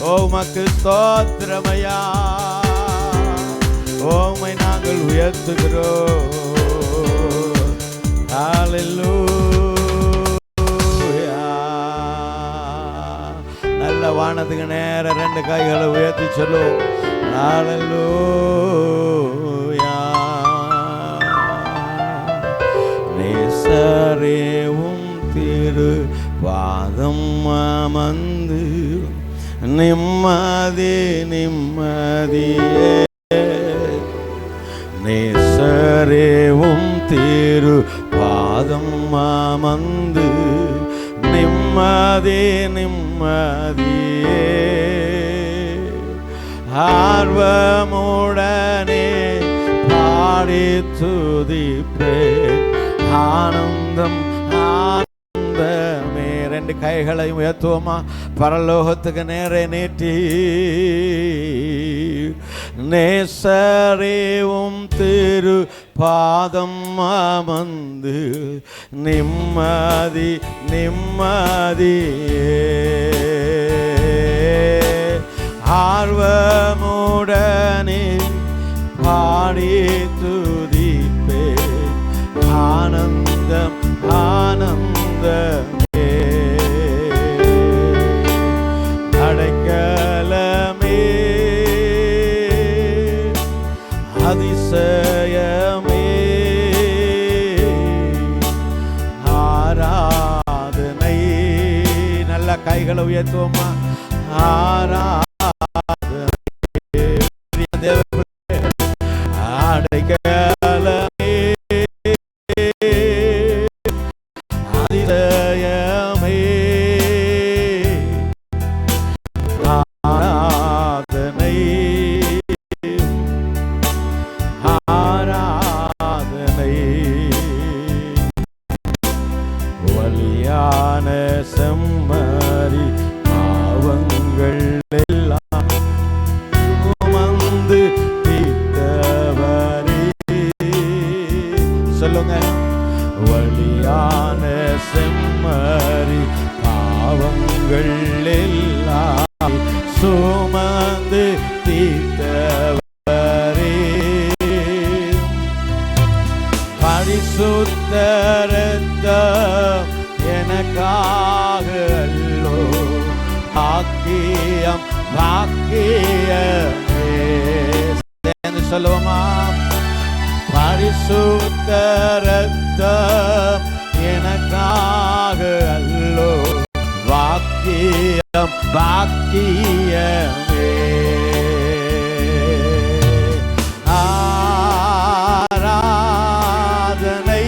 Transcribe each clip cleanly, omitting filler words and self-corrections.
ஓ உமக்கு ஸ்தோத்திரமையா. உம்மை நாங்கள் உயர்த்துகிறோம். ஹல்லேலூயா. நல்ல வானத்துக்கு நேர ரெண்டு கைகளை உயர்த்தி சொல்லுவோம். ஹல்லேலூயா. நேசரேவும் திரு பாதம் அமர்ந்து நிம்மதி நிம்மதியே. நேசரேவும் திரு பாதம் அமர்ந்து நிம்மதி நிம்மதியே. ஆர்வமுடனே பாடி துதிப்பேன். ஆனந்தம் ஆனந்தமே. ரெண்டு கைகளையும் உயர்த்துவோமா? பரலோகத்துக்கு நேரே நீட்டி. நேசரேவும் திரு பாதம் அமர்ந்து நிம்மதி நிம்மதியே. ஆர்வமுடனே பாடி துதிப்பே. ஆனந்தம் ஆனந்தமே. அடைக்கலமே அதிசயமே. ஆராதனை. நல்ல கைகளை உயர்த்துவோமா? ஆராதனை. அடைக்கலமே அதிசயமே. ஆராதனை ஆராதனை. வலியான செம்மறி பாவங்கள் எல்லாம் சுமந்து தீர்த்தவரே. சொல்லுங்க. வலியான செம்மறி பாவங்கள் எல்லாம் சுமந்து தீர்த்தவரே. பரிசுத்த இரத்தம் எனக்காக அல்லோ. பாக்கியம் பாக்கியமே. சொல்லுவோமா? பரிசுத்த இரத்தம் எனக்காக அல்லோ. பாக்கியம் பாக்கியமே. ஆராதனை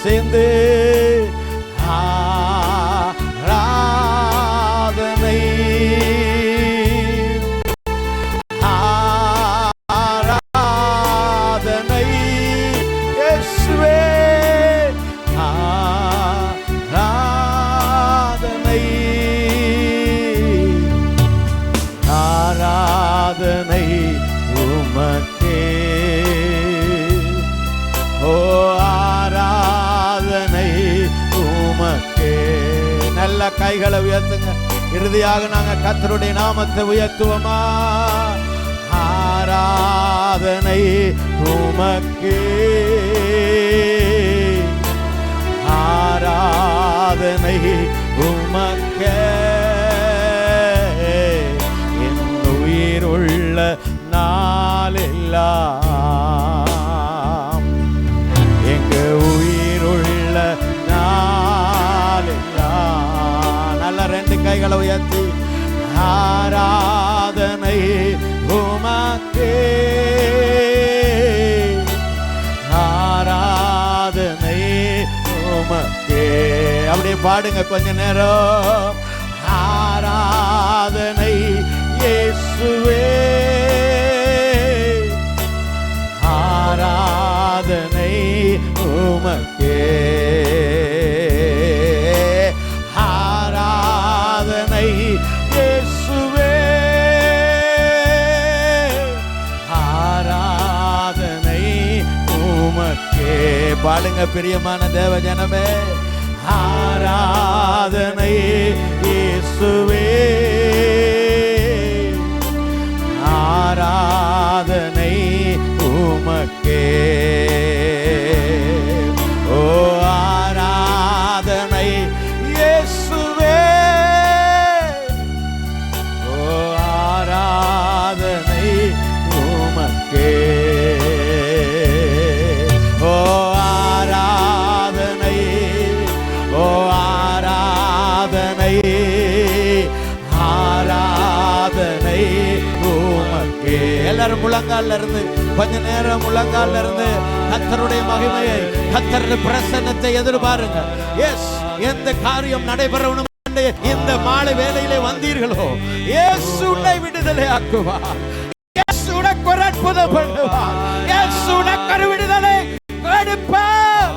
சேர்ந்து. ஆராதனை ஆராதனை இயேசுவே. ஆராதனை ஆராதனை உமக்கே. ஓ ஆராதனை உமக்கே. நல்ல கைகளை உயர்த்துங்க. இறுதியாக நாங்க கர்த்தருடைய நாமத்தை உயர்த்துவோமா? ஆராதனை உமக்கே. ஆராதனை உமக்கே. என் உயிர் உள்ள நாளெல்லாம், எங்க உயிர் உள்ள நாளெல்லாம். நல்ல ரெண்டு கைகளை உயர்த்தி. ஆராதனை உமக்கே. ஆராதனை உமக்கே. அப்படியே பாடுங்க கொஞ்ச நேரம். ஆராதனை இயேசுவே. ஆராதனை உமக்கே. ஆராதனை இயேசுவே. ஆராதனை உமக்கே. பாடுங்க பிரியமான தேவ ஜனமே. ஆராதனை இயேசுவே. எல்லாரும் முழங்கால்ல இருந்து கொஞ்ச நேரம் முழங்கால்ல இருந்து கர்த்தருடைய மகிமையை, கர்த்தருடைய பிரசன்னத்தை எதிர்பாருங்க. எஸ், எந்த காரியம் நடைபெறணும் இந்த மாலை வேளையிலே வந்தீர்களோ, இயேசு உன்னை விடுதலை ஆக்குவார். இயேசு உனக்கு ஒரு அற்புதம் பண்ணுவார். இயேசு உனக்கு ஒரு விடுதலை கொடுப்பார்.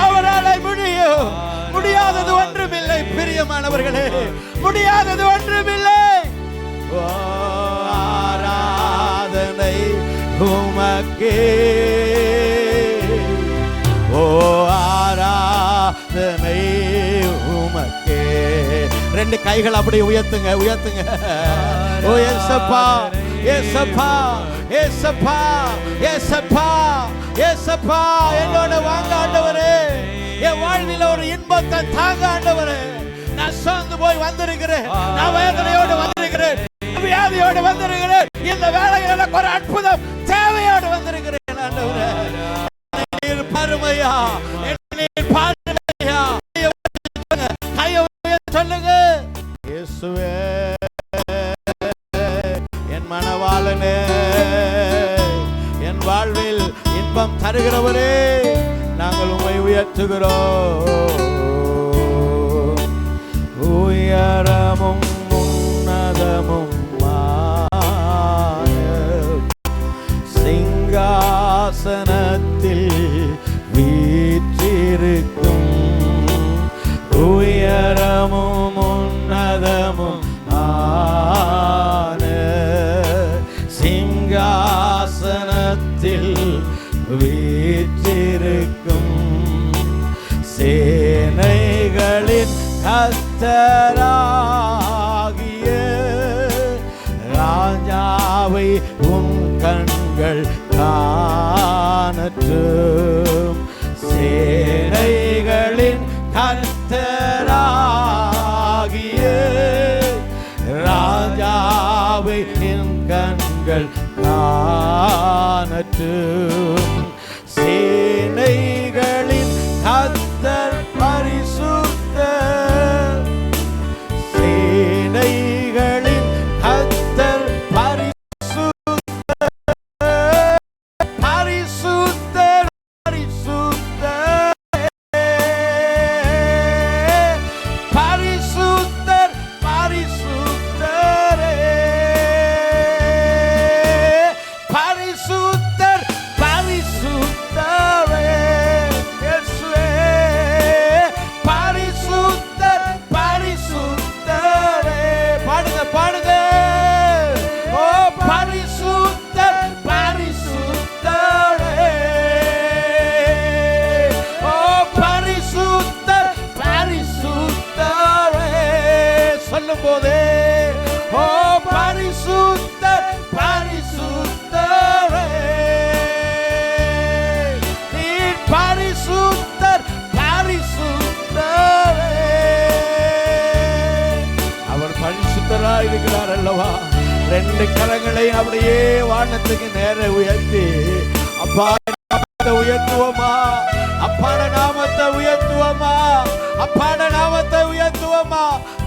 அவரால் முடியும். முடியாதது ஒன்றுமில்லை. பிரியமானவர்களே, முடியாதது ஒன்றுமில்லை. ஆராதனை உமக்கே, ஓ ஆராதனை உமக்கே. ரெண்டு கைகள் அப்படியே உயர்த்துங்க, உயர்த்துங்க. ஓ ஏசப்பா, ஏசப்பா, ஏசப்பா, ஏசப்பா, ஏசப்பா, என்னோட வாங்க ஆண்டவரே. என் வாழ்வில ஒரு இன்பத்தை தாங்க ஆண்டவரே. நான் சோர்ந்து போய் வந்திருக்கிறேன், நான் வேதனையோடு வந்திருக்கிறேன், வியாதியோடு வந்திருக்கிறேன். இந்த வேளையில் எனக்கு ஒரு அற்புதம் தேவையோடு வந்திருக்கிறேன் ஆண்டவரே. பருமையா, சொல்லுங்க. இயேசுவே, என் மனவாளனே, என் வாழ்வில் இன்பம் தருகிறவரே, நாங்கள் உம்மை உயர்த்துகிறோம். உயரமும் உன்னதமும் சிங்காசனத்தில் வீற்றிருக்கும், உயரமும் உன்னதமும் ஆன சிங்காசனத்தில் வீற்றிருக்கும் சேனைகளின் கர்த்தராகிய ராஜாவை உன் கண்கள் காணட்டும். சேனைகளின் கர்த்தராகிய ராஜாவை என் கண்கள் காணட்டும். சேனைகளின் கர்த்தர் பரிசுத்தர், சேனைகளின் கர்த்தர் பரிசுத்தர், பரிசுத்தர், பரிசுத்தர், பரிசுத்தர், பரிசுத்தரே, பரிசுத்தர், பரிசுத்தரே, இயேசுவே, பரிசுத்தர், பரிசுத்தரே. பாடுங்க, பாடுங்க. ஓ பரிசுத்தர், பரிசுத்தரே, ஓ பரிசுத்தர், பரிசுத்தரே. சொல்லும் போதே, ஓ பரிசுத்தர், பரிசுத்தரே, நீர் பரிசுத்தர், பரிசுத்தரே. அவர் பரிசுத்தராய் இருக்கிறார் அல்லவா? ரெண்டு கரங்களை அப்படியே வானத்துக்கு நேர உயர்த்தி, அப்பா நாமத்தை உயர்த்துவோமா, அப்பாட நாமத்தை உயர்த்துவோமா, அப்பாட நாமத்தை உயர்த்துவோமா.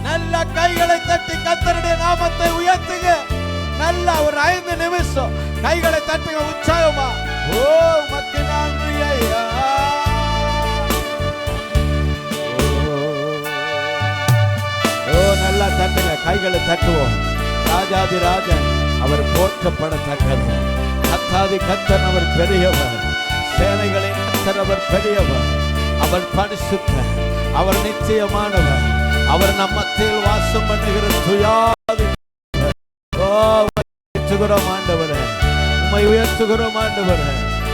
நல்ல கைகளை தட்டி கர்த்தருடைய நாமத்தை உயர்த்துங்க. நல்ல ஒரு 5 நிமிஷம் கைகளை தட்டுங்க உற்சாகமா. ஓ உமக்கு நன்றி ஐயா. ஓ நல்லா தட்டுங்க, கைகளை தட்டுவோம். ராஜாதி ராஜன் அவர் போற்றப்படத்தக்கது. கர்த்தாதி கர்த்தன் அவர் பெரியவர். சேனைகளின் கர்த்தர் அவர் பெரியவர். அவர் பரிசுத்தர், அவர் நிச்சயமானவர். அவர் நம்மத்தில் வாசம் பண்ணுகிற துயாதி. ஓ உயர்த்துகிறோம் ஆண்டவரே, உம்மை உயர்த்துகிறோம் ஆண்டவரே,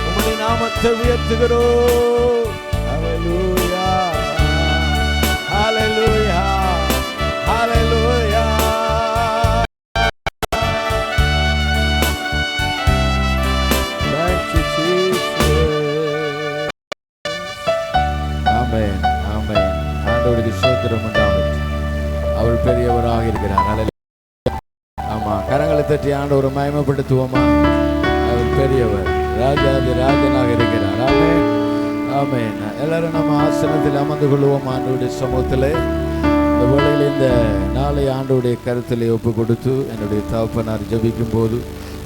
உம்முடைய நாமத்தை உயர்த்துகிறோம். ஹல்லேலூயா, ஹல்லேலூயா, ஹல்லேலூயா. Thank you Jesus. ஆமென், ஆமென். ஆண்டவருக்கு ஸ்தோத்திரம் உண்டாகட்டும். அவர் பெரியவராக இருக்கிறார். ஆமா, கரங்களை தட்டி ஆண்டவரை மகிமைப்படுத்துவோமா. அவர் பெரியவர், ராஜாதி ராஜனாக இருக்கிறார். ஆமென், ஆமென். எல்லாரும் நம்ம ஆசனத்தில் அமர்ந்து கொள்வோம். ஆண்டவருடைய சமூகத்திலே இந்த வேளையில் இந்த நாளை ஆண்டவருடைய கருத்திலே ஒப்பு கொடுத்து என்னுடைய தகப்பனார் ஜெபிக்கும் போது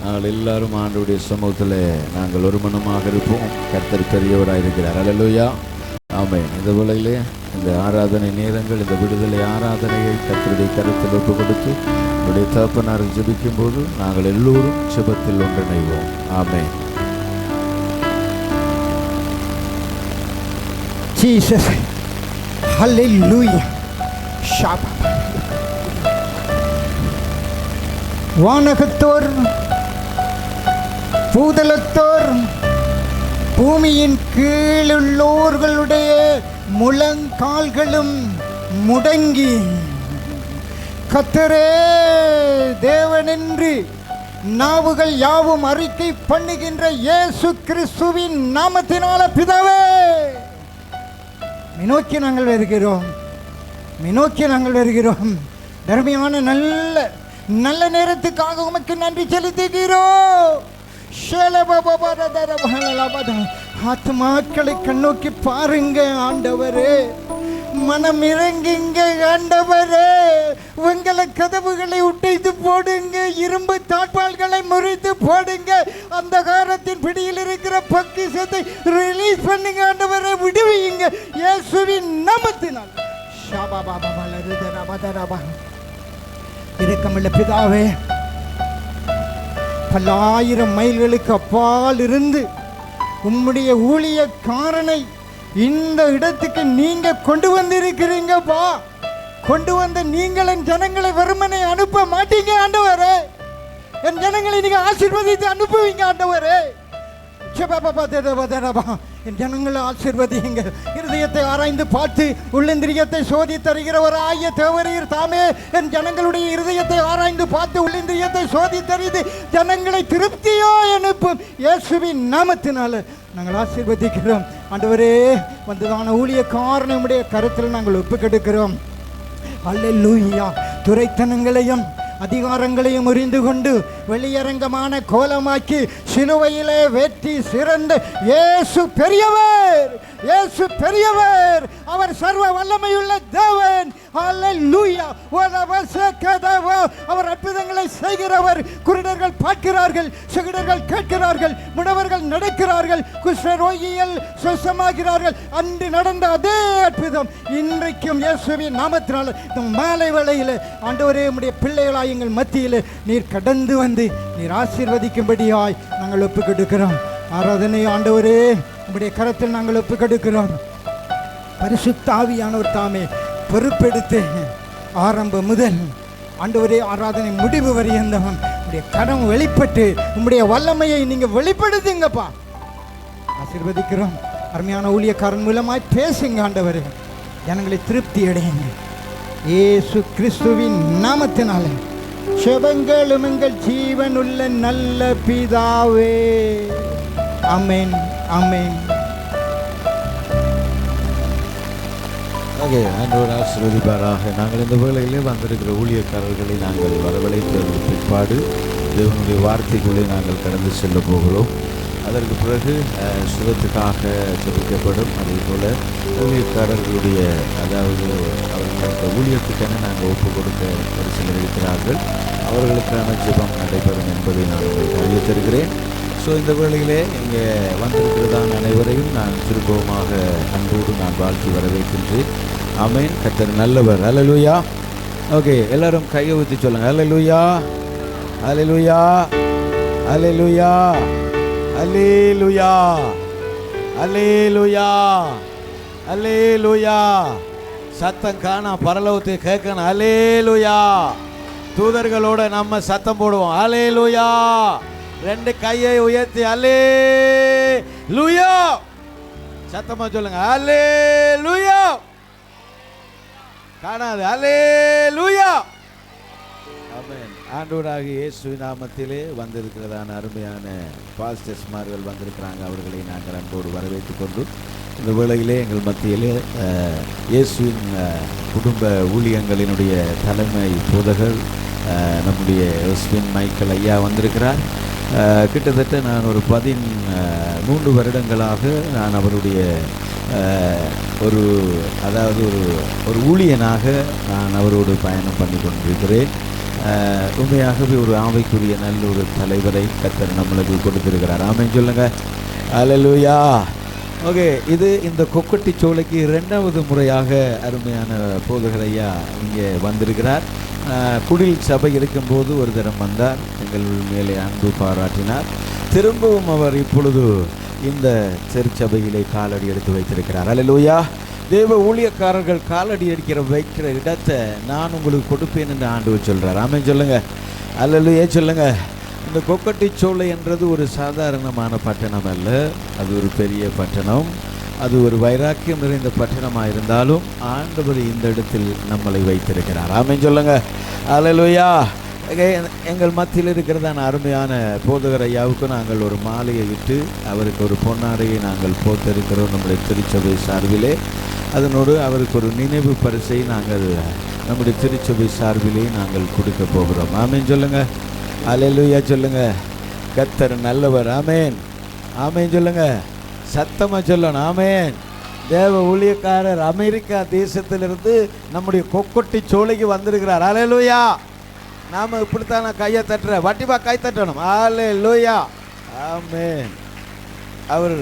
நாங்கள் எல்லாரும் ஆண்டவருடைய சமூகத்தில் நாங்கள் ஒரு மனமாக இருப்போம். கர்த்தர் பெரியவராக இருக்கிறார். அல்லேலூயா, ஆமென். இந்த வேளையிலே இந்த ஆராதனை நேரங்கள், இந்த விடுதலை ஆராதனையை கர்த்தருடைய கருத்தில் ஒப்பு கொடுத்து என்னுடைய தகப்பனார் ஜெபிக்கும் போது நாங்கள் எல்லோரும் ஜெபத்தில் ஒன்றிணைவோம். ஆமென். Jesus, hallelujah. Shabbat. வானகத்தோர், பூதலத்தோர், பூமியின் கீழுள்ளோர்களுடைய முழங்கால்களும் முடங்கி கர்த்தரே தேவனென்று நாவுகள் யாவும் அறிக்கை பண்ணுகின்ற இயேசு கிறிஸ்துவின் நாமத்தினால பிதாவே, நோக்கி நாங்கள் வருகிறோம், நோக்கி நாங்கள் வருகிறோம். தர்மையான நல்ல நல்ல நேரத்துக்காக உமக்கு நன்றி செலுத்துகிறோம். ஆத்மாக்களை கண்ணோக்கி பாருங்க ஆண்டவரே, மனம் இறங்குங்க ஆண்டவரே. உங்களை கதவுகளை உடைத்து போடுங்க, இரும்பு தாழ்பால்களை முறித்து போடுங்க. அந்த காலத்தின் பிடியில் இருக்கிற பொக்கிஷத்தை ரிலீஸ் பண்ணுங்க ஆண்டவரே, விடுவீங்க இயேசுவின் நாமத்தினால். இரக்கமுள்ள பிதாவே, பல்லாயிரம் மைல்களுக்கு அப்பால் இருந்து உம்முடைய ஊழியக்காரனை இந்த இடத்துக்கு நீங்க கொண்டு வந்திருக்கிறீங்கப்பா. கொண்டு வந்த நீங்கள் என் ஜனங்களை வெறுமனை அனுப்ப மாட்டீங்க ஆண்டவரே. என் ஜனங்களை நீங்க ஆசீர்வதித்து அனுப்புவீங்க ஆண்டவரே. என் ஜனங்களை ஆசீர்வதிங்க. இருதயத்தை ஆராய்ந்து பார்த்து உள்ளந்திரியத்தை சோதி தருகிறவராய தேவரீர் தாமே என் ஜனங்களுடைய இருதயத்தை ஆராய்ந்து பார்த்து உள்ளந்திரியத்தை சோதி தருது ஜனங்களை திருப்தியோ அனுப்பும் இயேசுவின் நாமத்தினால நாங்கள் ஆசீர்வதிக்கிறோம் ஆண்டவரே. வந்ததான ஊழியக்காரனை உம்முடைய கருத்தில் நாங்கள் ஒப்புக்கொடுக்கிறோம். அல்லேலூயா. துரைத்தனங்களையும் அதிகாரங்களையும் உரிந்து கொண்டு வெளியரங்கமான கோலமாக்கி சிலுவையிலே வெற்றி சிறந்த இயேசு பெரியவர், இயேசு பெரியவர். அவர் சர்வ வல்லமையுள்ள தேவன். அல்லேலூயா. அவர் அற்புதங்களை செய்கிறவர். குருடர்கள் பார்க்கிறார்கள், செவிடர்கள் கேட்கிறார்கள், முடவர்கள் நடக்கிறார்கள், குஷ்டரோகிகள் சுத்தமாகிறார்கள். அன்று நடந்த அதே அற்புதம் இன்றைக்கும் இயேசுவின் நாமத்தினால் இந்த மாலை வேளையில் ஆண்டவரே உம்முடைய பிள்ளைகளாய் எங்கள் மத்தியில் நீர் கடந்து வந்து நீர் ஆசீர்வதிக்கும்படியாய் நாங்கள் ஒப்புக்கொடுக்கிறோம். ஆராதனை ஆண்டவரே உம்முடைய கரத்தில் நாங்கள் ஒப்புக்கொடுக்கிறோம். பரிசுத்த ஆவியானவர் தாமே பொறுப்பெடுத்து ஆரம்பம் முதல் ஆண்டவரே ஆராதனை முடிவு வரையந்தவன் உம்முடைய கரம் வெளிப்பட்டு உம்முடைய வல்லமையை நீங்க வெளிப்படுத்துங்கப்பா. ஆசீர்வதிக்கிறோம். அருமையான ஊழியக்காரன் மூலமாய் பேசுங்க ஆண்டவரே. ஜனங்களை திருப்தி அடையுங்க இயேசு கிறிஸ்துவின் நாமத்தினால செபங்களும் எங்கள் ஜீவன் உள்ள நல்ல பிதாவே. ஆமென், ஆமென். ஆண்டவர் ஆசீர்வதிப்பாராக. நாங்கள் இந்த வேளையிலே வந்திருக்கிற ஊழியக்காரர்களை நாங்கள் வரவழைத்த பிற்பாடு தேவனுடைய வார்த்தைகளை நாங்கள் கடந்து செல்ல போகிறோம். அதற்கு பிறகு சுகத்துக்காக ஜெபிக்கப்படும். அதே போல் ஊழியக்காரர்களுடைய அதாவது அவர்களுக்கு ஊழியத்துக்கென நாங்கள் ஒப்பு கொடுக்க ஒரு சிலர் இருக்கிறார்கள். அவர்களுக்கான ஜெபம் நடைபெறும் என்பதை நான் உங்களுக்கு அறிவித்திருக்கிறேன். ஸோ இந்த வேளையிலே இங்கே வந்திருக்கிறதான அனைவரையும் நான் திரும்பமாக அன்போடு நான் வாழ்த்தி வரவேற்கின்றேன். ஆமென். கர்த்தர் நல்லவர். அல்லேலூயா. ஓகே, எல்லாரும் கையை ஊற்றி சொல்லுங்கள். அல்லேலூயா, அல்லேலூயா, அல்லேலூயா, அல்லேலூயா, அல்லேலூயா, அல்லேலூயா. சத்தம் காணா, பரலோகத்தை கேட்கணும். அல்லேலூயா. தூதர்களோட நம்ம சத்தம் போடுவோம். அல்லேலூயா. ரெண்டு கையை உயர்த்தி அல்லேலூயா சத்தமா சொல்லுங்க. அல்லேலூயா. காணாது. அல்லேலூயா. ஆமென். ஆண்டவராகிய இயேசுவின் நாமத்திலே வந்திருக்கிறதான அருமையான பாஸ்டர்ஸ்மார்கள் வந்திருக்கிறாங்க. அவர்களை நாங்கள் அன்போடு வரவேற்றுக் கொண்டு இந்த வேளையிலே எங்கள் மத்தியிலே இயேசுவின் குடும்ப ஊழியங்களினுடைய தலைமை போதகர் நம்முடைய எஸ்வின் மைக்கேல் ஐயா வந்திருக்கிறார். கிட்டத்தட்ட நான் ஒரு 13 வருடங்களாக நான் அவருடைய ஒரு அதாவது ஒரு ஊழியனாக நான் அவரோடு பயணம் பண்ணி கொண்டிருக்கிறேன். உண்மையாகவே ஒரு ஆவிக்குரிய நல்ல ஒரு தலைவரை கர்த்தர் நம்மளுக்கு கொடுத்திருக்கிறார். ஆமென் சொல்லுங்க. அல்லேலூயா. ஓகே, இது இந்த கொக்கட்டி சோலைக்கு 2வது முறையாக அருமையான போதகர் ஐயா இங்கே வந்திருக்கிறார். குடில் சபை இருக்கும்போது ஒரு தரம் வந்தார், எங்கள் மேலே அன்பு பாராட்டினார். திரும்பவும் அவர் இப்பொழுது இந்த திருச்சபையிலே காலடி எடுத்து வைத்திருக்கிறார். அல்லேலூயா. தேவ ஊழியக்காரர்கள் காலடி வைக்கிற இடத்தை நான் உங்களுக்கு கொடுப்பேன் என்று ஆண்டவர் சொல்கிறார். ஆமென் சொல்லுங்க. அல்லேலூயா சொல்லுங்க. இந்த கொக்கட்டி சோலை என்றது ஒரு சாதாரணமான பட்டணம் அல்ல, அது ஒரு பெரிய பட்டணம். அது ஒரு வைராக்கியம் நிறைந்த பட்டணமாக இருந்தாலும் ஆண்டவர் இந்த இடத்தில் நம்மளை வைத்திருக்கிறார். ஆமென் சொல்லுங்க. அல்லேலூயா. எங்கள் மத்தியில் இருக்கிறதான அருமையான போதகர் ஐயாவுக்கு நாங்கள் ஒரு மாலையை விட்டு அவருக்கு ஒரு பொன்னாடையை நாங்கள் போத்திருக்கிறோம் நம்முடைய திருச்சபை சார்பிலே. அதனோடு அவருக்கு ஒரு நினைவு பரிசை நாங்கள் நம்முடைய திருச்சபை சார்பிலே நாங்கள் கொடுக்க போகிறோம். ஆமென் சொல்லுங்க. அல்லேலூயா சொல்லுங்க. கர்த்தர் நல்லவர். ஆமென். ஆமென் சொல்லுங்க. சத்தமாக சொல்லணும். ஆமென். தேவ ஊழியக்காரர் அமெரிக்கா தேசத்திலிருந்து நம்முடைய கொக்கட்டி சோலைக்கு வந்திருக்கிறார். அல்லேலூயா. நாம் இப்படித்தான் நான் கையை தட்டுறேன், வட்டிபா கை தட்டணும். அல்லேலூயா. ஆமென். அவர்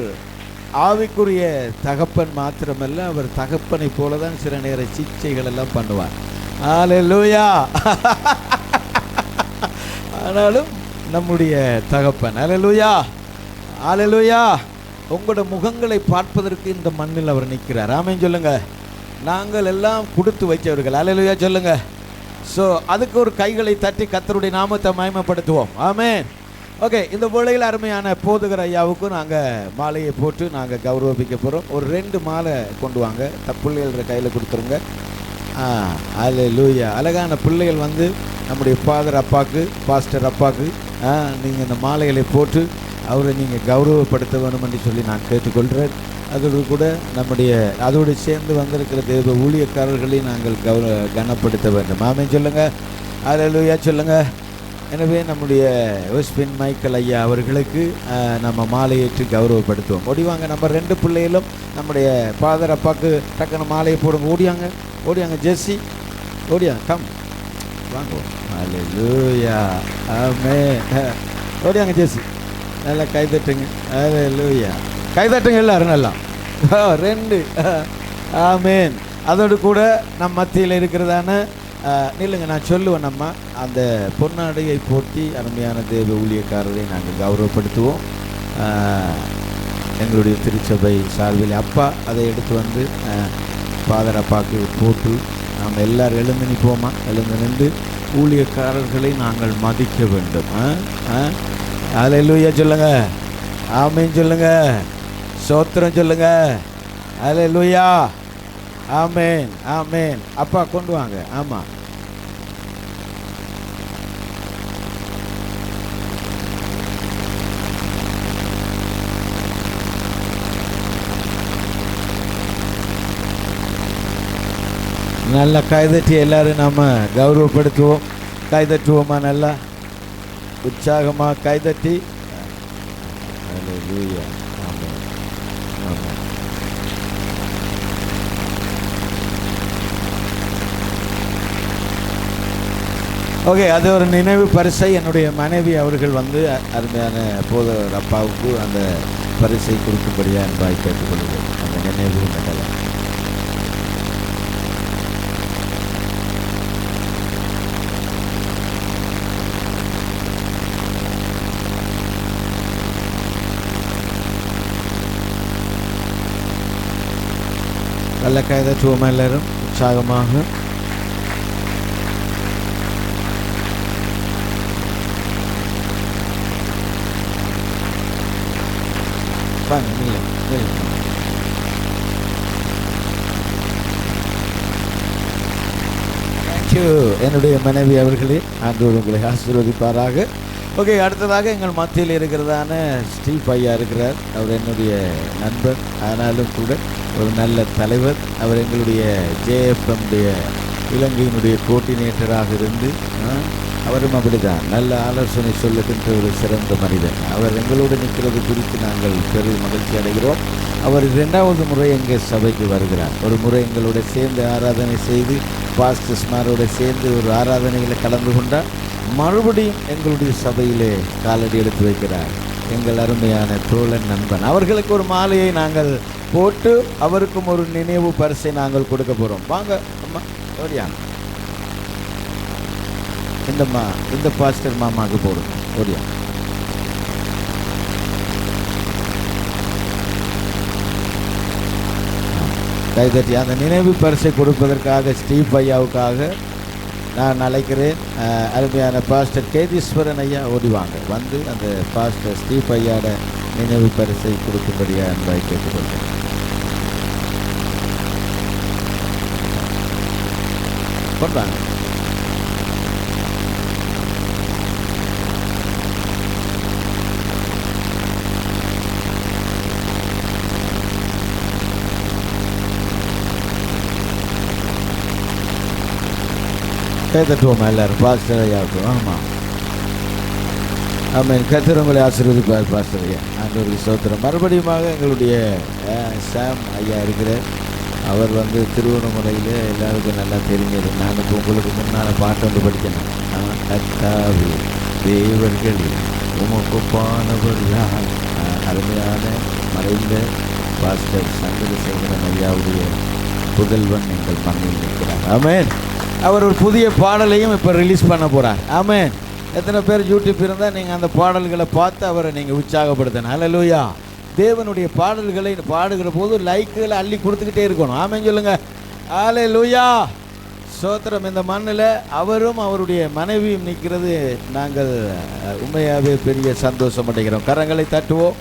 ஆவிக்குரிய தகப்பன் மாத்திரமல்ல, அவர் தகப்பனை போல தான் சில நேர சிச்சைகள் எல்லாம் பண்ணுவார். அல்லேலூயா. ஆனாலும் நம்முடைய தகப்பன். அல்லேலூயா. அல்லேலூயா. உங்களோட முகங்களை பார்ப்பதற்கு இந்த மண்ணில் அவர் நிற்கிறார். ஆமென் சொல்லுங்க. நாங்கள் எல்லாம் கொடுத்து வைச்சவர்கள். அல்லேலூயா சொல்லுங்க. ஸோ அதுக்கு ஒரு கைகளை தட்டி கர்த்தருடைய நாமத்தை மகிமைப்படுத்துவோம். ஆமென். ஓகே, இந்த வேளையில் அருமையான போதகர் ஐயாவுக்கும் நாங்கள் மாலையை போட்டு நாங்கள் கௌரவிக்க போகிறோம். ஒரு 2 மாலை கொண்டு வாங்க, பிள்ளைகள கையில் கொடுத்துருங்க. அல்லேலூயா. அழகான பிள்ளைகள் வந்து நம்முடைய ஃபாதர் அப்பாவுக்கு, பாஸ்டர் அப்பாவுக்கு நீங்கள் இந்த மாலைகளை போட்டு அவரை நீங்கள் கௌரவப்படுத்த வேணும் என்று சொல்லி நான் கேட்டுக்கொள்கிறேன். அதோடு கூட அதோடு சேர்ந்து வந்திருக்கிற தேவ ஊழியக்காரர்களையும் நாங்கள் கனப்படுத்த வேண்டும். ஆமென் சொல்லுங்க. அல்லேலூயா சொல்லுங்க. எனவே நம்முடைய ஓஸ்பின் மைக்கேல் ஐயா அவர்களுக்கு நம்ம மாலையேற்று கௌரவப்படுத்துவோம். ஓடிவாங்க. நம்ம 2 பிள்ளைகளும் நம்முடைய ஃபாதர் அப்பாவுக்கு டக்குன்னு மாலையை போடுங்க. ஓடியாங்க ஜெஸ்ஸி, ஓடியாங்க. கம் வாங்குவோம். அல்லேலூயா. ஆமென். ஓடியாங்க ஜெஸ்ஸி, நல்லா கைதட்டுங்க. அல்லேலூயா. கைதட்டுங்க எல்லாரும் நல்லா. 2. ஆமென். அதோடு கூட நம் மத்தியில் இருக்கிறதான நில்லுங்க, நான் சொல்லுவேன். நம்ம அந்த பொன்னாடையை போட்டி அருமையான தேவ ஊழியக்காரரை நாங்கள் கௌரவப்படுத்துவோம். எங்களுடைய திருச்சபை சார்பில் அப்பா அதை எடுத்து வந்து ஃபாதர் அப்பாவுக்கு போட்டு நாம் எல்லோரும் எழுந்து நிற்போமா? எழுந்து நின்று ஊழியக்காரர்களை நாங்கள் மதிக்க வேண்டும். அல்லேலூயா சொல்லுங்க. ஆமென் சொல்லுங்க. ஸ்தோத்திரம் சொல்லுங்க. அல்லேலூயா. ஆமென். ஆமென். அப்பா கொண்டு வாங்க. ஆமாம். நல்லா கைதட்டி எல்லாரும் நம்ம கௌரவப்படுத்துவோம். கைதட்டுவோமா? நல்லா உற்சாகமாக கைதட்டி. அல்லேலூயா. ஆமென். ஆமென். ஓகே, அது ஒரு நினைவு பரிசை என்னுடைய மனைவி அவர்கள் வந்து அருமையான போதகர் அப்பாவுக்கு அந்த பரிசை கொடுக்கும்படியாக அன்பாய் கேட்டுக்கொள்கிறேன். அந்த நினைவு மெடலை. நல்ல கைதட்டுவோமா? எல்லாரும் உற்சாகமாக. என்னுடைய மனைவி அவர்களே, ஆண்டவர் உங்களை ஆசீர்வதிப்பாராக. ஓகே, அடுத்ததாக எங்கள் மத்தியில் இருக்கிறதான ஸ்டீவ் ஐயா இருக்கிறார். அவர் என்னுடைய நண்பர், ஆனாலும் கூட ஒரு நல்ல தலைவர். அவர் எங்களுடைய ஜேஎஃப்எம்டைய இலங்கையினுடைய கோஆர்டினேட்டராக இருந்து அவரும் அப்படிதான் நல்ல ஆலோசனை சொல்லுகின்ற ஒரு சிறந்த மனிதன். அவர் எங்களோடு நிற்கிறது குறித்து நாங்கள் பெரும் மகிழ்ச்சி அடைகிறோம். அவர் 2வது முறை எங்கள் சபைக்கு வருகிறார். ஒரு முறை எங்களோட சேர்ந்து ஆராதனை செய்து பாஸ்டர்ஸ்மாரோட சேர்ந்து ஒரு ஆராதனையில் கலந்து கொண்டார். மறுபடியும் எங்களுடைய சபையிலே காலடி எடுத்து வைக்கிறார். எங்கள் அருமையான தோழன் நண்பன் அவர்களுக்கு ஒரு மாலையை நாங்கள் போட்டு அவருக்கும் ஒரு நினைவு பரிசை நாங்கள் கொடுக்க போகிறோம். வாங்க அம்மா ஓடியாங்க, இந்த பாஸ்டர் மாமாவுக்கு போடுங்க, ஓடியா. கைதட்டி அந்த நினைவு பரிசை கொடுப்பதற்காக ஸ்டீவ் ஐயாவுக்காக நான் அழைக்கிறேன். அருமையான பாஸ்டர் கேதீஸ்வரன் ஐயா ஓடிவாங்க, வந்து அந்த பாஸ்டர் ஸ்டீவ் ஐயாவோட நினைவு பரிசை கொடுக்கும்படியாக அன்பாய் கேட்டுக்கொள்கிறேன். கொண்டாங்க. தட்டுவோமா எல்லாரும் பாஸ்டர் ஐயாவுக்கும். ஆமாம், ஆமாம். கர்த்தர் உங்களை ஆசீர்வதிப்பார் பாஸ்டர் ஐயா. ஆண்டவருக்கு ஸ்தோத்திரம். மறுபடியுமாக எங்களுடைய சாம் ஐயா இருக்கிறார். அவர் வந்து திருவண்ணாமலையில் எல்லாருக்கும் நல்லா தெரிஞ்சது. நான் இப்போ உங்களுக்கு முன்னால் பாட்டு வந்து படிக்கணும். கர்த்தாவே தேவர்களில் உமக்குப்பானவர் யார்? அருமையான மறைந்த பாஸ்டர் சந்திரசேகரன் ஐயாவுடைய புதல்வன் எங்கள் மண்ணில் இருக்கிறார். ஆமென். அவர் ஒரு புதிய பாடலையும் இப்போ ரிலீஸ் பண்ண போகிறார். ஆமென். எத்தனை பேர் யூடியூப் இருந்தால் நீங்கள் அந்த பாடல்களை பார்த்து அவரை நீங்கள் உற்சாகப்படுத்தணும். ஹல்லேலூயா. தேவனுடைய பாடல்களை பாடுகிற போது லைக்குகளை அள்ளி கொடுத்துக்கிட்டே இருக்கணும். ஆமென் சொல்லுங்கள். ஹல்லேலூயா. ஸ்தோத்திரம். இந்த மண்ணில் அவரும் அவருடைய மனைவியும் நிற்கிறது நாங்கள் உண்மையாகவே பெரிய சந்தோஷம் அடைகிறோம். கரங்களை தட்டுவோம்.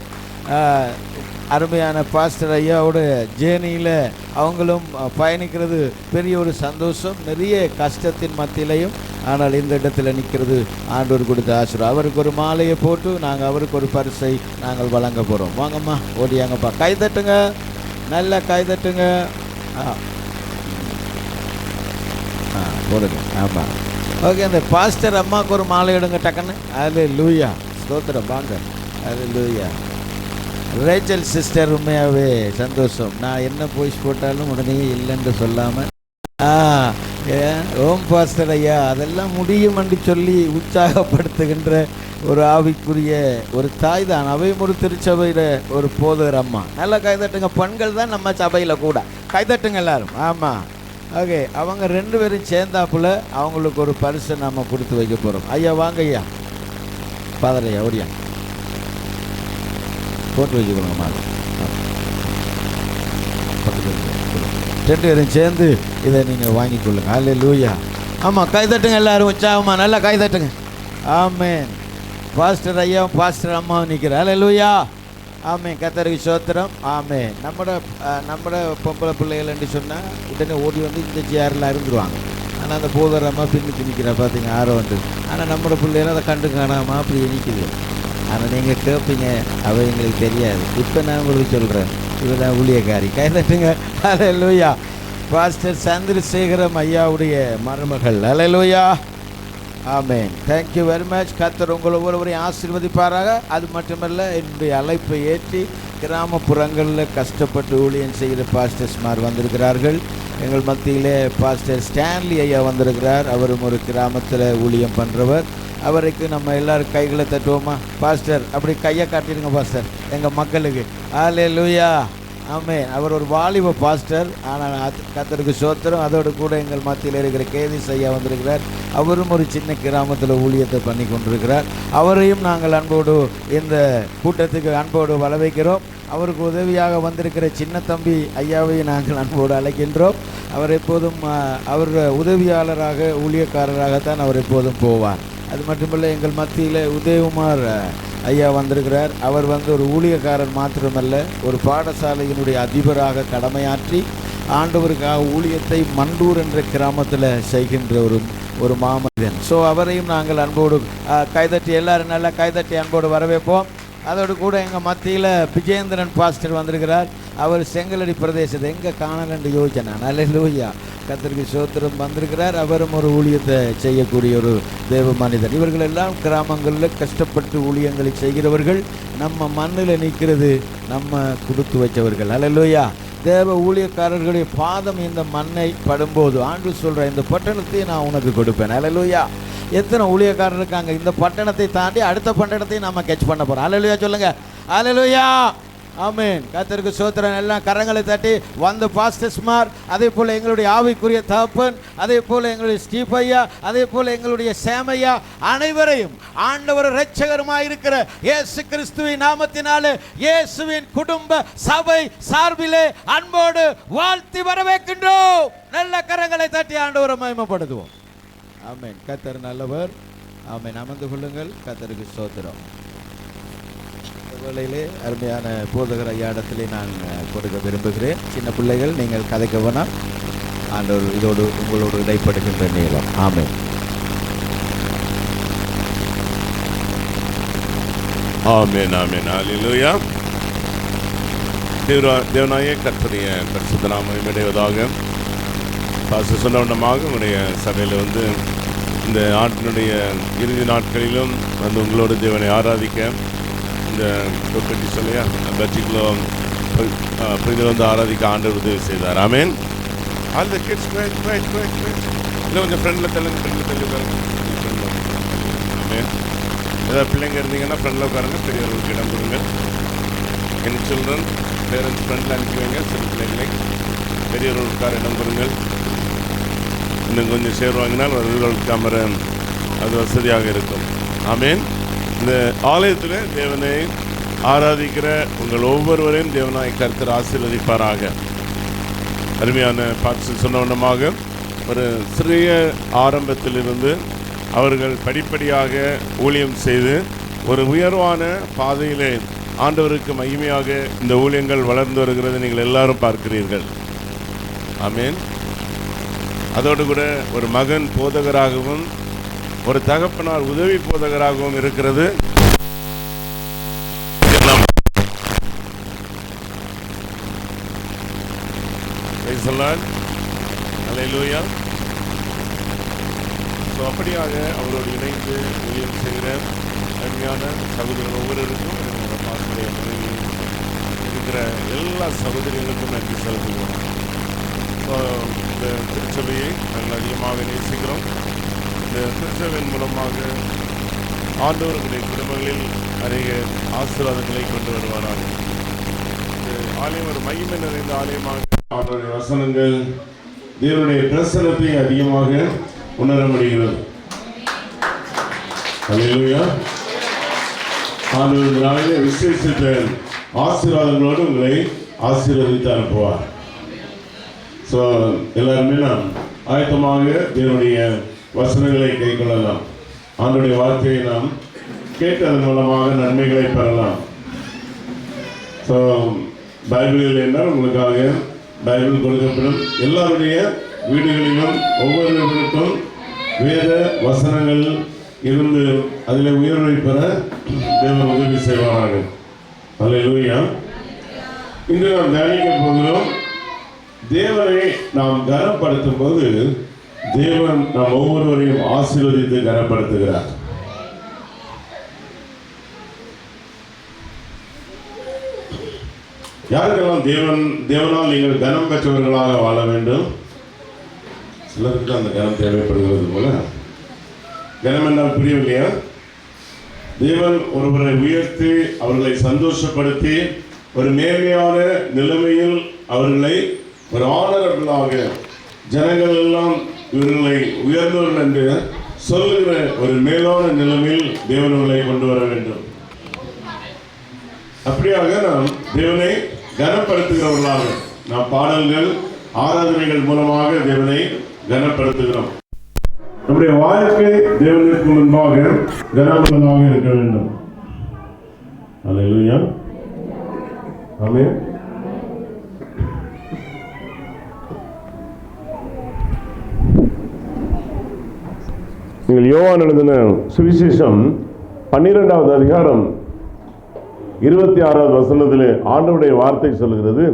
அருமையான பாஸ்டர் ஐயாவோட ஜேர்னியில் அவங்களும் பயணிக்கிறது பெரிய ஒரு சந்தோஷம். நிறைய கஷ்டத்தின் மத்தியிலையும் ஆனால் இந்த இடத்துல நிற்கிறது ஆண்டவர் கொடுத்த ஆசீர்வாதம். அவருக்கு ஒரு மாலையை போட்டு நாங்கள் அவருக்கு ஒரு பரிசை நாங்கள் வழங்க போகிறோம். வாங்கம்மா ஓடியாங்கப்பா, கைதட்டுங்க, நல்லா கைதட்டுங்க. போடுங்க. ஆமாம், ஓகே. அந்த பாஸ்டர் அம்மாவுக்கு ஒரு மாலை எடுங்க டக்குன்னு. ஹல்லேலூயா. ஸ்தோத்திரம். வாங்க. ஹல்லேலூயா. ரேச்சல் சிஸ்டர் உண்மையாகவே சந்தோஷம். நான் என்ன போய்ஸ் போட்டாலும் உடனே இல்லைன்னு சொல்லாமல் ஓம் பாஸ்டர் ஐயா அதெல்லாம் முடியும் என்று சொல்லி உற்சாகப்படுத்துகின்ற ஒரு ஆவிக்குரிய ஒரு தாய் தான். அவையும் ஒரு திருச்சபையில் ஒரு போதகர் அம்மா. நல்லா கைதட்டுங்க. பெண்கள் தான் நம்ம சபையில் கூட. கைதட்டுங்க எல்லாரும். ஆமாம், ஓகே. அவங்க 2 பேரும் சேர்ந்தாப்புல அவங்களுக்கு ஒரு பரிசை நம்ம கொடுத்து வைக்க போகிறோம். ஐயா வாங்க ஐயா, ஃபாதர் ஐயா ஓடியா போட்டு வச்சுக்கணும். மாதிரி 2 பேரும் சேர்ந்து இதை நீங்கள் வாங்கிக்கொள்ளுங்க. ஹல்லேலூயா. ஆமாம், கைதட்டுங்க எல்லாரும் உற்சாகமா, நல்லா கைதட்டுங்க. ஆமென். பாஸ்டர் ஐயாவும் பாஸ்டர் அம்மாவும் நிற்கிறேன். ஹல்லேலூயா. ஆமென். கர்த்தருக்கு ஸ்தோத்திரம். ஆமென். நம்மட பொம்பளை பிள்ளைகள்னு சொன்னால் உடனே ஓடி வந்து இந்த சேரில் இருந்துருவாங்க. ஆனால் அந்த போதர் அம்மா பின்னுக்கு நிற்கிறா பார்த்தீங்க, ஆரோ வந்து. ஆனால் நம்மளோட பிள்ளைகள் அதை கண்டு காணாமல் அப்படி நிற்குது. ஆனால் நீங்கள் கேட்பீங்க, அவை எங்களுக்கு தெரியாது. இப்போ நான் உங்களுக்கு சொல்கிறேன், இவதான் ஊழியக்காரி. கைதட்டுங்க. ஹல்லேலூயா. பாஸ்டர் சந்திரசேகரம் ஐயாவுடைய மருமகள். ஹல்லேலூயா. ஆமென். Thank you very much. கர்த்தர் உங்கள் ஒவ்வொருவரையும் ஆசீர்வதிப்பாராக. அது மட்டுமல்ல, என்னுடைய அழைப்பை ஏற்றி கிராமப்புறங்களில் கஷ்டப்பட்டு ஊழியம் செய்கிற பாஸ்டர்ஸ்மார் வந்திருக்கிறார்கள். எங்கள் மத்தியிலே பாஸ்டர் ஸ்டான்லி ஐயா வந்திருக்கிறார். அவரும் ஒரு கிராமத்தில் ஊழியம் பண்ணுறவர். அவருக்கு நம்ம எல்லோரும் கைகளை தட்டுவோமா? பாஸ்டர் அப்படி கையை காட்டிடுங்க பாஸ்டர் எங்கள் மக்களுக்கு. ஹல்லேலூயா. ஆமென். அவர் ஒரு வாலிப பாஸ்டர், ஆனால் கர்த்தருக்கு ஸ்தோத்திரம். அதோடு கூட எங்கள் மத்தியில் இருக்கிற கேதீஸ் ஐயா வந்திருக்கிறார். அவரும் ஒரு சின்ன கிராமத்தில் ஊழியத்தை பண்ணி கொண்டிருக்கிறார். அவரையும் நாங்கள் அன்போடு இந்த கூட்டத்துக்கு அன்போடு வரவேற்கிறோம். அவருக்கு உதவியாக வந்திருக்கிற சின்ன தம்பி ஐயாவை நாங்கள் அன்போடு அழைக்கின்றோம். அவர் எப்போதும் அவர் உதவியாளராக ஊழியக்காரராகத்தான் அவர் எப்போதும் போவார். அது மட்டுமல்ல, எங்கள் மத்தியில் உதயகுமார் ஐயா வந்திருக்கிறார். அவர் வந்து ஒரு ஊழியக்காரர் மாத்திரமல்ல, ஒரு பாடசாலையினுடைய அதிபராக கடமையாற்றி ஆண்டவருக்காக ஊழியத்தை மண்டூர் என்ற கிராமத்தில் செய்கின்ற ஒரு மாமனிதன். ஸோ அவரையும் நாங்கள் அன்போடு கைதட்டி எல்லாரும் நல்லா கைதட்டி அன்போடு வரவேற்போம். அதோடு கூட எங்கள் மத்தியில் விஜயேந்திரன் பாஸ்டர் வந்திருக்கிறார். அவர் செங்கலடி பிரதேசத்தை எங்கே காணலன்னு யோசிச்சேன் நான். ஹல்லேலூயா. கர்த்தருக்கு ஸ்தோத்திரம் வந்திருக்கிறார். அவரும் ஒரு ஊழியத்தை செய்யக்கூடிய ஒரு தேவ மனிதர். இவர்கள் எல்லாம் கிராமங்களில் கஷ்டப்பட்டு ஊழியங்களை செய்கிறவர்கள். நம்ம மண்ணில் நிற்கிறது நம்ம கொடுத்து வச்சவர்கள். அல்லேலூயா. தேவ ஊழியக்காரர்களுடைய பாதம் இந்த மண்ணை படும்போது ஆண்டு சொல்கிற இந்த பட்டணத்தை நான் உனக்கு கொடுப்பேன். அல்லேலூயா. எத்தனை ஊழியக்காரர் இருக்காங்க, இந்த பட்டணத்தை தாண்டி அடுத்த பட்டணத்தை நாம் கேட்ச் பண்ண போகிறோம். அல்லேலூயா சொல்லுங்கள். அல்லேலூயா. ஆமென். கர்த்தருக்கு ஸ்தோத்திரம். எல்லாம் கரங்களை தட்டி வந்த பாஸ்டர்ஸ்மார், அதே போல் எங்களுடைய ஆவிக்குரிய தகப்பன், அதே போல் எங்களுடைய ஸ்டீஃபையா, அதே போல் எங்களுடைய சேமையா, அனைவரையும் ஆண்டவர் இரட்சகருமாய் இருக்கிற இயேசு கிறிஸ்துவின் நாமத்தினாலே இயேசுவின் குடும்ப சபை சார்பிலே அன்போடு வாழ்த்தி வரவேற்கின்றோம். நல்ல கரங்களை தட்டி ஆண்டவரை மகிமைப்படுத்துவோம். ஆமென். கர்த்தர் நல்லவர். ஆமென். அமர்ந்து கொள்ளுங்கள். கர்த்தருக்கு ஸ்தோத்திரம். வேளையிலே அருமையான போதகர் ஐயா இடத்திலே நான் கொடுக்க விரும்புகிறேன். சின்ன பிள்ளைகள் நீங்கள் கதைக்க வேணாம். ஆண்டவர் இதோடு உங்களோடு இடைப்படுகின்ற நேரம். ஆமென். ஆமென். ஆமென். ஹல்லேலூயா. தேவனாய கர்த்தருடைய பரிசுத்த நாமம் இடைவதாக பாஸ்டர் சொன்னவண்ணமாக உங்களுடைய சபையில் இந்த ஆண்டினுடைய இறுதி நாட்களிலும் உங்களோடு தேவனை ஆராதிக்க இந்த கட்டி சொல்லியா பட்ஜெட்டில் புரிந்து ஆராதிக்க ஆண்டவர் உதவி செய்தார். ஆமென். ஆல் த கிட்ஸ் இல்லை கொஞ்சம் ஃப்ரெண்டில் தள்ளுங்க. ஆமென். ஏதாவது பிள்ளைங்க இருந்தீங்கன்னா ஃப்ரெண்டில் உட்காருங்க. பெரியவர்களுக்கு இடம் கொடுங்க. என் சில்ட்ரன் பேரண்ட்ஸ் ஃப்ரெண்டில் அனுப்பி வைங்க. சிறு பிள்ளைகளை பெரியவர்கள் உட்கார இடம் கொடுங்கள். இன்னும் கொஞ்சம் சேருவாங்கினால் அவர்களுக்கு அமர அது வசதியாக இருக்கும். ஆமென். இந்த ஆலயத்தில் தேவனை ஆராதிக்கிற உங்கள் ஒவ்வொருவரையும் தேவனாய் கர்த்தர் ஆசீர்வதிப்பாராக. அருமையான பாட்டு சொன்னவண்ணமாக ஒரு சிறிய ஆரம்பத்திலிருந்து அவர்கள் படிப்படியாக ஊழியம் செய்து ஒரு உயர்வான பாதையிலே ஆண்டவருக்கு மகிமையாக இந்த ஊழியங்கள் வளர்ந்து வருகிறது நீங்கள் எல்லாரும் பார்க்கிறீர்கள். ஆமென். அதோடு கூட ஒரு மகன் போதகராகவும் ஒரு தகப்பனார் உதவி போதகராகவும் இருக்கிறது. அல்லேலூயா. அப்படியாக அவரோடு இணைந்து ஊழியம் செய்கிற அருமையான சகோதரர்கள் ஒவ்வொருவருக்கும் இருக்கிற எல்லா சகோதரிகளுக்கும் நன்றி செலுத்துகிறோம். இந்த திருச்சபையை நாங்கள் அதிகமாக நேசிக்கிறோம். இந்த திருச்சபையின் மூலமாக ஆண்டவர்களுடைய குடும்பங்களில் அதிக ஆசீர்வாதங்களை கொண்டு வருவார்கள். இந்த ஆலயம் ஒரு மகிமை நிறைந்த ஆலயமாக அவருடைய வசனங்கள் தேவனுடைய பிரசனத்தை அதிகமாக உணர முடிகிறது. அல்லேலூயா. ஆண்டவர் நாளிலே விசேஷித்த ஆசீர்வாதங்களோடு உங்களை ஆசீர்வதித்து அனுப்புவார். ஸோ எல்லாருமே நாம் ஆயத்தமாக தேவனுடைய வசனங்களை கைக்கொள்ளலாம். ஆண்டவருடைய வார்த்தையை நாம் கேட்டதன் மூலமாக நன்மைகளை பெறலாம். ஸோ பைபிளில் என்றால் உங்களுக்காக பைபிள் கொடுக்கப்படும். எல்லாருடைய வீடுகளிலும் ஒவ்வொருவருக்கும் வேத வசனங்கள் இருந்து அதில் உயர்வை பெற தேவன் உதவி செய்வார்கள். அல்லேலூயா. இன்று நாம் தியானிக்க போகிறோம். தேவனை நாம் கனப்படுத்தும் போது தேவன் நாம் ஒவ்வொருவரையும் ஆசீர்வதித்து கனப்படுத்துகிறார். யாருக்கெல்லாம் தேவனால் நீங்கள் கனம் பெற்றவர்களாக வாழ வேண்டும்? சிலருக்கு அந்த கனம் தேவைப்படுகிறது போல. கனம் என்றால் புரியவில்லையா? தேவன் ஒருவரை உயர்த்தி அவர்களை சந்தோஷப்படுத்தி ஒரு மேன்மையான நிலைமையில் அவர்களை ஒரு ஆனரபிளாக ஜனங்கள் எல்லாம் இவர்களை உயர்ந்தவர்கள் என்று சொல்லுகிற ஒரு மேலான நிலைமையில் தேவனை கொண்டு வர வேண்டும். அப்படியாக நாம் தேவனை கனப்படுத்துகிறவர்களாக நாம் பாடல்கள் ஆராதனைகள் மூலமாக தேவனை கனப்படுத்துகிறோம். நம்முடைய வாழ்க்கை தேவனுக்கு முன்பாக கனமுள்ளதாக இருக்க வேண்டும். அல்லேலூயா. ஆமென். நீங்கள் யோவான் எழுதின சுவிசேஷம் 12வது அதிகாரம் 26வது வசனத்திலே ஆண்டவருடைய வார்த்தை சொல்கிறது,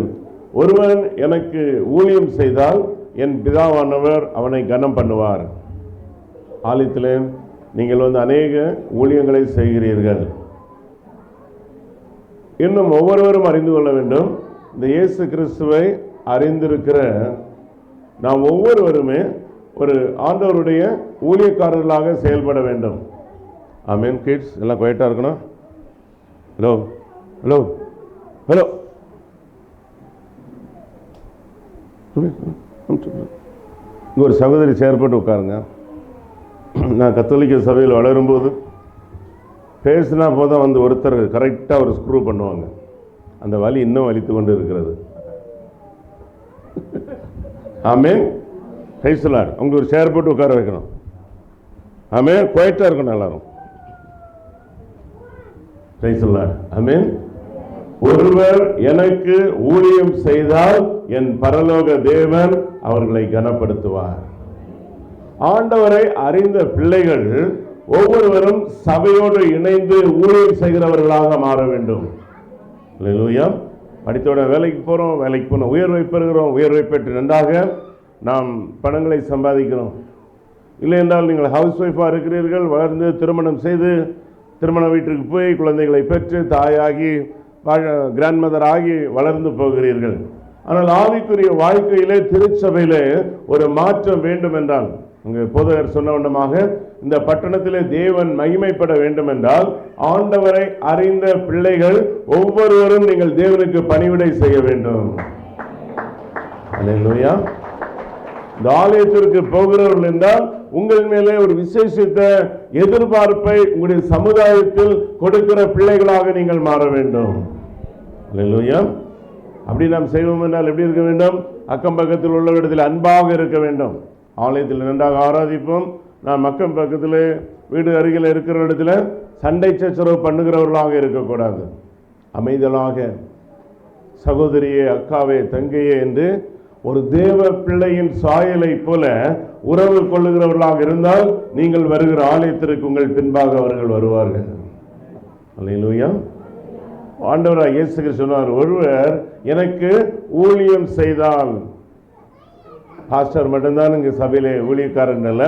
ஒருவன் எனக்கு ஊழியம் செய்தால் என் பிதாவானவர் அவனை கனம் பண்ணுவார். ஆலயத்திலே நீங்கள் அநேக ஊழியங்களை செய்கிறீர்கள். இன்னும் ஒவ்வொருவரும் அறிந்து கொள்ள வேண்டும், இந்த இயேசு கிறிஸ்துவை அறிந்திருக்கிற நாம் ஒவ்வொருவருமே ஒரு ஆண்டவருடைய ஊழியக்காரர்களாக செயல்பட வேண்டும். ஆமென். கிட்ஸ் எல்லாம் குவைட்டாக இருக்கணும். ஹலோ ஹலோ ஹலோ, இங்கே ஒரு சகோதரி செயற்பட்டு உட்காருங்க. நான் கத்தோலிக்க சபையில் வளரும்போது பேசினா போதும் ஒருத்தர் கரெக்டாக ஒரு ஸ்க்ரூ பண்ணுவாங்க. அந்த வலி இன்னும் வலித்து கொண்டு இருக்கிறது. ஆமென். Praise the Lord. அவங்க ஒரு சேர் போட்டு உட்கார வைக்கணும். ஆமென். குவைட்டாக இருக்கணும் எல்லாரும். Praise the Lord. ஆமென். ஒருவர் எனக்கு ஊழியம் செய்தால் என் பரலோக தேவன் அவர்களை கனப்படுத்துவார். ஆண்டவரை அறிந்த பிள்ளைகள் ஒவ்வொருவரும் சபையோடு இணைந்து ஊழியம் செய்கிறவர்களாக மாற வேண்டும். அல்லேலூயா. படித்தோட வேலைக்கு போகிறோம், வேலைக்கு போனோம், உயர்வை பெறுகிறோம், உயர்வை பெற்று நன்றாக நாம் பணங்களை சம்பாதிக்கிறோம். இல்லை என்றால் நீங்கள் ஹவுஸ் ஒய்ஃபாக இருக்கிறீர்கள், வளர்ந்து திருமணம் செய்து திருமண வீட்டுக்கு போய் குழந்தைகளை பெற்று தாயாகி கிராண்ட் மதர் ஆகி வளர்ந்து போகிறீர்கள். ஆனால் ஆவிக்குரிய வாழ்க்கையிலே திருச்சபையிலே ஒரு மாற்றம் வேண்டும் என்றால், உங்கள் போதகர் சொன்ன வண்ணமாக இந்த பட்டணத்திலே தேவன் மகிமைப்பட வேண்டும் என்றால் ஆண்டவரை அறிந்த பிள்ளைகள் ஒவ்வொருவரும் நீங்கள் தேவனுக்கு பணிவிடை செய்ய வேண்டும். அல்லேலூயா. இந்த ஆலயத்திற்கு போகிறவர்கள் என்றால் உங்கள் மேலே ஒரு விசேஷித்த எதிர்பார்ப்பை உங்களுடைய சமுதாயத்தில் கொடுக்கிற பிள்ளைகளாக நீங்கள் மாற வேண்டும். அல்லேலூயா. அப்படி நாம் செய்வோம் என்றால் எப்படி இருக்க வேண்டும்? அக்கம் பக்கத்தில் உள்ளவரிடத்தில் அன்பாக இருக்க வேண்டும். ஆலயத்தில் நன்றாக ஆராதிப்போம். நாம் அக்கம் பக்கத்தில் வீடு அருகில் இருக்கிற இடத்துல சண்டை சச்சரவு பண்ணுகிறவர்களாக இருக்கக்கூடாது. அமைதலாக சகோதரியே, அக்காவே, தங்கையே என்று ஒரு தேவ பிள்ளையின் சாயலை போல உறவு கொள்ளுகிறவர்களாக இருந்தால் நீங்கள் வருகிற ஆலயத்திற்கு உங்கள் பின்பாக அவர்கள் வருவார்கள். அல்லேலூயா. ஆண்டவராக இயேசு கிறிஸ்து சொன்னார், ஒருவர் எனக்கு ஊழியம் செய்தால், பாஸ்டர் மட்டும்தான் இங்கே சபையிலே ஊழியக்காரன் அல்ல,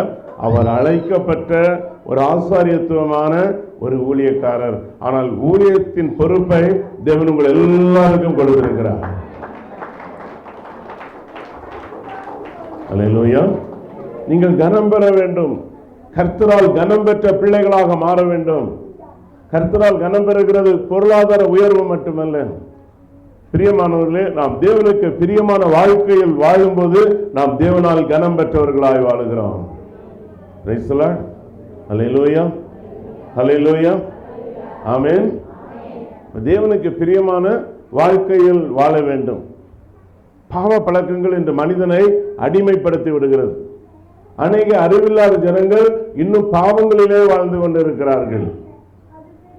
அவர் அழைக்கப்பட்ட ஒரு ஆசாரியத்துவமான ஒரு ஊழியக்காரர். ஆனால் ஊழியத்தின் பொறுப்பை தேவன் உங்கள் எல்லாருக்கும் கொடுத்திருக்கிறார். அல்லேலூயா. நீங்கள் கனம் பெற வேண்டும். கர்த்தரால் கனம் பெற்ற பிள்ளைகளாக மாற வேண்டும். கர்த்தரால் கனம் பெறுகிறது பொருளாதார உயர்வு மட்டுமல்ல. பிரியமானவர்களே, நாம் தேவனுக்கு பிரியமான வாழ்க்கையில் வாழும்போது நாம் தேவனால் கனம் பெற்றவர்களாய் வாழுகிறோம். Praise the Lord. அல்லேலூயா. அல்லேலூயா. ஆமென். தேவனுக்கு பிரியமான வாழ்க்கையில் வாழ வேண்டும். பாவ பழக்கங்கள் இன்று மனிதனை அடிமைப்படுத்தி விடுகிறது. அநேக அறிவில்லாத ஜனங்கள் இன்னும் பாவங்களிலே வாழ்ந்து கொண்டிருக்கிறார்கள்.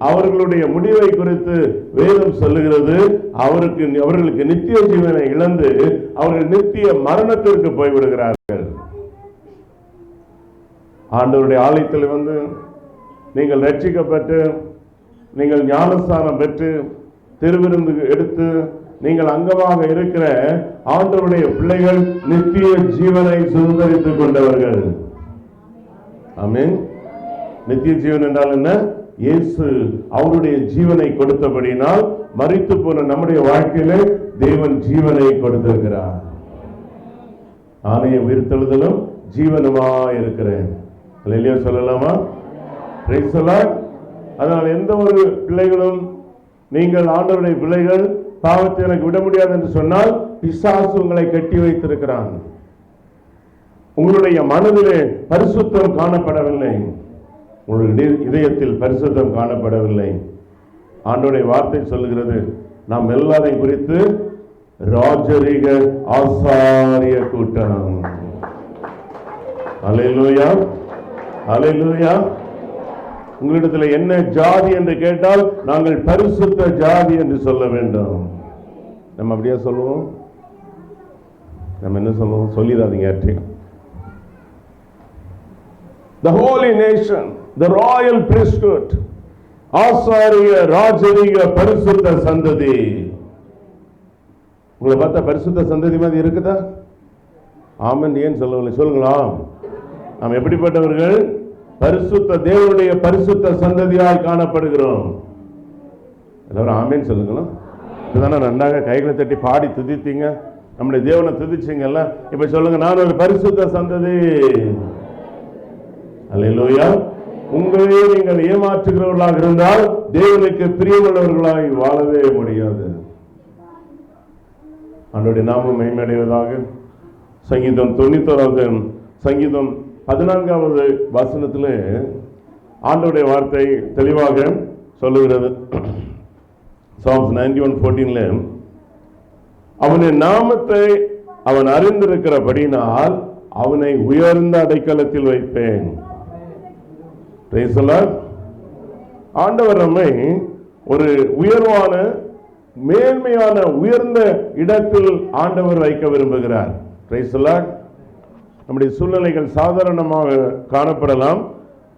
அவர்களுடைய முடிவை குறித்து வேதம் சொல்லுகிறது, அவர்களுக்கு நித்திய ஜீவனை இழந்து அவர்கள் நித்திய மரணத்திற்கு போய்விடுகிறார்கள். ஆண்டவருடைய ஆலயத்தில் நீங்கள் ரட்சிக்கப்பட்டு நீங்கள் ஞானஸ்தானம் பெற்று திருவிருந்து எடுத்து நீங்கள் அங்கமாக இருக்கிற ஆண்டவருடைய பிள்ளைகள் நித்திய ஜீவனை சுதந்திரித்துக் கொண்டவர்கள். ஆமென். நித்திய ஜீவன் என்றால் என்ன? இயேசு அவருடைய ஜீவனை கொடுத்தபடினால் மரித்து போன நம்முடைய வாழ்க்கையிலே தேவன் ஜீவனை கொடுத்திருக்கிறார். நானே உயிர்த்தெழுதலும் ஜீவனுமா இருக்கிறேன். அல்லேலூயா சொல்லலாமா? Price the Lord. அதனால் எந்த ஒரு பிள்ளைகளும் நீங்கள் ஆண்டவருடைய பிள்ளைகள் பாவத்தை எனக்கு விட முடியாது என்று சொன்னால் பிசாசு உங்களை கட்டி வைத்திருக்கிறான். உங்களுடைய மனதிலே பரிசுத்தம் காணப்படவில்லை, உங்களுடைய இதயத்தில் பரிசுத்தம் காணப்படவில்லை. ஆண்டவருடைய வார்த்தை சொல்லுகிறது, நாம் எல்லாரையும் குறித்து ராஜரீக ஆசாரிய கூட்டம். அல்லேலூயா. அல்லேலூயா. உங்களிடத்தில் என்ன ஜாதி என்று கேட்டால் நாங்கள் பரிசுத்த ஜாதி என்று சொல்ல வேண்டும். நம்ம அப்படியே சொல்லுவோம்? நம்ம என்ன சொல்லுவோம்? சொல்லிடாதீங்க யார்ட்டையும். The holy nation, the royal priesthood, ஆசாரிய ராஜரீக பரிசுத்த சந்ததி. உங்களை பார்த்தா பரிசுத்த சந்ததி மாதிரி இருக்குதா? ஆமென் ஏன் சொல்லவில்லை? சொல்லுங்களாம். நாம் எப்படிப்பட்டவர்கள்? பரிசுத்த தேவனுடைய பரிசுத்த சந்ததியால் காணப்படுகிறோம். எல்லாரும் ஆமென் சொல்லுங்களா? இப்பதானே நன்றாக கைகளை தட்டி பாடி துதித்தீங்க, நம்முடைய தேவனை துதிச்சிங்கல்ல. இப்ப சொல்லுங்க, நான் ஒரு பரிசுத்த சந்ததி. அல்லேலூயா. உங்களையே நீங்கள் ஏமாற்றுகிறவர்களாக இருந்தால் தேவனுக்கு பிரியமுள்ளவர்களாய் வாழவே முடியாது. ஆண்டவருடைய நாமம் மகிமையடைவதாக. சங்கீதம் 91வது சங்கீதம் 14வது வசனத்திலே ஆண்டவருடைய வார்த்தை தெளிவாக சொல்லுகிறது. Psalms 91:14 அவனுடைய நாமத்தை அவன் அறிந்திருக்கிறபடினால் அவனை உயர்ந்த அடைக்கலத்தில் வைப்பேன். ஆண்டவர் நம்மை ஒரு உயர்வான மேன்மையான உயர்ந்த இடத்தில் ஆண்டவர் வைக்க விரும்புகிறார். நம்முடைய சூழ்நிலைகள் சாதாரணமாக காணப்படலாம்,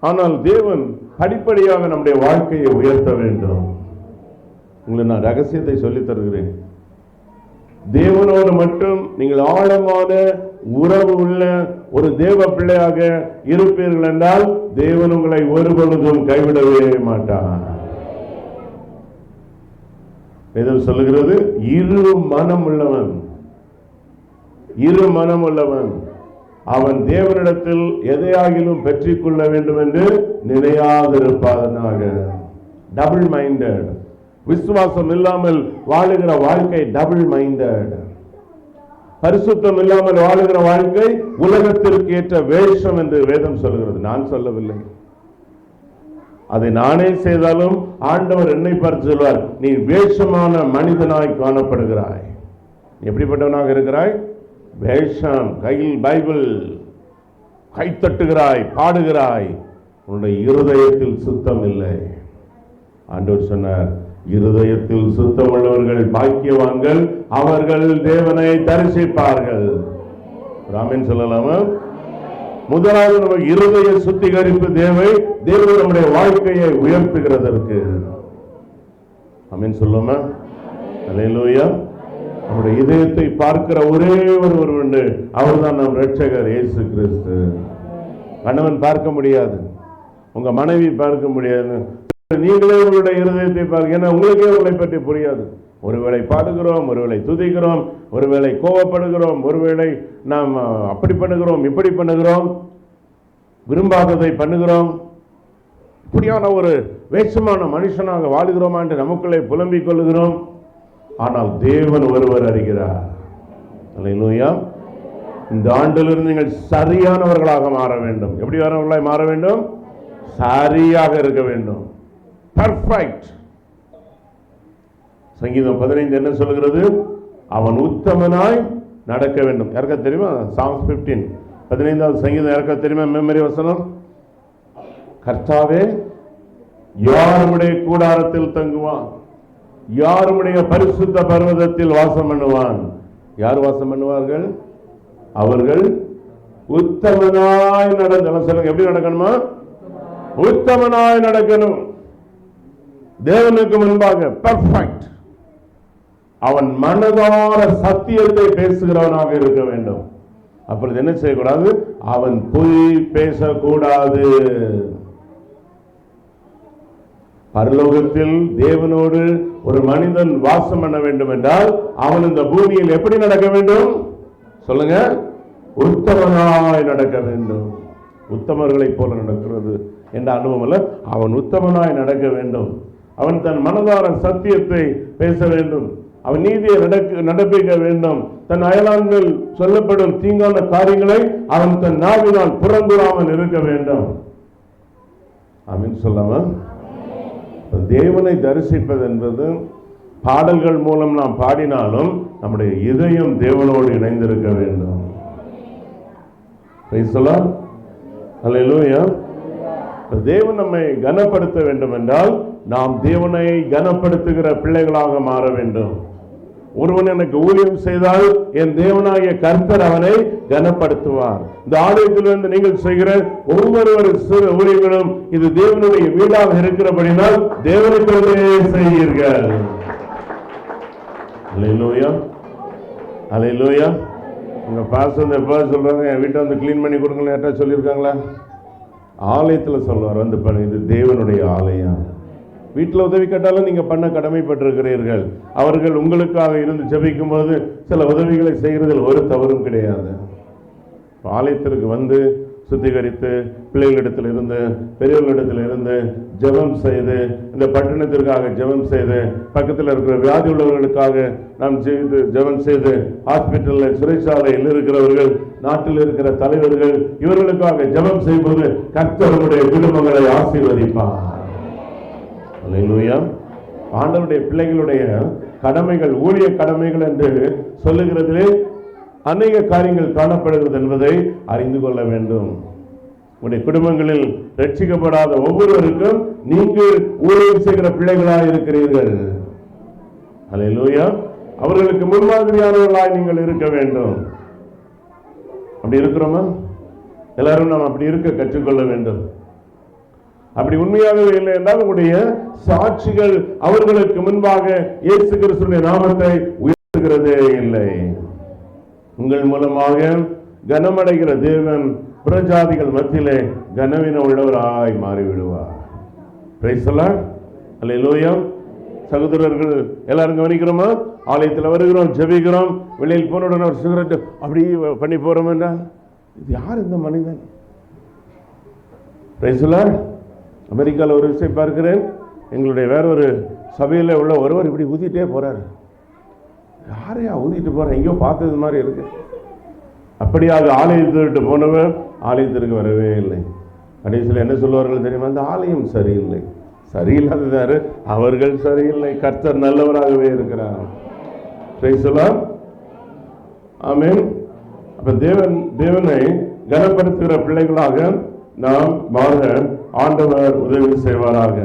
ஆனால் தேவன் படிப்படியாக நம்முடைய வாழ்க்கையை உயர்த்த வேண்டும். உங்களுக்கு நான் ரகசியத்தை சொல்லித் தருகிறேன். தேவனோடு மட்டும் நீங்கள் ஆழமான உறவு உள்ள ஒரு தேவ பிள்ளையாக இருப்பீர்கள் என்றால் தேவன் உங்களை ஒருபொழுதும் கைவிடவே மாட்டார். வேதம் சொல்லுகிறது, இரு மனம் உள்ளவன் அவன் தேவனிடத்தில் எதையாகிலும் பெற்றுக்கொள்ள வேண்டும் என்று நினையாதிருப்பாதனாக. டபுள் மைண்டட், விசுவாசம் இல்லாமல் வாழுகிற வாழ்க்கை டபுள் மைண்டட். பரிசுத்தம் இல்லாமல் வாழுகிற வாழ்க்கை உலகத்திற்கு ஏற்ற வேஷம் என்று வேதம் சொல்கிறது. நான் சொல்லவில்லை, அதை நானே செய்தாலும் ஆண்டவர் என்னை பார்த்து சொல்வார், நீ வேஷமான மனிதனாய் காணப்படுகிறாய். எப்படிப்பட்டவனாக இருக்கிறாய்? வேஷம். கையில் பைபிள், கை தட்டுகிறாய், பாடுகிறாய், உன்னுடைய இருதயத்தில் சுத்தம் இல்லை. ஆண்டவர் சொன்னார், இருதயத்தில் சுத்தம் உள்ளவர்கள் பாக்கியவான்கள், அவர்கள் தேவனை தரிசிப்பார்கள். ராமன் சொல்லலாமா? முதலாவது நமக்கு இருதய சுத்திகரிப்பு தேவை. தேவன் நம்முடைய வாழ்க்கையை உயர்த்துகிறதற்கு. ஆமென் சொல்லுமா? அல்லேலூயா. நம்முடைய இதயத்தை பார்க்கிற ஒரே ஒருவர் உண்டு, அவர்தான் நம் இரட்சகர் இயேசு கிறிஸ்து. கணவன் பார்க்க முடியாது, உங்க மனைவி பார்க்க முடியாது, நீங்களே உங்களுடைய இருதயத்தை பார்க்க. ஏன்னா உங்களுக்கே உங்களை பற்றி புரியாது. ஒருவேளை பாடுகிறோம், ஒருவேளை துதிக்கிறோம், ஒருவேளை கோபப்படுகிறோம், ஒருவேளை நாம் அப்படி பண்ணுகிறோம், இப்படி பண்ணுகிறோம், விரும்பாததை பண்ணுகிறோம். இப்படியான ஒரு வேஷமான மனுஷனாக வாழுகிறோமா என்று நமக்குள்ளே புலம்பிக் கொள்ளுகிறோம். ஆனால் தேவன் ஒருவர் அறிகிறார். அல்லேலூயா. இந்த ஆண்டிலிருந்து நீங்கள் சரியானவர்களாக மாற வேண்டும். எப்படியானவர்களாய் மாற வேண்டும்? சரியாக இருக்க வேண்டும். பர்ஃபெக்ட். சங்கீதம் 15 என்ன சொல்கிறது? அவன் உத்தமனாய் நடக்க வேண்டும். யாருக்கா தெரியுமா? Psalms 15 15வது சங்கீதம் யாருக்கா தெரியுமா? மெமரி வசனம். கர்த்தாவே யாருடைய கூடாரத்தில் தங்குவான், யாருடைய பரிசுத்த பர்வதத்தில் வாசம் பண்ணுவான். யார் வாசம் பண்ணுவார்கள்? அவர்கள் உத்தமனாய் நடக்கணும். சொல்லுங்க, எப்படி நடக்கணுமா? உத்தமனாய் நடக்கணும். தேவனுக்கு முன்பாக பெர்ஃபெக்ட். அவன் மனதார சத்தியத்தை பேசுகிறவனாக இருக்க வேண்டும். அப்பொழுது என்ன செய்யக்கூடாது? அவன் பொய் பேசக்கூடாது. பரலோகத்தில் தேவனோடு ஒரு மனிதன் வாசம் பண்ண வேண்டும் என்றால் அவன் இந்த பூமியில் எப்படி நடக்க வேண்டும்? சொல்லுங்க, உத்தமனாய் நடக்க வேண்டும். உத்தமர்களை போல நடக்கிறது என்ற அனுபவம் அல்ல, அவன் உத்தமனாய் நடக்க வேண்டும். அவன் தன் மனதார சத்தியத்தை பேச வேண்டும். அவன் நீதியை நடப்பிக்க வேண்டும். தன் அயலான்கள் சொல்லப்படும் தீங்கான காரியங்களை அவன் தன் நாவினால் புறங்கூறாமல் இருக்க வேண்டும். ஆமென் சொல்லாம? தேவனை தரிசிப்பது என்பது பாடல்கள் மூலம் நாம் பாடினாலும் நம்முடைய இதயம் தேவனோடு இணைந்திருக்க வேண்டும். அல்லேலூயா. தேவன் நம்மை கனப்படுத்த வேண்டும் என்றால் நாம் தேவனை கனப்படுத்துகிற பிள்ளைகளாக மாற வேண்டும். ஒருவன் எனக்கு ஊழியம் செய்தால் என் தேவனாகிய கர்த்தர் அவனை கனப்படுத்துவார். இந்த ஆலயத்திலிருந்து நீங்கள் செய்கிற ஒவ்வொரு சிறு ஊழியங்களும் இது தேவனுடைய வீடாக இருக்கிறபடினால் தேவனுக்கு செய்கிறீர்கள். அல்லேலூயா, அல்லேலூயா. உங்கள் பாஸ்டர் வந்து எப்போ சொல்கிறாங்க, என் வீட்டை வந்து க்ளீன் பண்ணி கொடுங்களேன் யார்ட்டா சொல்லியிருக்காங்களா? ஆலயத்தில் சொல்லுவார், வந்து பண்ணு, இது தேவனுடைய ஆலயம். வீட்டில் உதவி கேட்டாலும் நீங்கள் பண்ண கடமைப்பட்டிருக்கிறீர்கள். அவர்கள் உங்களுக்காக இருந்து ஜெபிக்கும் போது சில உதவிகளை செய்கிறதில் ஒரு தவறும் கிடையாது. ஆலயத்திற்கு வந்து சுத்திகரித்து பிள்ளைகளிடத்தில் இருந்து பெரியவர்களிடத்தில் இருந்து ஜெபம் செய்து, இந்த பட்டணத்திற்காக ஜெபம் செய்து, பக்கத்தில் இருக்கிற வியாதி உள்ளவர்களுக்காக நாம் செய்து ஜெபம் செய்து, ஹாஸ்பிட்டலில் சிறைச்சாலையில் இருக்கிறவர்கள், நாட்டில் இருக்கிற தலைவர்கள், இவர்களுக்காக ஜெபம் செய்யும்போது கர்த்தர் நம்முடைய குடும்பங்களை ஆசீர்வதிப்பார். அல்லேலூயா. ஆண்டவருடைய பிள்ளைகளுடைய கடமைகள் ஊழிய கடமைகள் என்று சொல்லுகிறதிலே அநேக காரியங்கள் காணப்படுகிறது என்பதை அறிந்து கொள்ள வேண்டும். உடைய குடும்பங்களில் ரட்சிக்கப்படாத ஒவ்வொருவருக்கும் நீங்கள் ஊழியம் செய்கிற பிள்ளைகளாக இருக்கிறீர்கள். அல்லேலூயா. அவர்களுக்கு முன்மாதிரியானவர்களாய் நீங்கள் இருக்க வேண்டும். அப்படி இருக்கிறோமா? எல்லாரும் நாம் அப்படி இருக்க கற்றுக்கொள்ள வேண்டும். அப்படி உண்மையாகவே இல்லை என்றால் உங்களுடைய சாட்சிகள் அவர்களுக்கு முன்பாக இயேசு கிறிஸ்துவின் நாமத்தை உயர்த்துகிறதே இல்லை. உங்கள் மூலமாக கனமடைகிற தேவன் புறஜாதிகள் மத்தியிலே கனவின உள்ளவராய் மாறிவிடுவார். Price the Lord. அல்லேலூயா. சகோதரர்கள் எல்லாரும் கவனிக்கிறோமா? ஆலயத்தில் வருகிறோம், ஜெபிக்கிறோம், வெளியில் போனவுடன் ஒரு சிகரெட் அப்படி பண்ணி போறோம் என்றால் இது யார் இந்த மனிதன்? Price the Lord. அமெரிக்காவில் ஒரு விஷயம் பார்க்கிறேன். எங்களுடைய வேற ஒரு சபையில் உள்ள ஒருவர் இப்படி ஊதிட்டே போறாரு. யாரையா ஊதிட்டு போறேன், எங்கேயோ பார்த்தது மாதிரி இருக்கு. அப்படியாக ஆலயத்திற்கு போனவர் ஆலயத்திற்கு வரவே இல்லை. கடைசியில் என்ன சொல்லுவார்கள் தெரியுமா? அந்த ஆலயம் சரியில்லை. சரியில்லாததாரு அவர்கள் சரியில்லை, கர்த்தர் நல்லவராகவே இருக்கிறார். Praise the Lord. ஆமென். அப்ப தேவனை கனப்படுத்துகிற பிள்ளைகளாக நாம் மாற ஆண்டவர் உதவி செய்வாராக.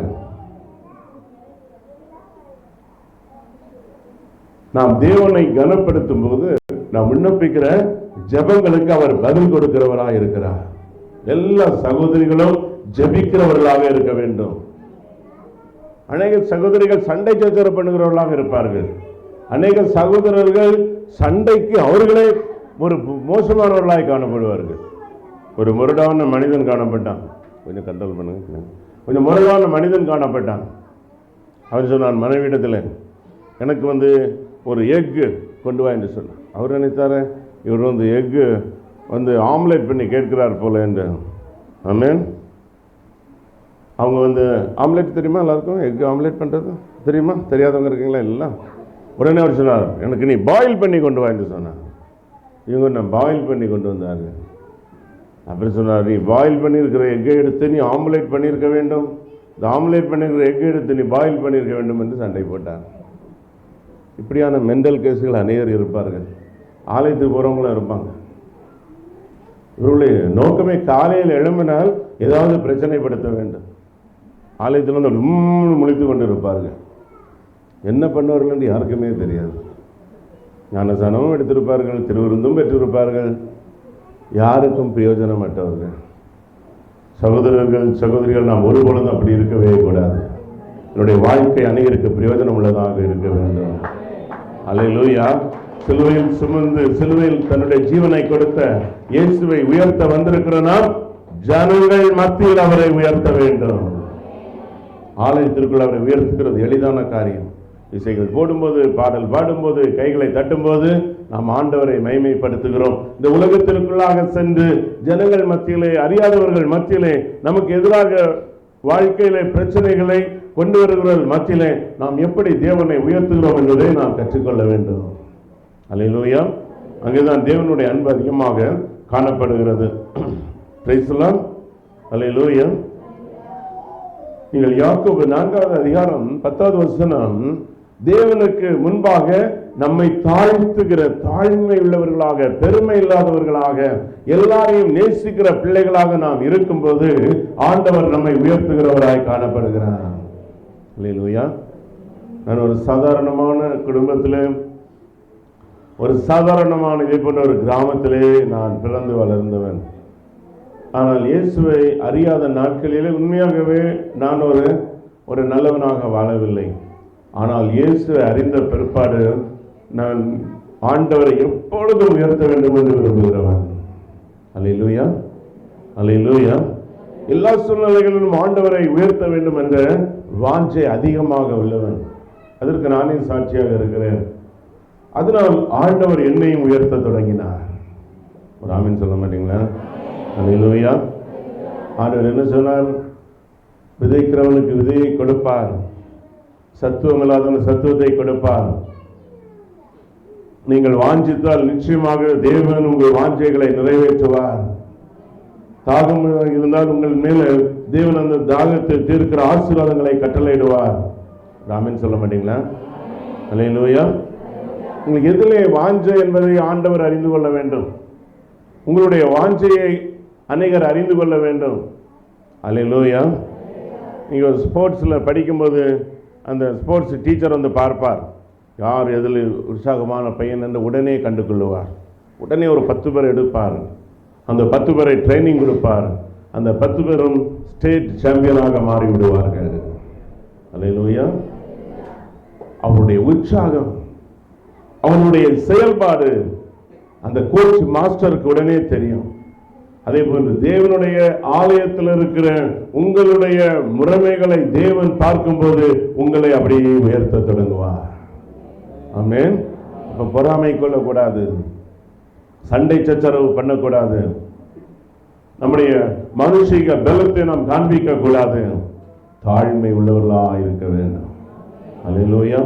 நாம் தேவனை கனப்படுத்தும் போது நாம் விண்ணப்பிக்கிற ஜெபங்களுக்கு அவர் பதில் கொடுக்கிறவராக இருக்கிறார். எல்லா சகோதரிகளும் ஜெபிக்கிறவர்களாக இருக்க வேண்டும். அநேக சகோதரிகள் சண்டை சச்சரவு பண்ணுகிறவர்களாக இருப்பார்கள். அநேக சகோதரர்கள் சண்டைக்கு அவர்களே ஒரு மோசமானவர்களாக காணப்படுவார்கள். ஒரு முரடான மனிதன் காணப்பட்டான். கொஞ்சம் கண்ட்ரோல் பண்ணுங்க. கொஞ்சம் முரடான மனிதன் காணப்பட்டான். அவர் சொன்னான் மனைவியிடத்தில், எனக்கு வந்து ஒரு எக்கு கொண்டு வா என்று சொன்னார். அவர் நினைத்தார் இவர் வந்து எக்கு வந்து ஆம்லேட் பண்ணி கேட்கிறார் போல என்று. ஆமென். அவங்க வந்து ஆம்லேட் தெரியுமா எல்லாருக்கும்? எக்கு ஆம்லேட் பண்ணுறது தெரியுமா? தெரியாதவங்க இருக்கீங்களா? எல்லாம். உடனே அவர் சொன்னார், எனக்கு நீ பாயில் பண்ணி கொண்டு வா என்று சொன்னார். இவங்க நான் பாயில் பண்ணி கொண்டு வந்தார். அப்படி சொன்னார், நீ பாயில் பண்ணியிருக்கிற எக்கை எடுத்து நீ ஆம்லேட் பண்ணியிருக்க வேண்டும், இந்த ஆம்லேட் பண்ணியிருக்கிற எக்கை எடுத்து நீ பாயில் பண்ணியிருக்க வேண்டும் என்று சண்டை போட்டார். இப்படியான மென்டல் கேஸுகள் அநேகர் இருப்பார்கள். ஆலயத்துக்கு போகிறவங்களும் இருப்பாங்க. இவருடைய நோக்கமே காலையில் எழும்பினால் ஏதாவது பிரச்சனைப்படுத்த வேண்டும். ஆலயத்தில் வந்து முழித்து கொண்டு இருப்பார்கள். என்ன பண்ணுவார்கள் என்று யாருக்குமே தெரியாது. ஞானஸ்நானமும் எடுத்திருப்பார்கள், திருவிருந்தும் பெற்றிருப்பார்கள். யாருக்கும் பிரயோஜனமற்றவர்கள். சகோதரர்கள் சகோதரிகள் நாம் ஒருபொழுதும் அப்படி இருக்கவே கூடாது. என்னுடைய வாழ்க்கை அநேகருக்கு பிரயோஜனம் உள்ளதாக இருக்க வேண்டும். அல்லேலூயா. சிலுவையில் சுமந்து சிலுவையில் தன்னுடைய ஜீவனை கொடுத்த இயேசுவை உயர்த்த வந்திருக்கிற நாம் ஜனங்கள் மத்தியில் அவரை உயர்த்த வேண்டும். ஆலயத்திற்குள் அவரை உயர்த்துகிறது எளிதான காரியம். இசைகள் போடும்போது, பாடல் பாடும்போது, கைகளை தட்டும்போது நாம் ஆண்டவரை மகிமைப்படுத்துகிறோம். இந்த உலகத்திற்குள்ளாக சென்று ஜனங்கள் மத்தியிலே, அறியாதவர்கள் மத்தியிலே, நமக்கு எதிராக வாழ்க்கையிலே பிரச்சனைகளை கொண்டு வருகிறவர்கள் மத்தியிலே நாம் எப்படி தேவனை உயர்த்துகிறோம் என்பதை நாம் கற்றுக்கொள்ள வேண்டும். அல்லேலூயா. அங்கேதான் தேவனுடைய அன்பு அதிகமாக காணப்படுகிறது. Praise the Lord. அல்லேலூயா. நீங்கள் யாக்கோபு 4வது அதிகாரம் 10வது வசனம், தேவனுக்கு முன்பாக நம்மை தாழ்த்துகிற தாழ்மை உள்ளவர்களாக, பெருமை இல்லாதவர்களாக, எல்லாரையும் நேசிக்கிற பிள்ளைகளாக நாம் இருக்கும்போது ஆண்டவர் நம்மை உயர்த்துகிறவராய் காணப்படுகிறார். அல்லேலூயா. நான் ஒரு சாதாரணமான குடும்பத்திலே, ஒரு சாதாரணமான இதை போன்ற ஒரு கிராமத்திலே நான் பிறந்து வளர்ந்தவன். ஆனால் இயேசுவை அறியாத நாட்களிலே உண்மையாகவே நான் ஒரு நல்லவனாக வாழவில்லை. ஆனால் இயேசுவை அறிந்த பிற்பாடு நான் ஆண்டவரை எப்பொழுதும் உயர்த்த வேண்டும் என்று விரும்புகிறவன். அல்லேலூயா, அல்லேலூயா. எல்லா சூழ்நிலைகளிலும் ஆண்டவரை உயர்த்த வேண்டும் என்ற வாஞ்சை அதிகமாக உள்ளவன். அதற்கு நானே சாட்சியாக இருக்கிறேன். அதனால் ஆண்டவர் என்னையும் உயர்த்த தொடங்கினார். ஒரு ஆமீன் சொல்ல மாட்டீங்களா? அல்லேலூயா. ஆண்டவர் என்ன சொன்னார்? விதைக்கிறவனுக்கு விதையை கொடுப்பார், சத்துவம் இல்லாதவன் சத்துவத்தை கொடுப்பார். நீங்கள் வாஞ்சித்தால் நிச்சயமாக தேவன் உங்கள் வாஞ்சைகளை நிறைவேற்றுவார். தாகம் இருந்தால் உங்கள் மேல தேவன் அந்த தாகத்தை தீர்க்கிற ஆசீர்வாதங்களை கட்டளையிடுவார். ஆமென் சொல்ல மாட்டீங்களா? அல்லேலூயா. உங்களுக்கு எதிலே வாஞ்சை என்பதை ஆண்டவர் அறிந்து கொள்ள வேண்டும். உங்களுடைய வாஞ்சையை அநேகர் அறிந்து கொள்ள வேண்டும். அல்லேலூயா. நீங்கள் ஒரு ஸ்போர்ட்ஸில் படிக்கும்போது அந்த ஸ்போர்ட்ஸ் டீச்சர் வந்து பார்ப்பார், யார் எதில் உற்சாகமான பையன் என்று உடனே கண்டு கொள்ளுவார். உடனே ஒரு 10 பேர் எடுப்பார். அந்த 10 பேரை ட்ரைனிங் கொடுப்பார். அந்த 10 பேரும் ஸ்டேட் சாம்பியனாக மாறிவிடுவார்கள். அல்லேலூயா. அவருடைய உற்சாகம், அவனுடைய செயல்பாடு அந்த கோச் மாஸ்டருக்கு உடனே தெரியும். அதே போன்று தேவனுடைய ஆலயத்தில் இருக்கிற உங்களுடைய முறைமைகளை தேவன் பார்க்கும்போது உங்களை அப்படியே உயர்த்த தொடங்குவார். ஆமென். இப்ப பொறாமை கொள்ளக்கூடாது, சண்டை சச்சரவு பண்ணக்கூடாது, நம்முடைய மனுஷிக பலத்தை நாம் காண்பிக்க கூடாது, தாழ்மை உள்ளவர்களா இருக்க வேண்டும். அல்லேலூயா.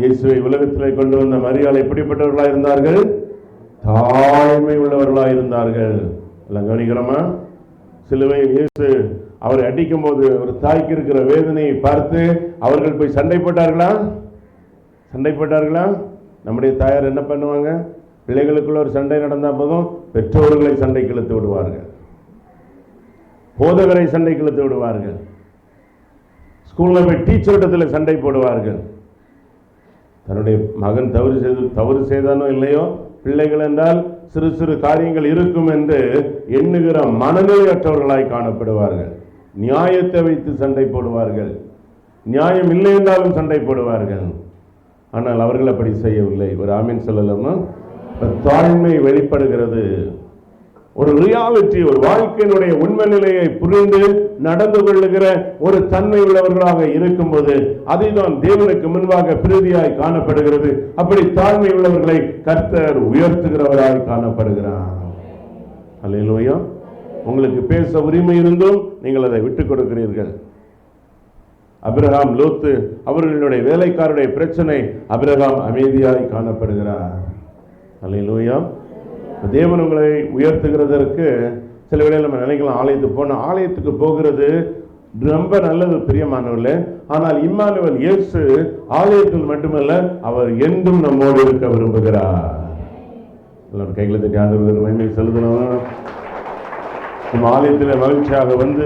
இயேசுவை உலகத்திலே கொண்டு வந்த மரியாள் எப்படிப்பட்டவர்களா இருந்தார்கள்? தாழ்மை உள்ளவர்களா இருந்தார்கள். எல்லாம் கவனிக்கிறோமா? சிலுவையில் இயேசு அவரை அடிக்கும் போது ஒரு தாய்க்கு இருக்கிற வேதனையை பார்த்து அவர்கள் போய் சண்டை போட்டார்களா? சண்டை போட்டார்களா? நம்முடைய தாயார் என்ன பண்ணுவாங்க? பிள்ளைகளுக்குள்ள ஒரு சண்டை நடந்தால் போதும் பெற்றோர்களை சண்டை இழுத்து விடுவார்கள், போதகரை சண்டை இழுத்து விடுவார்கள், ஸ்கூல்ல போய் டீச்சரிடத்தில் சண்டை போடுவார்கள். தன்னுடைய மகன் தவறு செய்தானோ இல்லையோ, பிள்ளைகள் என்றால் சிறு சிறு காரியங்கள் இருக்கும் என்று எண்ணுகிற மனநிலையற்றவர்களாய் காணப்படுவார்கள். நியாயத்தை வைத்து சண்டை போடுவார்கள், நியாயம் இல்லை என்றாலும் சண்டை போடுவார்கள். ஆனால் அவர்கள் அப்படி செய்யவில்லை. ஒரு ஆமீன் சொல்லலாமா? தாழ்மை வெளிப்படுகிறது. ஒரு ரியாலிட்டி, ஒரு வாழ்க்கையினுடைய உண்மை நிலையை புரிந்து நடந்து கொள்ளுகிற ஒரு தன்மை உள்ளவர்களாக இருக்கும்போது அதுதான் தேவனுக்கு முன்பாக பிரதியாய் காணப்படுகிறது. அப்படி தாழ்மை உள்ளவர்களை கர்த்தர் உயர்த்துகிறவராய் காணப்படுகிறார். அல்லேலூயா. உங்களுக்கு பேச உரிமை இருந்தும் நீங்கள் அதை விட்டுக் கொடுக்கிறீர்கள். அபிரகாம், லோத்து அவர்களுடைய வேலைக்காரருடைய பிரச்சனை, அபிரகாம் அமைதியாய் காணப்படுகிறார். அல்லேலூயா. தேவன் உங்களை உயர்த்துகிறதற்கு சில வேளையில் நம்ம நினைக்கலாம், ஆலயத்துக்கு போகிறது ரொம்ப நல்லது பிரியமானவர்களே. ஆனால் இம்மானுவேல் இயேசு ஆலயத்தில் மட்டுமல்ல, அவர் என்றும் நம்மோடு இருக்க விரும்புகிறார். எல்லாரும் கைகளை தட்டி ஆண்டவருக்கு மகிமை செலுத்தணும். நம்ம ஆலயத்தில் மகிழ்ச்சியாக வந்து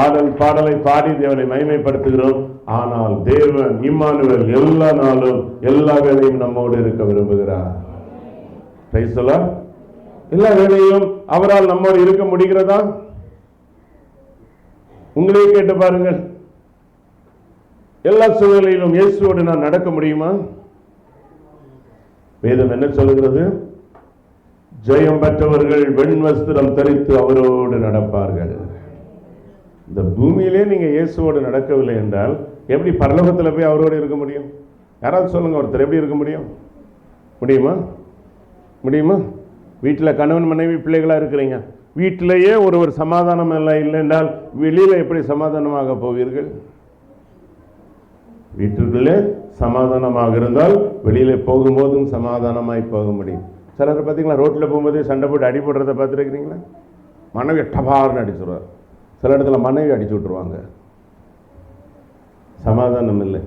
ஆடல் பாடலை பாடி தேவனை மகிமைப்படுத்துகிறோம். ஆனால் தேவன் இம்மானுவேல் எல்லா நாளும் எல்லா வேளையும் நம்மோடு இருக்க விரும்புகிறார். Price the Lord. எல்லா வேளையும் அவரால் நம்மோடு இருக்க முடிகிறதா? உங்களே கேட்டு பாருங்கள். எல்லா சூழ்நிலையிலும் இயேசுவோடு நான் நடக்க முடியுமா? வேதம் என்ன சொல்கிறது? ஜெயம் பெற்றவர்கள் வெண் வஸ்திரம் தரித்து அவரோடு நடப்பார்கள். இந்த பூமியிலே நீங்க இயேசுவோடு நடக்கவில்லை என்றால் எப்படி பரலோகத்தில் போய் அவரோடு இருக்க முடியும்? யாராவது சொல்லுங்க, ஒருத்தர் எப்படி இருக்க முடியும்? முடியுமா? முடியுமா? வீட்டில் கணவன் மனைவி பிள்ளைகளாக இருக்கிறீங்க, வீட்டிலேயே ஒரு சமாதானம் எல்லாம் இல்லை என்றால் வெளியில் எப்படி சமாதானமாக போவீர்கள்? வீட்டுக்குள்ளே சமாதானமாக இருந்தால் வெளியில போகும்போதும் சமாதானமாய் போக முடியும். சிலர் பார்த்தீங்களா, ரோட்டில் போகும்போதே சண்டை போட்டு அடி போடுறத பார்த்துருக்கிறீங்களா? மனைவி டபார்னு அடிச்சுடுவார், சில இடத்துல மனைவி அடிச்சு விட்டுருவாங்க. சமாதானம் இல்லை.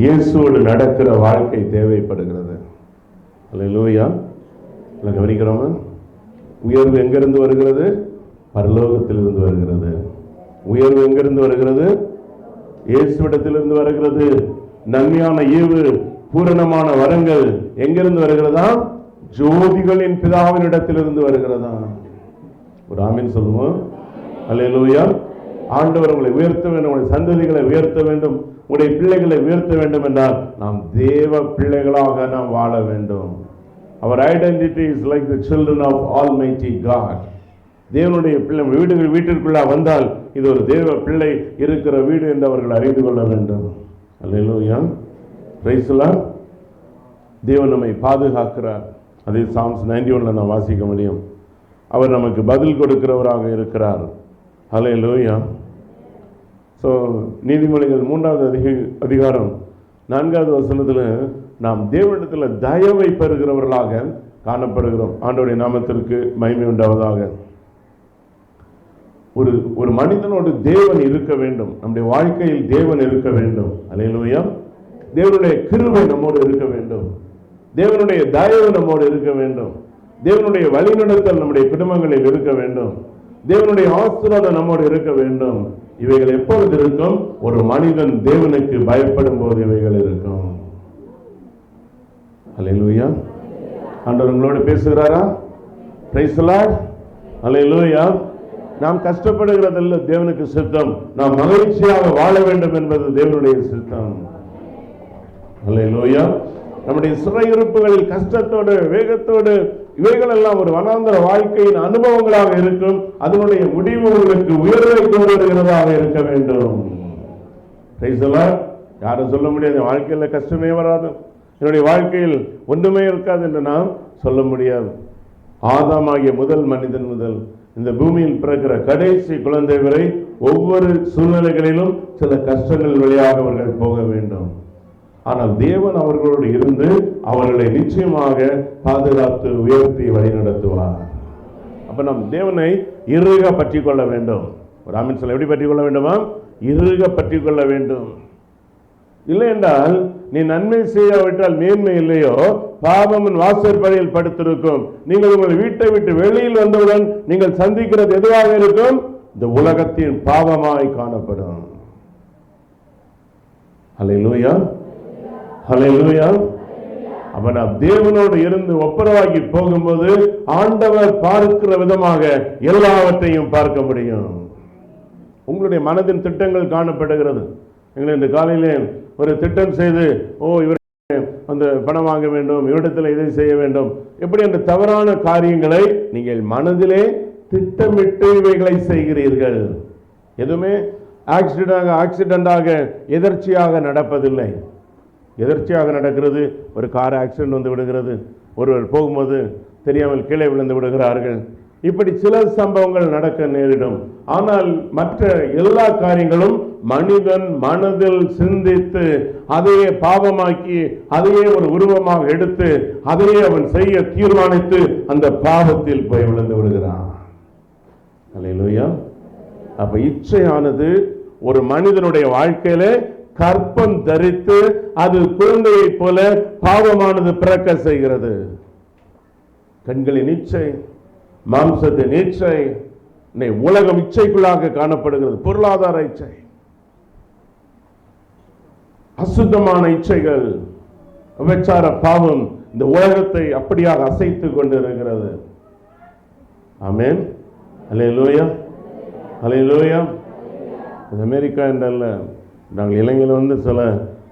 இயேசுவோடு நடக்கிற வாழ்க்கை தேவைப்படுகிறது. அல்லேலூயா. கவனிக்கிறோமா? உயர்வு எங்கிருந்து வருகிறது? பரலோகத்திலிருந்து வருகிறது. உயர்வு எங்கிருந்து வருகிறது? இயேசுவிடத்திலிருந்து வருகிறது. நன்மையான ஈவு, பூரணமான வரங்கள் எங்கிருந்து வருகிறதா? ஜோதிகளின் பிதாவின் இடத்திலிருந்து வருகிறதா? ஒரு ஆமீன் சொல்லுவோம். அல்லேலூயா. ஆண்டவர் உங்களை உயர்த்த வேண்டும், உங்களுடைய சந்ததிகளை உயர்த்த வேண்டும், உங்களுடைய பிள்ளைகளை உயர்த்த வேண்டும் என்றால் நாம் தேவ பிள்ளைகளாக நாம் வாழ வேண்டும். Our identity is like the children of Almighty God. தேவனுடைய பிள்ளை வீட்டிற்குள்ள வந்தால் இது ஒரு தேவ பிள்ளை இருக்கிற வீடு என்று அவர்கள் அறிந்து கொள்ள வேண்டும். அல்லேலூயா, பிரைஸ் தி லார்ட். தேவன் நம்மை பாதுகாக்கிறார். அதே சாம்ஸ் 91ல நாம் வாசிக்க முடியும். அவர் நமக்கு பதில் கொடுக்கிறவராக இருக்கிறார். அல்லேலூயா. ஸோ நீதிமொழிகள் 3வது அதிகாரம் 4வது வசனத்தில் நாம் தேவனிடத்தில் தயவை பெறுகிறவர்களாக காணப்படுகிறோம். ஆண்டவருடைய நாமத்திற்கு மகிமை உண்டாவதாக. ஒரு மனிதனோடு தேவன் இருக்க வேண்டும், நம்முடைய வாழ்க்கையில் தேவன் இருக்க வேண்டும். அல்லேலூயா. தேவனுடைய கிருபை நம்மோடு இருக்க வேண்டும், தேவனுடைய தயவு நம்மோடு இருக்க வேண்டும், தேவனுடைய வழிநடத்தல் நம்முடைய குடும்பங்களில் இருக்க வேண்டும், தேவனுடைய ஆசீர்வாதம் நம்மோடு இருக்க வேண்டும். இவைகள் எப்பொழுது இருக்கும்? ஒரு மனிதன் தேவனுக்கு பயப்படும் போது இவைகள் இருக்கும். அல்லேலூயா. ஆண்டவர் உங்களோடு பேசுகிறாரா? Price the Lord. அல்லேலூயா. நாம் கஷ்டப்படுகிறதல்ல தேவனுக்கு சித்தம், நாம் மகிழ்ச்சியாக வாழ வேண்டும் என்பது தேவனுடைய சித்தம். அல்லேலூயா. நம்முடைய சிறையிருப்புகளில் கஷ்டத்தோடு வேகத்தோடு இவைகள் எல்லாம் ஒரு வனாந்தர வாழ்க்கையின் அனுபவங்களாக இருக்கும். அதனுடைய முடிவு உங்களுக்கு உயர்வை கொண்டு வருகிறதாக இருக்க வேண்டும். Praise the Lord. யாரும் சொல்ல முடியாது வாழ்க்கையில் கஷ்டமே வராது, என்னுடைய வாழ்க்கையில் ஒன்றுமே இருக்காது என்று நாம் சொல்ல முடியாது. ஆதாமாகிய முதல் மனிதன் முதல் இந்த பூமியில் பிறக்கிற கடைசி குழந்தை வரை ஒவ்வொரு சூழ்நிலைகளிலும் சில கஷ்டங்கள் வழியாக அவர்கள் போக வேண்டும். ஆனால் தேவன் அவர்களோடு இருந்து அவர்களை நிச்சயமாக பாதுகாத்து உயர்த்தி வழிநடத்துவார். அப்ப நாம் தேவனை இறுக பற்றி கொள்ள வேண்டும். ஒரு ஆமீன் சொல்ல எப்படி பற்றி கொள்ள வேண்டுமா? இறுக பற்றி கொள்ள வேண்டும். இல்லை என்றால் நீ நன்மை செய்யாவிட்டால் மேன்மை இல்லையோ, பாவமின் வாசற்படியில் படுத்திருக்கும். நீங்கள் உங்கள் வீட்டை விட்டு வெளியில் வந்தவுடன் நீங்கள் சந்திக்கிறது எதுவாக இருக்கும்? இந்த உலகத்தின் பாவமாய் காணப்படும். அல்லேலூயா, அல்லேலூயா. அப்ப நாம் தேவனோடு இருந்து ஒப்புரவாகி போகும்போது ஆண்டவர் பார்க்கிற விதமாக எல்லாவற்றையும் பார்க்க முடியும். உங்களுடைய மனதின் திட்டங்கள் காணப்படுகிறது. இந்த காலையிலே ஒரு திட்டம் செய்து, இவர் அந்த பணம் வாங்க வேண்டும், இவரிடத்தில் இதை செய்ய வேண்டும், எப்படி அந்த தவறான காரியங்களை நீங்கள் மனதிலே திட்டமிட்டு இவைகளை செய்கிறீர்கள். எதுவுமே ஆக்சிடென்டாக எதர்ச்சியாக நடப்பதில்லை. எதர்ச்சியாக நடக்கிறது. ஒரு கார் ஆக்சிடென்ட் வந்து விடுகிறது, ஒருவர் போகும்போது தெரியாமல் கீழே விழுந்து விடுகிறார்கள். இப்படி சில சம்பவங்கள் நடக்க நேரிடும். ஆனால் மற்ற எல்லா காரியங்களும் மனிதன் மனதில் சிந்தித்து அதையே பாவமாக்கி அதையே ஒரு உருவமாக எடுத்து அதையே அவன் செய்ய தீர்மானித்து அந்த பாவத்தில் போய் விழுந்து விடுகிறான். அல்லேலூயா. அப்ப இச்சையானது ஒரு மனிதனுடைய வாழ்க்கையில கற்பம் தரித்து அது குழந்தையை போல பாவமானது பிறக்க செய்கிறது. கண்களின் இச்சை, மாம்சத்தின் இச்சை, உலகம் இச்சைக்குள்ளாக காணப்படுகிறது. பொருளாதார இச்சை, அசுத்தமான இச்சைகள், விபச்சார பாவம் இந்த உலகத்தை அப்படியாக அசைத்து கொண்டிருக்கிறது. ஆமென். அல்லேலூயா, அல்லேலூயா. அமெரிக்கா என்றல்ல, நாங்கள் இலங்கையில் வந்து சில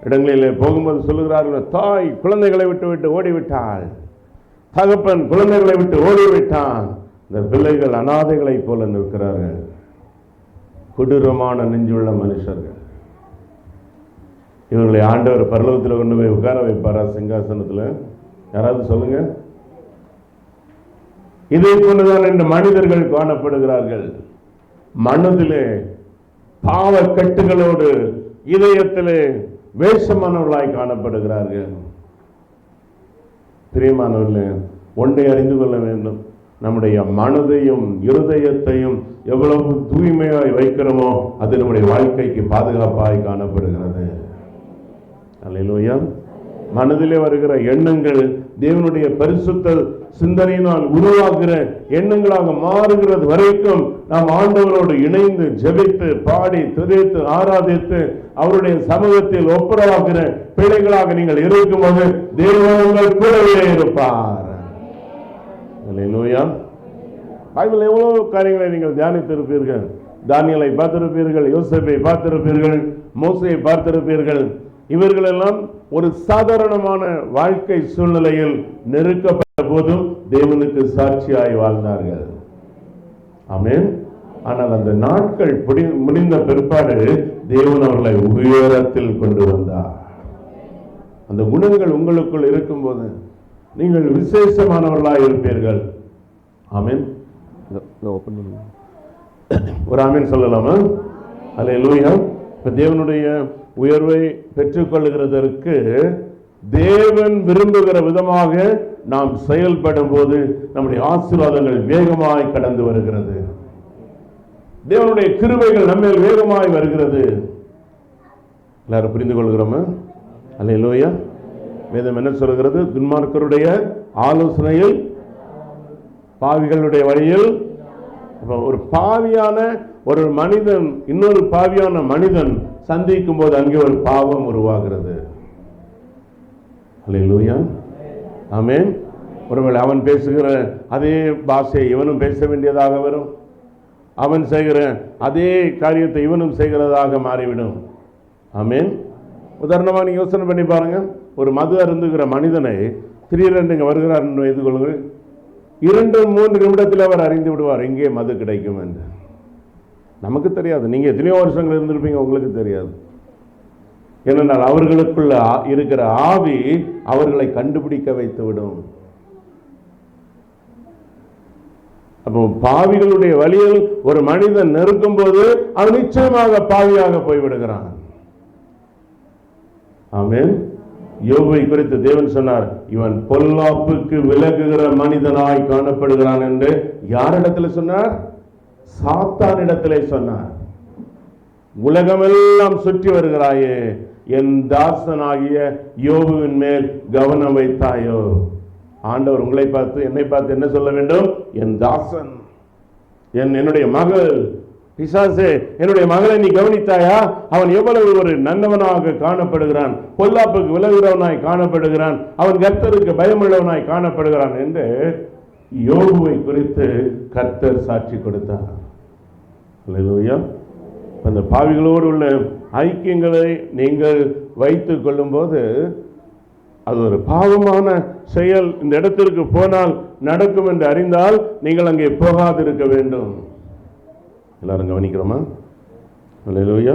இடங்களிலே போகும்போது சொல்லுகிறார்கள், தாய் குழந்தைகளை விட்டு விட்டு ஓடிவிட்டாள், தகப்பன் குழந்தைகளை விட்டு ஓடிவிட்டான், இந்த பிள்ளைகள் அனாதைகளை போல நிற்கிறார்கள். கொடூரமான நெஞ்சுள்ள மனுஷர்கள். இவர்களை ஆண்டவர் பரலோகத்தில் கொண்டு போய் உட்கார வைப்பாரா சிங்காசனத்தில்? யாராவது சொல்லுங்க. இதை கொண்டுதான் இந்த மனிதர்கள் காணப்படுகிறார்கள். மனதிலே பாவ கட்டுகளோடு இதயத்திலே வேஷமானவர்களாய் காணப்படுகிறார்கள். பிரியமானவர்களே, ஒன்றை அறிந்து கொள்ள வேண்டும். நம்முடைய மனதையும் இருதயத்தையும் எவ்வளவு தூய்மையாய் வைக்கிறோமோ அது நம்முடைய வாழ்க்கைக்கு பாதுகாப்பாய் காணப்படுகிறது. அல்லேலூயா. மனதிலே வருகிற எண்ணங்கள் தேவனுடைய பரிசுத்த சிந்தனையினால் உருவாகிற எண்ணங்களாக மாறுகிறது வரைக்கும் நாம் ஆண்டவரோடு இணைந்து ஜெபித்து பாடி துதித்து ஆராதித்து அவருடைய சமூகத்தில் ஒப்புரவாகிற பிள்ளைகளாக நீங்கள் இருக்கும்போது தேவன் உங்கள் கூடவே இருப்பார். அல்லேலூயா. பைபிள் எவ்வளவு காரியங்களை நீங்கள் தியானித்து இருப்பீர்கள். தானியேலை பார்த்திருப்பீர்கள், யோசேப்பை பார்த்திருப்பீர்கள், மோசேயை பார்த்திருப்பீர்கள். இவர்களெல்லாம் ஒரு சாதாரணமான வாழ்க்கை சூழ்நிலையில் நெருக்கப்பட்ட போதும் தேவனுக்கு சாட்சியாய் வாழ்ந்தார்கள். ஆமென். ஆனால் அந்த நாட்கள் முடிந்த பிற்பாடு தேவன் அவர்களை உயரத்தில் கொண்டு வந்தார். அந்த குணங்கள் உங்களுக்குள் இருக்கும்போது நீங்கள் விசேஷமானவர்களாக இருப்பீர்கள். ஆமென். ஒரு ஆமென் சொல்லலாமா? அல்லேலூயா. இப்ப தேவனுடைய உயர்வை பெற்றுக்கொள்கிறதற்கு தேவன் விரும்புகிற விதமாக நாம் செயல்படும் போது நம்முடைய ஆசீர்வாதங்கள் வேகமாய் கடந்து வருகிறது. தேவனுடைய கிருபைகள் நம்ம வேகமாய் வருகிறது. எல்லாரும் புரிந்து கொள்கிறோமா? அல்லேலூயா. வேதம் என்ன சொல்கிறது? துன்மார்க்கருடைய ஆலோசனையில், பாவிகளுடைய வழியில். ஒரு பாவியான ஒரு மனிதன் இன்னொரு பாவியான மனிதன் சந்திக்கும் போது அங்கே ஒரு பாவம் உருவாகிறது. அல்லேலூயா. ஆமென். ஒருவேளை அவன் பேசுகிற அதே பாஷையை இவனும் பேச வேண்டியதாக வரும். அவன் செய்கிற அதே காரியத்தை இவனும் செய்கிறதாக மாறிவிடும். ஆமென். உதாரணமா நீங்க யோசனை பண்ணி பாருங்க. ஒரு மது அருந்துகிற மனிதனை திடீரென்று இங்க வருகிறார் என்று வைத்துக் கொள்ளுங்கள். 2-3 நிமிடத்தில் அவர் அறிந்து விடுவார் எங்கே மது கிடைக்கும் என்று. நமக்கு தெரியாது. நீங்க எத்தனையோ வருஷங்கள் இருந்திருப்பீங்க, உங்களுக்கு தெரியாது. ஏனென்றால் அவர்களுக்குள்ள இருக்கிற ஆவி அவர்களை கண்டுபிடிக்க வைத்து விடும். அப்போ பாவிகளுடைய வழியில் ஒரு மனிதன் நெருக்கும் போது அவன் நிச்சயமாக பாவியாக போய்விடுகிறான். ஆமென். யோபை குறித்து தேவன் சொன்னார், இவன் பொல்லாப்புக்கு விலகுகிற மனிதனாய் காணப்படுகிறான் என்று. யாரிடத்துல சொன்னார்? சாத்தானிடத்திலே சொன்னார். உலகமெல்லாம் சுற்றி வருகிறாயே, என் தாசனாகிய யோபுவின் மேல் கவனம் வைத்தாயோ? ஆண்டவர் உங்களை பார்த்து என்னை பார்த்து என்ன சொல்ல வேண்டும்? என் தாசன், என்னுடைய மகள் பிசாசே, என்னுடைய மகளை நீ கவனித்தாயா? அவன் எவ்வளவு ஒரு நல்லவனாக காணப்படுகிறான், பொல்லாப்புக்கு விலகுகிறவனாய் காணப்படுகிறான், அவன் கர்த்தருக்கு பயமுள்ளவனாய் காணப்படுகிறான் என்று யோபுவை குறித்து கர்த்தர் சாட்சி கொடுத்தார். அல்லேலூயா. அந்த பாவிகளோடு உள்ள ஐக்கியங்களை நீங்கள் வைத்துக் கொள்ளும் போது அது ஒரு பாவமான செயல் இந்த இடத்திற்கு போனால் நடக்கும் என்று அறிந்தால் நீங்கள் அங்கே போகாதிருக்க வேண்டும். எல்லாரும் கவனிக்கிறோமா? அல்லேலூயா.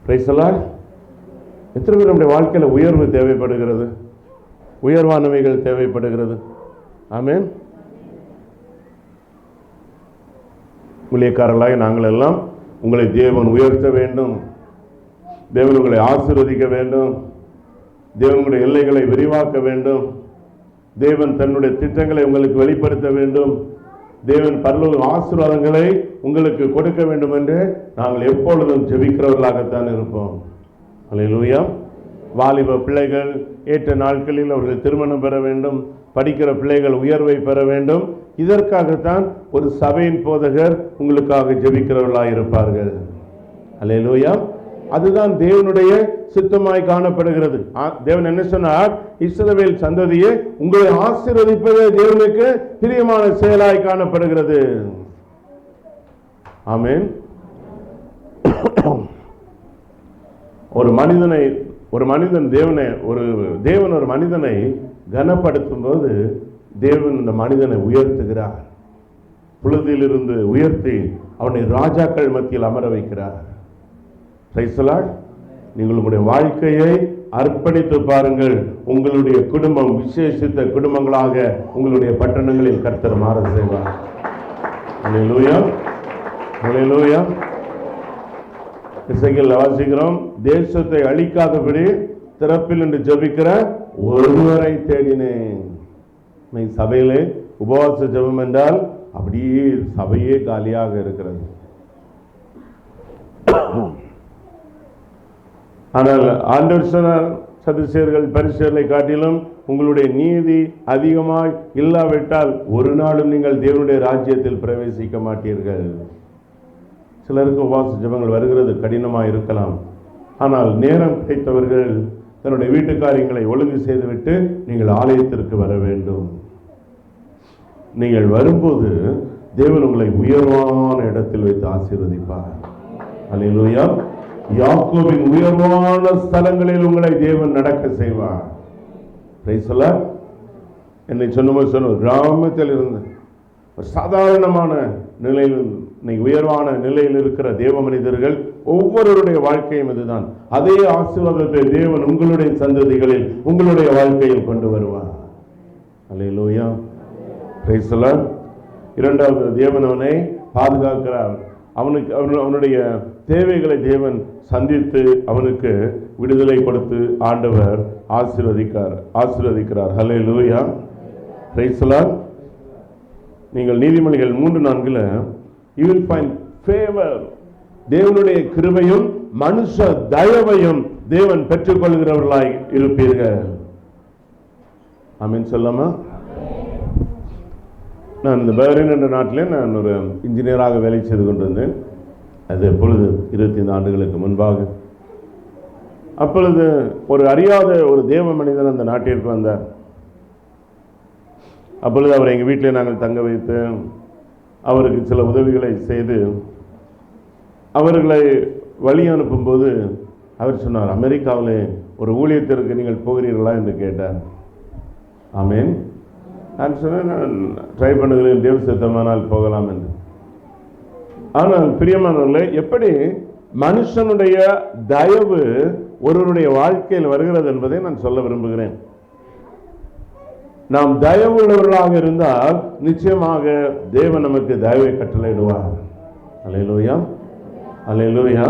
Praise the Lord. எத்தனை பேர் நம்முடைய வாழ்க்கையில உயர்வு தேவைப்படுகிறது, உயர்வானவைகள் தேவைப்படுகிறது? ஆமென். ஊழியக்காரர்களாக நாங்கள் எல்லாம் உங்களை தேவன் உயர்த்த வேண்டும், தேவன் உங்களை ஆசீர்வதிக்க வேண்டும், தேவனுடைய எல்லைகளை விரிவாக்க வேண்டும், தேவன் தன்னுடைய திட்டங்களை உங்களுக்கு வெளிப்படுத்த வேண்டும், தேவன் பரலோக ஆசீர்வாதங்களை உங்களுக்கு கொடுக்க வேண்டும் என்று நாங்கள் எப்பொழுதும் ஜெபிக்கிறவர்களாகத்தான் இருப்போம். அல்லேலூயா. வாலிப பிள்ளைகள் ஏற்ற நாட்களில் அவர்கள் திருமணம் பெற வேண்டும், படிக்கிற பிள்ளைகள் உயர்வை பெற வேண்டும். இதற்காகத்தான் ஒரு சபையின் போதகர் உங்களுக்காக ஜெபிக்கிறவர்களாக இருப்பார்கள். அல்லேலூயா. அதுதான் தேவனுடைய சித்தமாய் காணப்படுகிறது. தேவன் என்ன சொன்னார்? இஸ்ரவேல் சந்ததியே, உங்களை ஆசீர்வதிப்பது தேவனுக்கு பிரியமான செயலாய் காணப்படுகிறது. ஆமென். தேவன் ஒரு மனிதனை கனப்படுத்தும் போது தேவன் இந்த மனிதனை உயர்த்துகிறார். புழுதியிலிருந்து உயர்த்தி அவனை ராஜாக்கள் மத்தியில் அமர வைக்கிறார். Price the Lord. நீங்கள் உங்களுடைய வாழ்க்கையை அர்ப்பணித்து பாருங்கள். உங்களுடைய குடும்பம் விசேஷித்த குடும்பங்களாக உங்களுடைய பட்டணங்களில் கர்த்தர் மாற செய்வார். அல்லேலூயா. அல்லேலூயா. இசைகள் வாசிக்கிறோம், தேசத்தை அழிக்காதபடி திறப்பில் என்று ஜெபிக்கிற ஒருவரை தேடினேன். சபையிலே உபவாச ஜெபம் என்றால் அப்படியே சபையே காலியாக இருக்கிறது. ஆனால் ஆண்டவர் சொன்னார், சதுசேயர்கள் பரிசேயர்களை காட்டிலும் உங்களுடைய நீதி அதிகமாய் இல்லாவிட்டால் ஒரு நாளும் நீங்கள் தேவனுடைய ராஜ்யத்தில் பிரவேசிக்க மாட்டீர்கள். சிலருக்கு உபவாச ஜெபங்கள் வருகிறது கடினமாக இருக்கலாம். ஆனால் நேரம் கிடைத்தவர்கள் தன்னுடைய வீட்டு காரியங்களை ஒழுங்கு செய்துவிட்டு நீங்கள் ஆலயத்திற்கு வர வேண்டும். நீங்கள் வரும்போது தேவன் உங்களை உயர்வான இடத்தில் வைத்து ஆசீர்வதிப்பார். அல்லேலூயா. யாக்கோபின் உயர்வான ஸ்தலங்களில் உங்களை தேவன் நடக்க செய்வார். Price the Lord. என்னை சொன்ன கிராமத்தில் இருந்து சாதாரணமான நிலையில் இன்னைக்கு உயர்வான நிலையில் இருக்கிற தேவ மனிதர்கள் ஒவ்வொருவருடைய வாழ்க்கையும் இதுதான். அதே ஆசீர்வாதத்தை தேவன் உங்களுடைய சந்ததிகளில் உங்களுடைய வாழ்க்கையில் கொண்டு வருவார். அல்லேலூயா. Praise the Lord. இரண்டாவது, தேவன் அவனை பாதுகாக்கிறார். அவனுடைய தேவைகளை தேவன் சந்தித்து அவனுக்கு விடுதலை கொடுத்து ஆண்டவர் ஆசீர்வதிக்கிறார். ஹல்லேலூயா. Praise the Lord. நீங்கள் நீதிமொழிகள் 3:4 you will find favor. தேவனுடைய கிருபையும் மனுஷ தயவையும் தேவன் பெற்றுக்கொள்கிறவர்களாய் இருப்பீர்கள். ஆமென் சொல்லாமா? நான் இந்த பஹ்ரைன் என்ற நாட்டிலே நான் ஒரு இன்ஜினியராக வேலை செய்து கொண்டிருந்தேன். அது எப்பொழுது 25 ஆண்டுகளுக்கு முன்பாக. அப்பொழுது ஒரு அறியாத ஒரு தேவ மனிதன் அந்த நாட்டிற்கு வந்தார். அப்பொழுது அவரை எங்கள் வீட்டிலே நாங்கள் தங்க வைத்து அவருக்கு சில உதவிகளை செய்து அவர்களை வழி அனுப்பும்போது அவர் சொன்னார், அமெரிக்காவில் ஒரு ஊழியத்திற்கு நீங்கள் போகிறீர்களா என்று கேட்டார். ஆமேன். நான் சொன்னேன், நான் ட்ரை பண்ணுகிறேன், தேவ சித்தமானால் போகலாம் என்று. ஆனால் பிரியமானவர்களே, எப்படி மனுஷனுடைய தயவு ஒருவருடைய வாழ்க்கையில் வருகிறது என்பதை நான் சொல்ல விரும்புகிறேன். நாம் தயவு உள்ளவர்களாக இருந்தால் நிச்சயமாக தேவன் நமக்கு தயவை கட்டளையிடுவார். அல்லேலூயா, அல்லேலூயா.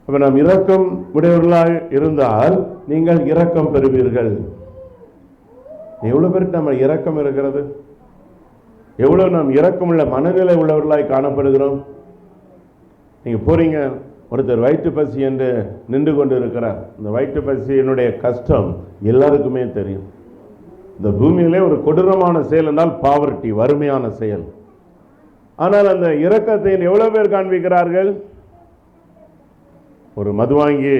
அப்ப நாம் இரக்கம் உடையவர்களாக இருந்தால் நீங்கள் இரக்கம் பெறுவீர்கள். எவ்வளவு பேருக்கு நம்ம இரக்கம் இருக்கிறது? எவ்வளவு நாம் இரக்கமுள்ள மனநிலை உள்ளவர்களாய் காணப்படுகிறோம்? நீங்க போறீங்க, ஒருத்தர் வயிற்று பசி என்று நின்று கொண்டு இருக்கிறார். இந்த வயிற்று பசியினுடைய கஷ்டம் எல்லாருக்குமே தெரியும். இந்த பூமியிலே ஒரு கொடூரமான செயல் என்றால் பாவர்ட்டி, வறுமையான செயல். ஆனால் அந்த இரக்கத்தை எவ்வளவு பேர் காண்பிக்கிறார்கள்? ஒரு மது வாங்கி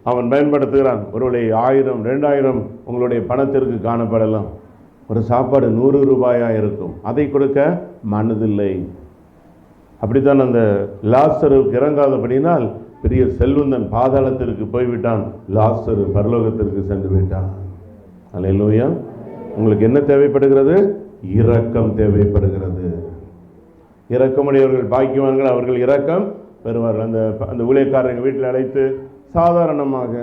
அவன் பயன்படுத்துகிறான், ஒருவேளை 1000 2000 உங்களுடைய பணத்திற்கு காணப்படலாம். ஒரு சாப்பாடு 100 ரூபாயா இருக்கும், அதை கொடுக்க மனதில்லை. அப்படித்தான் அந்த லாசருக்கு இறங்காதபடினால் பெரிய செல்வந்தன் பாதாளத்திற்கு போய்விட்டான், லாசரு பரலோகத்திற்கு சென்று விட்டான். அல்லேலூயா. உங்களுக்கு என்ன தேவைப்படுகிறது? இரக்கம் தேவைப்படுகிறது. இரக்கமுடையவர்கள் பாக்கியவான்கள், அவர்கள் இரக்கம் பெறுவார்கள். அந்த ஊழியக்காரங்க வீட்டில் அழைத்து சாதாரணமாக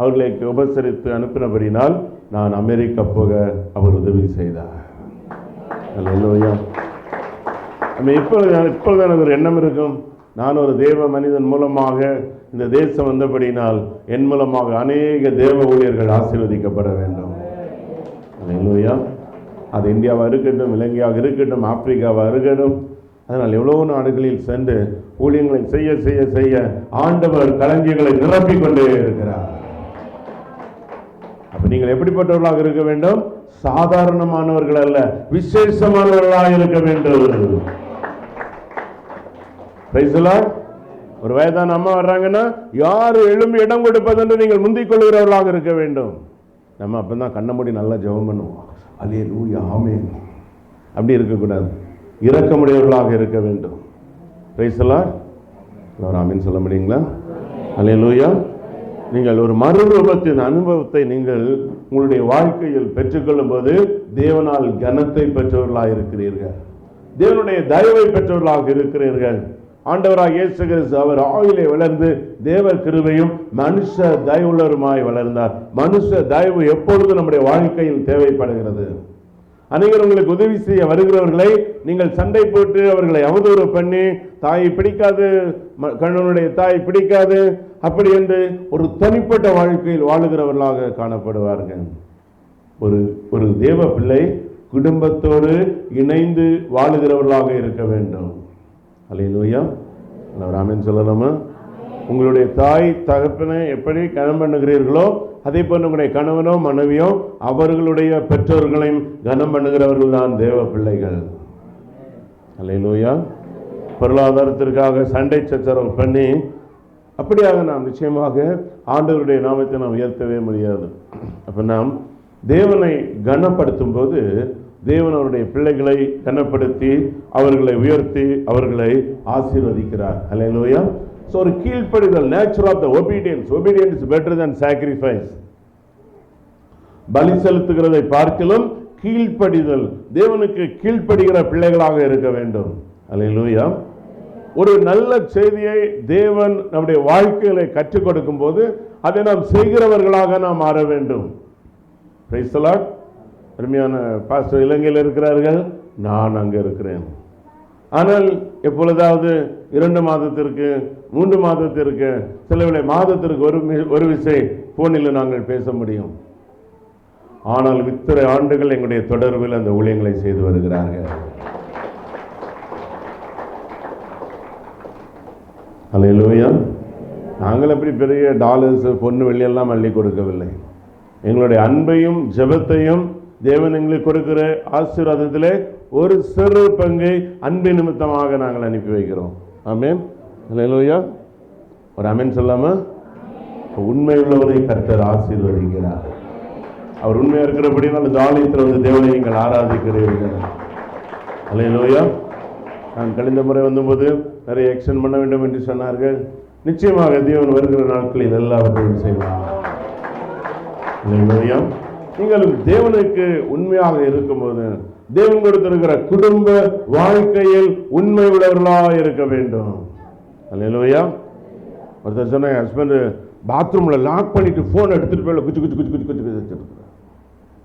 அவர்களை உபசரித்து அனுப்பினபடினால் நான் அமெரிக்கா போக அவர் உதவி செய்தார். அல்லேலூயா. இப்பொழுது எனக்கு ஒரு எண்ணம் இருக்கும், நான் ஒரு தேவ மனிதன் மூலமாக இந்த தேசம் வந்தபடினால் என் மூலமாக அநேக தேவ ஊழியர்கள் ஆசீர்வதிக்கப்பட வேண்டும். அல்லேலூயா. அது இந்தியாவாக இருக்கட்டும், இலங்கையாக இருக்கட்டும், ஆப்பிரிக்காவாக இருக்கட்டும், அதனால் எவ்வளோ நாடுகளில் சென்று ஊழியங்களை செய்ய செய்ய செய்ய ஆண்டவர் களஞ்சியங்களை நிரப்பிக் கொண்டே இருக்கிறார். அப்ப நீங்கள் எப்படிப்பட்டவர்களாக இருக்க வேண்டும்? சாதாரணமானவர்கள் அல்ல, விசேஷமானவர்களாக இருக்க வேண்டும். ஒரு வயதான அம்மா வர்றாங்கன்னா யாரு எழும்பி இடம் கொடுப்பதென்று நீங்கள் முந்திக் கொள்கிறவர்களாக இருக்க வேண்டும். நம்ம அப்பதான் கண்ண மூடி நல்லா ஜெபம் பண்ணுவோம், அல்லேலூயா ஆமென். அப்படி இருக்கக்கூடாது, இரக்கமுடையவர்களாக இருக்க வேண்டும். Praise the Lord. ஆமென் சொல்ல முடியுங்களா? அல்லேலூயா. நீங்கள் ஒரு மறுரூபத்தின் அனுபவத்தை நீங்கள் உங்களுடைய வாழ்க்கையில் பெற்றுக்கொள்ளும் போது தேவனால் கனத்தை பெற்றவர்களாக இருக்கிறீர்கள், தேவனுடைய தயவை பெற்றவர்களாக இருக்கிறீர்கள். ஆண்டவராக இயேசு கிறிஸ்து அவர் ஆயிலே வளர்ந்து தேவ கிருபையும் மனுஷ தயவுள்ளவருமாய் வளர்ந்தார். மனுஷ தயவு எப்பொழுது நம்முடைய வாழ்க்கையில் தேவைப்படுகிறது. அநேகர் உங்களுக்கு உதவி செய்ய வருகிறவர்களை நீங்கள் சண்டை போட்டு அவர்களை அவதூறு பண்ணி, தாயை பிடிக்காது, கணவனுடைய தாய் பிடிக்காது, அப்படி என்று ஒரு தனிப்பட்ட வாழ்க்கையில் வாழுகிறவர்களாக காணப்படுவார்கள். ஒரு தேவ பிள்ளை குடும்பத்தோடு இணைந்து வாழுகிறவர்களாக இருக்க வேண்டும். அல்லேலூயா. ஆமென் சொல்லலாமா? உங்களுடைய தாய் தகப்பனை எப்படி கனம் பண்ணுகிறீர்களோ அதே போன்று உங்களுடைய கணவனோ மனைவியோ அவர்களுடைய பெற்றோர்களையும் கனம் பண்ணுகிறவர்கள் தான் தேவ பிள்ளைகள். அல்லேலூயா. பொருளாதாரத்திற்காக சண்டை சச்சரவு பண்ணி அப்படியாக நாம் நிச்சயமாக ஆண்டவருடைய நாமத்தை நாம் உயர்த்தவே முடியாது. அப்ப நாம் தேவனை கனப்படுத்தும் போது தேவன் அவருடைய பிள்ளைகளை கனப்படுத்தி அவர்களை உயர்த்தி அவர்களை ஆசீர்வதிக்கிறார். அல்லேலூயா. ஸோ ஒரு கீழ்ப்படிதல், nature of the obedience. Obedience is better than sacrifice. பலி செலுத்துகிறதை பார்க்கிலும் கீழ்ப்படிதல், தேவனுக்கு கீழ்ப்படுகிற பிள்ளைகளாக இருக்க வேண்டும். அல்லேலூயா. ஒரு நல்ல செய்தியை தேவன் நம்முடைய வாழ்க்கையில கற்றுக் கொடுக்கும் போது அதை நாம் செய்கிறவர்களாக நாம் மாற வேண்டும். Praise the Lord. அருமையான பாஸ்டர் இலங்கையில் இருக்கிறார்கள், நான் அங்கே இருக்கிறேன். ஆனால் எப்பொழுதாவது 2 மாதத்திற்கு 3 மாதத்திற்கு சில மாதத்திற்கு ஒரு விசை போனில் நாங்கள் பேச முடியும். ஆனால் இத்தனை ஆண்டுகள் எங்களுடைய தொடர்பில் அந்த ஊழியங்களை செய்து வருகிறார்கள். அல்லேலூயா. நாங்கள் அப்படி பெரிய டாலர்ஸ் பொண்ணு வெள்ளியெல்லாம் அள்ளி கொடுக்கவில்லை. எங்களுடைய அன்பையும் ஜெபத்தையும் தேவன் எங்களுக்கு கொடுக்கிற ஆசீர்வாதத்திலே ஒரு சிறு பங்கை அன்பின் நிமித்தமாக நாங்கள் அனுப்பி வைக்கிறோம். ஆமென். அல்லேலூயா. ஒரு ஆமென் சொல்லாம? உண்மை உள்ளவரை கர்த்தர் ஆசீர்வதிக்கிறார். அவர் உண்மையா இருக்கிறபடினால் இந்த ஆலயத்தில் வந்து தேவனை நீங்கள் ஆராதிக்கிறீர்கள். அல்லேலூயா. நான் கழிந்த முறை வந்தபோது நிறைய எக்ஸ்டெண்ட் பண்ண வேண்டும் என்று சொன்னார்கள். நிச்சயமாக தேவன் வருகிற நாட்களில் எல்லாவற்றையும் செய்வார். அல்லேலூயா. நீங்கள் தேவனுக்கு உண்மையாக இருக்கும்போது தேவன் கொடுத்திருக்கிற குடும்ப வாழ்க்கையில் உண்மை உள்ளவர்களாக இருக்க வேண்டும். அல்லேலூயா. ஒருத்தர் சொன்ன ஹஸ்பண்ட் பாத்ரூம்ல லாக் பண்ணிட்டு போன் எடுத்துட்டு போய் குச்சி குச்சி குச்சி குச்சி குச்சி குச்சி.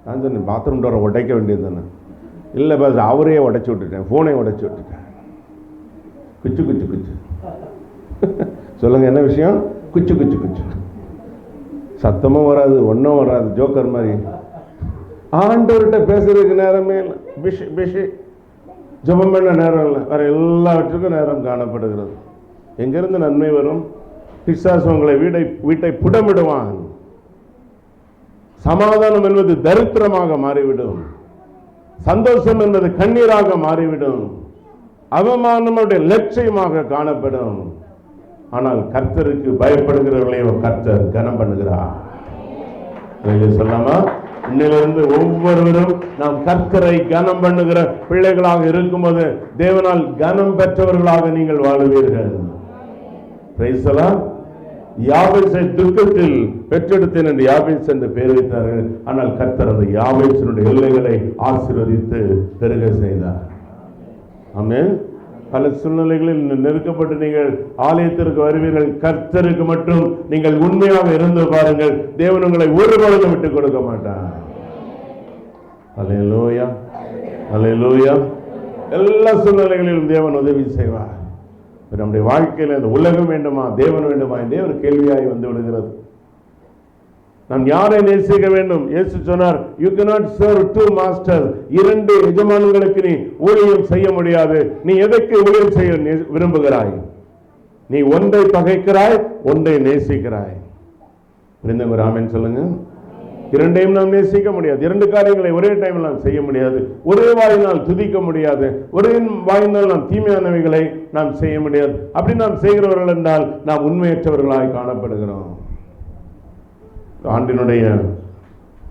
நான் சொன்னேன், பாத்ரூம் டோரை உடைக்க வேண்டியது தானே. இல்லை பாஸ், அவரையே உடைச்சி விட்டுட்டேன், போனை உடைச்சி விட்டுட்டேன். குச்சி குச்சி குச்சி. சொல்லுங்க, என்ன விஷயம்? குச்சி குச்சி குச்சி. சத்தமும் வராது, ஒன்றும் வராது, ஜோக்கர் மாதிரி. ஆண்டவர்கிட்ட பேசுறதுக்கு நேரமே இல்லை, பிஷி பிஷி. ஜெபம் பண்ண நேரம் இல்லை, வேற எல்லாவற்றுக்கும் நேரம் காணப்படுகிறது. எங்கிருந்து நன்மை வரும்? பிசாசு உங்களை வீட்டை புடமிடுவான். சமாதானம் என்பது தரித்திரமாக மாறிவிடும். சந்தோஷம் என்பது கண்ணீராக மாறிவிடும். அவமானம் லட்சியமாக காணப்படும். ஆனால் கர்த்தருக்கு பயப்படுகிறவர்களையும் கர்த்தர் கனம் பண்ணுகிறார். சொல்லாமா? இன்னிலிருந்து ஒவ்வொருவரும் நாம் கர்த்தரை கனம் பண்ணுகிற பிள்ளைகளாக இருக்கும்போது தேவனால் கனம் பெற்றவர்களாக நீங்கள் வாழுவீர்கள். Price the Lord. யாபேசை துக்கத்தில் பெற்றெடுத்தேன் என்று யாபேஸ் என்று பெயர் வைத்தார்கள். ஆனால் கர்த்தர் அந்த யாபேசினுடைய எல்லைகளை ஆசீர்வதித்து பெருக செய்தார். ஆமென். பல சூழ்நிலைகளில் நெருக்கப்பட்டு நீங்கள் ஆலயத்திற்கு வருவீர்கள். கர்த்தருக்கு மட்டும் நீங்கள் உண்மையாக இருந்து பாருங்கள், தேவன் உங்களை ஒரு பொழுதும் விட்டுக் கொடுக்க மாட்டார். அல்லேலூயா, அல்லேலூயா. எல்லா சூழ்நிலைகளிலும் தேவன் உதவி செய்வார். நம்முடைய வாழ்க்கையில் இந்த உலகம் வேண்டுமா தேவன் வேண்டுமா என்றே ஒரு கேள்வியாய் வந்து விடுகிறது. நாம் யாரை நேசிக்க வேண்டும்? இயேசு சொன்னார், you cannot serve two masters. 2 எஜமான்களுக்கு நீ ஊழியம் செய்ய முடியாது. நீ எதற்கு ஊழியம் செய்ய விரும்புகிறாய்? நீ ஒன்றை பகைக்கிறாய், ஒன்றை நேசிக்கிறாய். புரிந்தவங்க ஆமென் சொல்லுங்க. 2ஐயும் நாம் நேசிக்க முடியாது. 2 காரியங்களை ஒரே டைமில் நாம் செய்ய முடியாது. ஒரே வாயினால் துதிக்க முடியாது. ஒரே வாயினால் நாம் தீமையானவைகளை நாம் செய்ய முடியாது. அப்படி நாம் செய்கிறவர்கள் என்றால் நாம் உண்மையற்றவர்களாய் காணப்படுகிறோம். ஆண்டினுடைய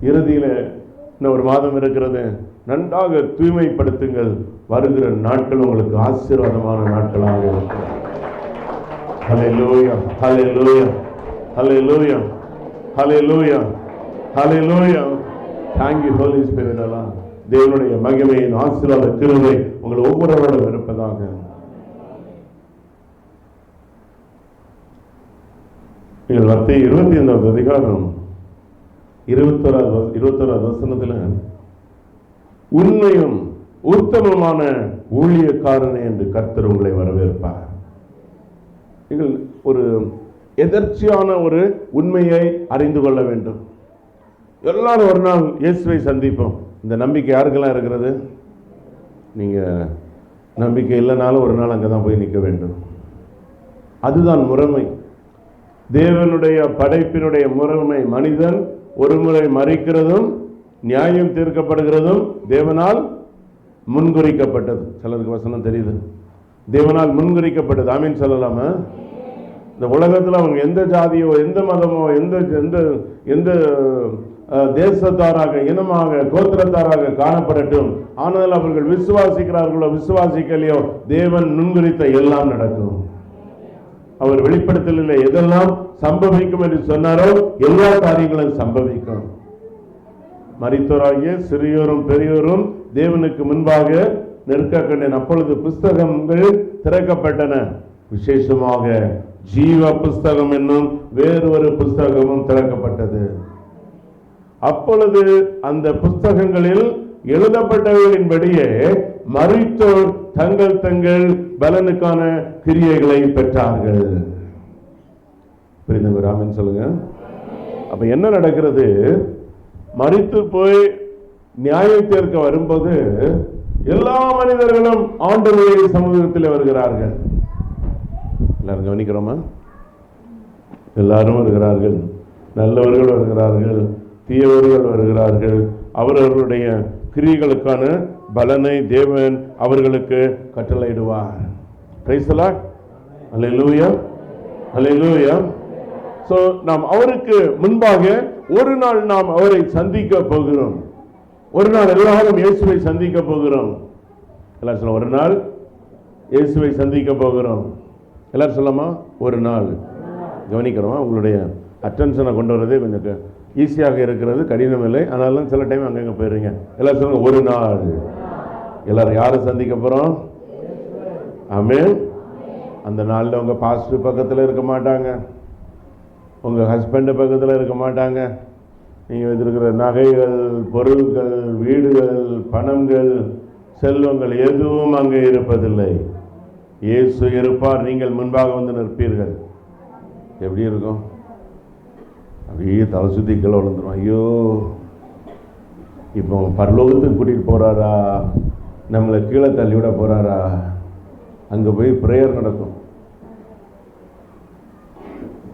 இறுதியில் இன்னும் ஒரு மாதம் இருக்கிறது. நன்றாக தூய்மைப்படுத்துங்கள். வருகிற நாட்கள் உங்களுக்கு ஆசீர்வாதமான நாட்களாக இருக்கும். ஹல்லேலூயா, ஹல்லேலூயா, ஹல்லேலூயா, ஹல்லேலூயா, ஹல்லேலூயா. Thank you Holy Spirit. தேவனுடைய மகிமையின் ஆசீர்வாத கிருபை உங்கள் ஒவ்வொருவரோடும் இருப்பதாக. நீங்கள் மத்தேயு 25 அதிகாரம் 21 வசனத்தில் உண்மையும் உத்தமமான ஊழியக்காரனே என்று கர்த்தர் உங்களை வரவேற்பார். நீங்கள் ஒரு எதர்ச்சியான ஒரு உண்மையை அறிந்து கொள்ள வேண்டும். எல்லாரும் ஒரு நாள் இயேசுவை சந்திப்போம். இந்த நம்பிக்கை யாருக்கெல்லாம் இருக்கிறது? நீங்கள் நம்பிக்கை இல்லைனாலும் ஒரு நாள் அங்கே தான் போய் நிற்க வேண்டும். அதுதான் முறைமை. தேவனுடைய படைப்பினுடைய முறைமை. மனிதன் ஒரு முறை மரிக்கிறதும் நியாயம் தீர்க்கப்படுகிறதும் தேவனால் முன்குறிக்கப்பட்டது. சிலருக்கு வசனம் தெரியுது. தேவனால் முன்குறிக்கப்பட்டது. ஆமீன் சொல்லலாமா? இந்த உலகத்தில் அவங்க எந்த ஜாதியோ எந்த மதமோ எந்த எந்த எந்த தேசத்தாராக, இனமாக, கோத்திரத்தாராக காணப்படட்டும். ஆனால் அவர்கள் விசுவாசிக்கிறார்களோ விசுவாசிக்கலையோ தேவன் முன்குறித்த எல்லாம் நடக்கும். அவர் வெளிப்படுத்தலில் எதெல்லாம் சம்பவிக்கும் என்று சொன்னாரோ எல்லா காரியங்களும் சம்பவிக்கும். மரித்தோராகிய சிறியோரும் பெரியோரும் தேவனுக்கு முன்பாக நிற்க கண்டேன். அப்பொழுது புஸ்தகங்கள் திறக்கப்பட்டன. விசேஷமாக ஜீவ புஸ்தகம் என்னும் வேறொரு புஸ்தகமும் திறக்கப்பட்டது. அப்பொழுது அந்த புஸ்தகங்களில் எழுதப்பட்டவர்களின்படியே மரித்தோர் தங்கள் தங்கள் பலனுக்கான கிரியைகளை பெற்றார்கள். புரியுதுங்க? ராமன் சொல்லுங்க. அப்ப என்ன நடக்கிறது? மரித்து போய் நியாயம் தீர்க்க வரும்போது எல்லா மனிதர்களும் ஆண்டவருடைய சமூகத்தில் வருகிறார்கள். எல்லாரும் கவனிக்கிறோமா? எல்லாரும் வருகிறார்கள். நல்லவர்கள் வருகிறார்கள், தீயவர்கள் வருகிறார்கள். அவரவர்களுடைய கிரியைகளுக்கான பலனை தேவன் அவர்களுக்கு கட்டளையிடுவார். Praise the Lord. அல்லேலூயா, அல்லேலூயா. சோ நாம் அவருக்கு முன்பாக ஒரு நாள் நாம் அவரை சந்திக்க போகிறோம். ஒரு நாள் எல்லாரும் இயேசுவை சந்திக்க போகிறோம். எல்லாரும் சொல்ல, ஒரு நாள் இயேசுவை சந்திக்க போகிறோம். எல்லாரும் சொல்லமா? ஒரு நாள். கவனிக்கிறோமா? உங்களுடைய அட்டென்ஷனை கொண்டு வரதே கொஞ்சம் ஈஸியாக இருக்கிறது, கடினம் இல்லை. ஆனாலும் சில டைம் அங்கங்க போயிடுறீங்க. எல்லாரும் சொல்லுங்க, ஒரு நாள். எல்லாரும் யாரை சந்திக்க போறோம்? ஆமென். அந்த நாளில் உங்க பாஸ்டர் பக்கத்தில் இருக்க மாட்டாங்க, உங்க ஹஸ்பண்ட் பக்கத்தில் இருக்க மாட்டாங்க. நீங்கள் வைத்திருக்கிற நகைகள், பொருட்கள், வீடுகள், பணங்கள், செல்வங்கள் எதுவும் அங்கே இருப்பதில்லை. இயேசு இருப்பார். நீங்கள் முன்பாக வந்து நிற்பீர்கள். எப்படி இருக்கும்? அப்படியே தலை சுத்தி கீழே விழுந்துரும். ஐயோ, இப்போ பரலோகத்துக்கு கூட்டிகிட்டு போகிறாரா, நம்மளை கீழே தள்ளிவிட போகிறாரா? அங்கே போய் ப்ரேயர் நடக்கும்.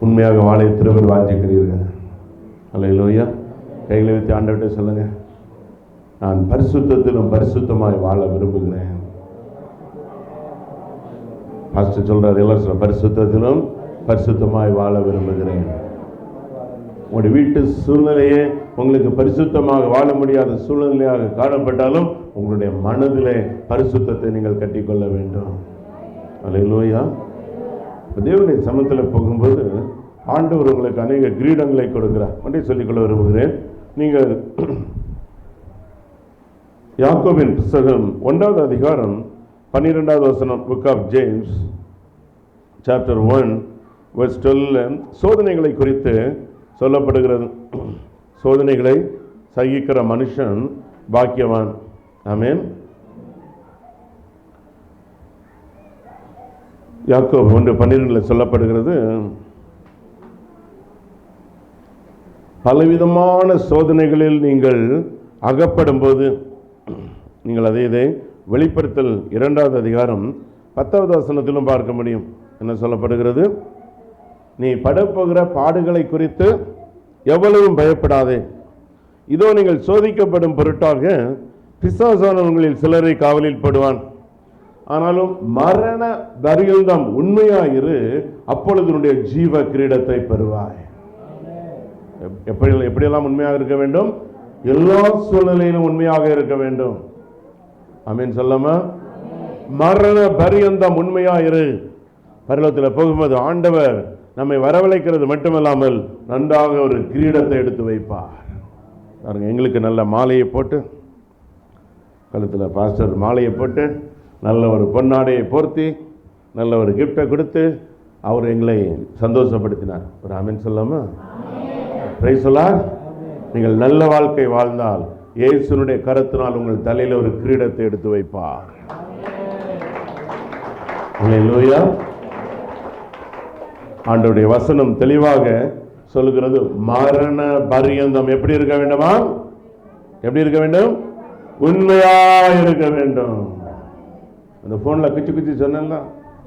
உண்மையாக வாழ திருவர் வாஞ்சிக்கிறீர்கள். அல்லேலூயா. கைகளை வைத்து ஆண்டவர்கிட்ட சொல்லுங்க, நான் பரிசுத்தத்திலும் பரிசுத்தமாய் வாழ விரும்புகிறேன். பாஸ்டர் சொல்றாரு, எல்லாரும் பரிசுத்தத்திலும் பரிசுத்தமாய் வாழ விரும்புகிறேன். உங்களுடைய வீட்டு சூழ்நிலையே உங்களுக்கு பரிசுத்தமாக வாழ முடியாத சூழ்நிலையாக காணப்பட்டாலும் உங்களுடைய மனதிலே பரிசுத்தத்தை நீங்கள் கட்டிக்கொள்ள வேண்டும். அல்லேலூயா. தேவனுடைய சமூகத்தில் போகும்போது ஆண்டவர் உங்களுக்கு அநேக கிரீடங்களை கொடுக்கிறார். ஒன்றை சொல்லிக்கொள்ள விரும்புகிறேன். நீங்கள் யாக்கோபின் புத்தகம் 1வது அதிகாரம் 12வது வசனம், book of James chapter 1 verse 12 சோதனைகளை குறித்து சொல்லப்படுகிறது. சோதனைகளை சகிக்கிற மனுஷன் பாக்கியவான். ஆமென். யாக்கோபு 1:12 சொல்லப்படுகிறது, பலவிதமான சோதனைகளில் நீங்கள் அகப்படும் போது, நீங்கள் இதை வெளிப்படுத்தல் 2வது அதிகாரம் 10வது வசனத்திலும் பார்க்க முடியும். என்ன சொல்லப்படுகிறது? நீ படப்போகிற பாடுகளை குறித்து எவ்வளவும் பயப்படாதே. இதோ நீங்கள் சோதிக்கப்படும் பொருட்டாக பிசாசானவர்களில் சிலரை காவலில் போடுவான். ஆனாலும் மரண பரியந்தம் உண்மையாயிரு, அப்பொழுது உன்னுடைய ஜீவ கிரீடத்தை பெறுவாய். எப்படியெல்லாம் உண்மையாக இருக்க வேண்டும்? எல்லா சூழ்நிலையிலும் உண்மையாக இருக்க வேண்டும். ஆமென் சொல்லமா? மரண பரியந்தம் உண்மையாயிரு. பரலோகத்தில் போகும்போது ஆண்டவர் நம்மை வரவழைக்கிறது மட்டுமல்லாமல் நன்றாக ஒரு கிரீடத்தை எடுத்து வைப்பார். எங்களுக்கு நல்ல மாலையை போட்டு, கழுத்தில் பாஸ்டர் மாலையை போட்டு, நல்ல ஒரு பொன்னாடையை போர்த்தி, நல்ல ஒரு கிஃப்டை கொடுத்து அவர் எங்களை சந்தோஷப்படுத்தினார். ஒரு ஆமென் சொல்லாமா? Price the Lord. நீங்கள் நல்ல வாழ்க்கை வாழ்ந்தால் இயேசுனுடைய கரத்தினால் உங்கள் தலையில் ஒரு கிரீடத்தை எடுத்து வைப்பார். அல்லேலூயா. ஆண்டவருடைய வசனம் தெளிவாக சொல்லுகிறது, மரண பரியந்தம் எப்படி இருக்க வேண்டுமா? எப்படி இருக்க வேண்டும்? உண்மையா இருக்க வேண்டும். அந்த போன்ல கிச்சு சொன்னா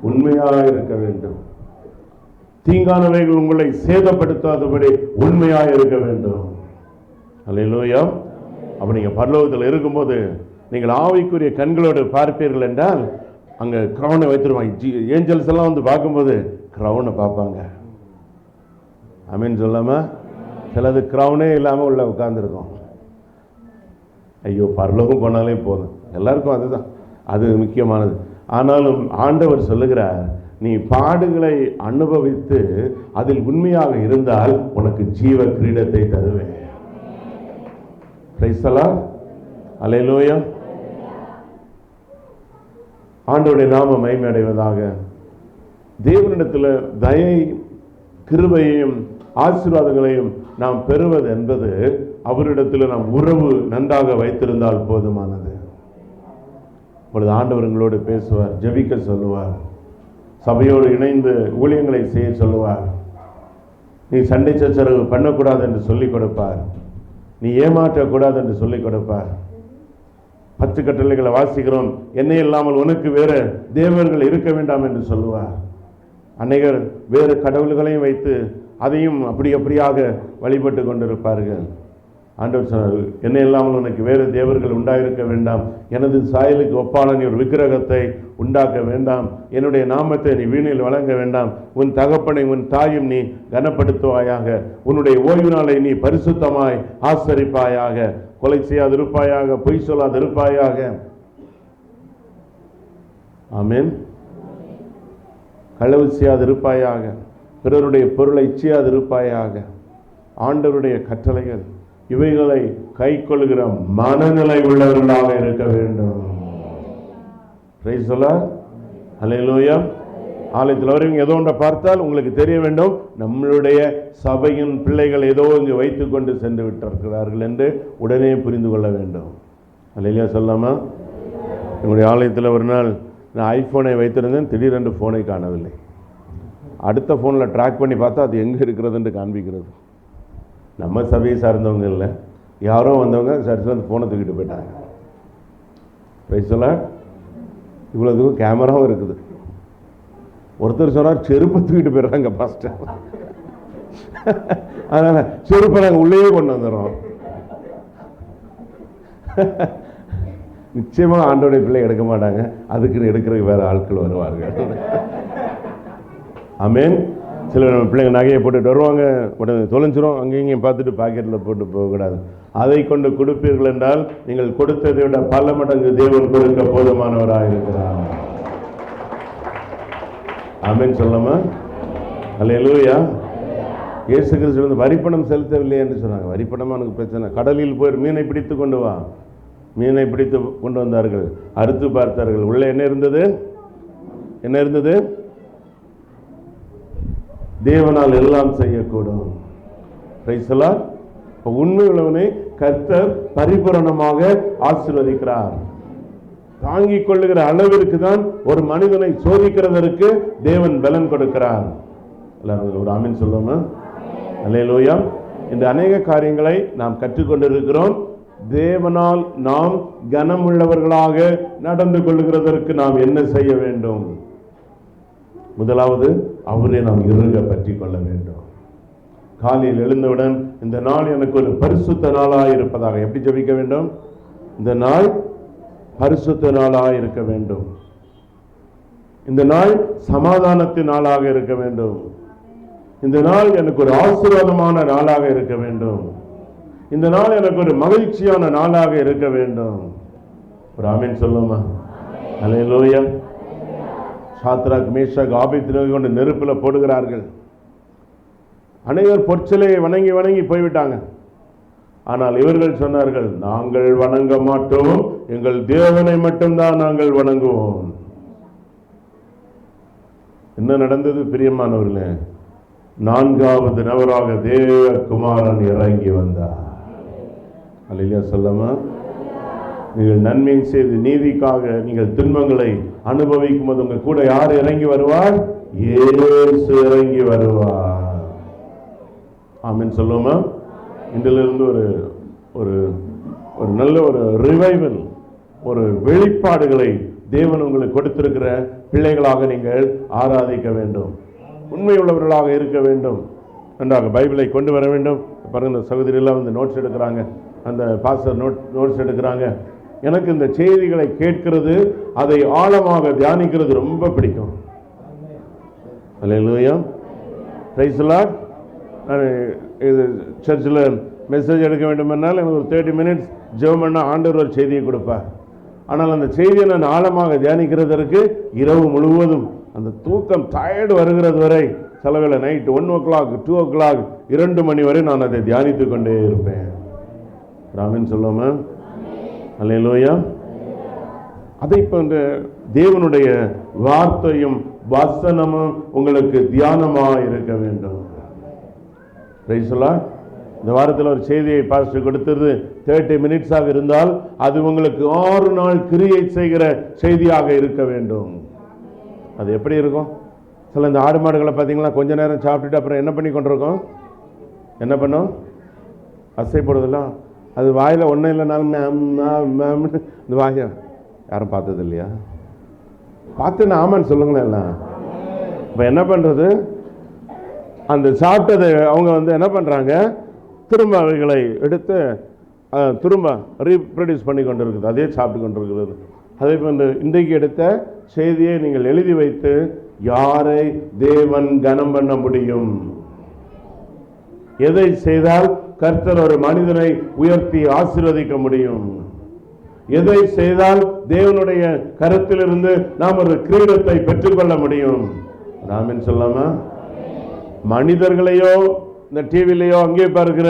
உண்மையா இருக்க வேண்டும். தீங்கானவைகள் உங்களை சேதப்படுத்தாதபடி உண்மையா இருக்க வேண்டும். அல்லேலூயா. அப்ப நீங்க பரலோகத்தில் இருக்கும்போது நீங்கள் ஆவிக்குரிய கண்களோடு பார்ப்பீர்கள் என்றால் அங்க கிரவுனை வைத்திருவாங்க. ஏஞ்சல்ஸ் எல்லாம் வந்து பார்க்கும்போது கிரவுனை பார்ப்பாங்க. ஆமென் சொல்லாம? சிலது கிரவுனே இல்லாமல் உள்ள உட்கார்ந்துருக்கோம். ஐயோ, பரலோகம் போனாலே போதும், எல்லாருக்கும் அதுதான், அது முக்கியமானது. ஆனாலும் ஆண்டவர் சொல்லுகிறார், நீ பாடுகளை அனுபவித்து அதில் உண்மையாக இருந்தால் உனக்கு ஜீவ கிரீடத்தை தருவேன். Praise the Lord. அல்லேலூயா. ஆண்டவருடைய நாமம் மகிமை அடைவதாக. தேவனிடத்தில் தயை, கிருபையையும் ஆசீர்வாதங்களையும் நாம் பெறுவது என்பது அவரிடத்தில் நாம் உறவு நன்றாக வைத்திருந்தால் போதுமானது. இப்பொழுது ஆண்டவர் எங்களோடு பேசுவார், ஜெபிக்க சொல்லுவார், சபையோடு இணைந்து ஊழியங்களை செய்ய சொல்லுவார். நீ சண்டை சச்சரவு பண்ணக்கூடாது என்று சொல்லிக் கொடுப்பார். நீ ஏமாற்றக்கூடாது என்று சொல்லிக் கொடுப்பார். 10 கட்டளைகளை வாசிக்கிறோம். என்னை இல்லாமல் உனக்கு வேறு தேவர்கள் இருக்க வேண்டாம் என்று சொல்லுவார். அநேகர் வேறு கடவுள்களையும் வைத்து அதையும் அப்படியாக வழிபட்டு கொண்டிருப்பார்கள். ஆண்டவர் சொன்னார், என்னை இல்லாமல் உனக்கு வேறு தேவர்கள் உண்டாயிருக்க வேண்டாம். எனது சாயலுக்கு ஒப்பான நீ ஒரு விக்கிரகத்தை உண்டாக்க வேண்டாம். என்னுடைய நாமத்தை நீ வீணில் வழங்க வேண்டாம். உன் தகப்பனை உன் தாயும் நீ கனப்படுத்துவாயாக. உன்னுடைய ஓய்வு நாளை நீ பரிசுத்தமாய் ஆசரிப்பாயாக. கொலை செய்யாதிருப்பாயாக, பொய் சொல்லாதிருப்பாயாக. ஆமென். களவு செய்யாதிருப்பாயாக, பிறருடைய பொருளை இச்சையாதிருப்பாயாக. ஆண்டவருடைய கட்டளைகள் இவைகளை கை கொள்ளுகிற மனநிலை உள்ளவர்களாக இருக்க வேண்டும். Praise the Lord. அல்லேலூயா. ஆலயத்தில் வரவங்க ஏதோ ஒன்றை பார்த்தால் உங்களுக்கு தெரிய வேண்டும், நம்மளுடைய சபையின் பிள்ளைகள் ஏதோ இங்கு வைத்து கொண்டு சென்று விட்டிருக்கிறார்கள் என்று உடனே புரிந்து கொள்ள வேண்டும். அல்லேலூயா சொல்லாமா? எங்களுடைய ஆலயத்தில் ஒரு நாள் நான் ஐஃபோனை வைத்திருந்தேன், திடீரென்று ஃபோனை காணவில்லை. அடுத்த ஃபோனில் ட்ராக் பண்ணி பார்த்தா அது எங்கே இருக்கிறதுன்னு காண்பிக்கிறது. நம்ம சபையை சார்ந்தவங்க இல்லை, யாரோ வந்தவங்க சர்ச்சில் அந்த ஃபோனை தூக்கிட்டு போயிட்டாங்க. Price the Lord. இவ்வளோதுக்கும் கேமராவும் இருக்குது. ஒருத்தர் சொன்னார், செருப்பை தூக்கிட்டு போயிடுறாங்க பாஸ்டர். அதனால் செருப்பை நாங்கள் உள்ளேயே கொண்டு வந்துடுறோம். நிச்சயமாக ஆண்டோடைய பிள்ளை எடுக்க மாட்டாங்க, அதுக்குன்னு எடுக்கிறதுக்கு வேறு ஆட்கள் வருவார்கள். ஆமென். சில நம்ம பிள்ளைங்க நகையை போட்டுட்டு வருவாங்க, உடனே தொலைஞ்சிரும், அங்கேயும் இங்கேயும் பார்த்துட்டு பாக்கெட்டில் போட்டு போகக்கூடாது. அதை கொண்டு கொடுப்பீர்கள் என்றால் நீங்கள் கொடுத்ததை விட பல மடங்கு தேவன் கொடுக்க போதுமானவராக இருக்கிறார். ஆமென் சொல்லாமா? அல்லேலூயா. இயேசு கிறிஸ்து வந்து வரிப்பணம் செலுத்தவில்லை என்று சொன்னாங்க. வரிப்பணமாக எனக்கு பிரச்சனை, கடலில் போய் மீனை பிடித்து கொண்டு வா. மீனை பிடித்து கொண்டு வந்தார்கள், அறுத்து பார்த்தார்கள். உள்ள என்ன இருந்தது? என்ன இருந்தது? தேவனால் எல்லாம் செய்யக்கூடும். Price the Lord. உண்மை உள்ளவனை கர்த்தர் பரிபூரணமாக ஆசீர்வதிக்கிறார். தாங்கிக் கொள்ளுகிற அளவிற்கு தான் ஒரு மனிதனை சோதிக்கிறதற்கு தேவன் பலன் கொடுக்கிறார். எல்லாரும் ஒரு ஆமென் சொல்லுவோமா? அல்லேலூயா. இந்த அநேக காரியங்களை நாம் கற்றுக்கொண்டிருக்கிறோம். தேவனால் நாம் கனமுள்ளவர்களாக நடந்து கொள்ளுகிறதற்கு நாம் என்ன செய்ய வேண்டும்? முதலாவது, அவரை நாம் இறுக பற்றி கொள்ள வேண்டும். காலையில் எழுந்தவுடன் இந்த நாள் எனக்கு ஒரு பரிசுத்த நாளாக இருப்பதாக எப்படி ஜெபிக்க வேண்டும்? இந்த நாள் பரிசுத்த நாளாக இருக்க வேண்டும். இந்த நாள் சமாதானத்தின் நாளாக இருக்க வேண்டும். இந்த நாள் எனக்கு ஒரு ஆசீர்வாதமான நாளாக இருக்க வேண்டும். இந்த நாள் எனக்கு ஒரு மகிழ்ச்சியான நாளாக இருக்க வேண்டும். ஒரு ஆமென் சொல்லுமா? அல்லேலூயா. சாத்ராக், மேஷாக், ஆபேத்நேகோ கொண்டு நெருப்பில் போடுகிறார்கள். அனைவர் பொற்சிலையை வணங்கி வணங்கி போய்விட்டாங்க. ஆனால் இவர்கள் சொன்னார்கள், நாங்கள் வணங்க மாட்டோம், எங்கள் தேவனை மட்டும்தான் நாங்கள் வணங்குவோம். என்ன நடந்தது பிரியமானவர்களே? 4வது நபராக தேவகுமாரன் இறங்கி வந்தார். அல்லேலூயா சொல்லமா? நீங்கள் நன்மை செய்து நீதிக்காக நீங்கள் துன்பங்களை அனுபவிக்கும் போது உங்க கூட யார் இறங்கி வருவார்? இயேசு இறங்கி வருவார். ஆமென் சொல்லுமா? இன்றிலிருந்து ஒரு ஒரு ஒரு நல்ல ஒரு ரிவைவல், ஒரு வெளிப்பாடுகளை தேவன் உங்களுக்கு கொடுத்திருக்கிற பிள்ளைகளாக நீங்கள் ஆராதிக்க வேண்டும். உண்மையுள்ளவர்களாக இருக்க வேண்டும். நன்றாக பைபிளை கொண்டு வர வேண்டும். பாருங்க, சகோதரி எல்லாம் வந்து நோட்ஸ் எடுக்கிறாங்க, அந்த பாஸ்டர் நோட்ஸ் எடுக்கிறாங்க. எனக்கு இந்த செய்திகளை கேட்கிறது, அதை ஆழமாக தியானிக்கிறது ரொம்ப பிடிக்கும். அல்லேலூயா. Praise the Lord. நான் இது சர்ச்சில் மெசேஜ் எடுக்க வேண்டுமென்றால் எனக்கு ஒரு 30 மினிட்ஸ் ஜெபம் பண்ணால் ஆண்டவர் ஒரு செய்தியை கொடுப்பார். ஆனால் அந்த செய்தியை நான் ஆழமாக தியானிக்கிறதற்கு இரவு முழுவதும் அந்த தூக்கம் டயர்டு வருகிறது வரை, சில வேளை நைட் 1 o'clock 2 o'clock 2 மணி வரை நான் அதை தியானித்து கொண்டே இருப்பேன். ராமன் சொல்லுவோமா? அல்லேலூயா. அதை போன்ற தேவனுடைய வார்த்தையும் வசனமும் உங்களுக்கு தியானமாக இருக்க வேண்டும். இந்த வாரத்தில் ஒரு செய்தியை பாஸ்டர் கொடுத்தது 30 மினிட்ஸாக இருந்தால் அது உங்களுக்கு 6 நாள் கிரியை செய்கிற செய்தியாக இருக்க வேண்டும். அது எப்படி இருக்கும்? சில இந்த ஆடு மாடுகளை பார்த்தீங்களா, கொஞ்ச நேரம் சாப்பிட்டுட்டு அப்புறம் என்ன பண்ணி கொண்டிருக்கோம்? என்ன பண்ணும்? அசைப்படுதெல்லாம். அது வாயில் ஒன்றும் இல்லைனாலும் இந்த வாய யாரும் பார்த்தது இல்லையா? பார்த்துன்னு ஆமான்னு சொல்லுங்களேன் எல்லாம். இப்போ என்ன பண்ணுறது? அந்த சாப்பிட்டதை அவங்க என்ன பண்ணுறாங்க, திரும்ப அவைகளை எடுத்து திரும்ப ரீப்ரொடியூஸ் பண்ணி கொண்டு இருக்குது, அதே சாப்பிட்டு கொண்டு இருக்கிறது. அதே போன்று இன்றைக்கு எடுத்த செய்தியை நீங்கள் எழுதி வைத்து, யாரை தேவன் கனம் பண்ண முடியும், எதை செய்தால் கர்த்தர் ஒரு மனிதனை உயர்த்தி ஆசீர்வதிக்க முடியும், எதை செய்தால் தேவனுடைய கருத்திலிருந்து நாம் ஒரு கிரீடத்தை பெற்றுக்கொள்ள முடியும். ராமன் சொல்லாமா? மனிதர்களையோ இந்த டிவிலையோ அங்கே பார்க்கிற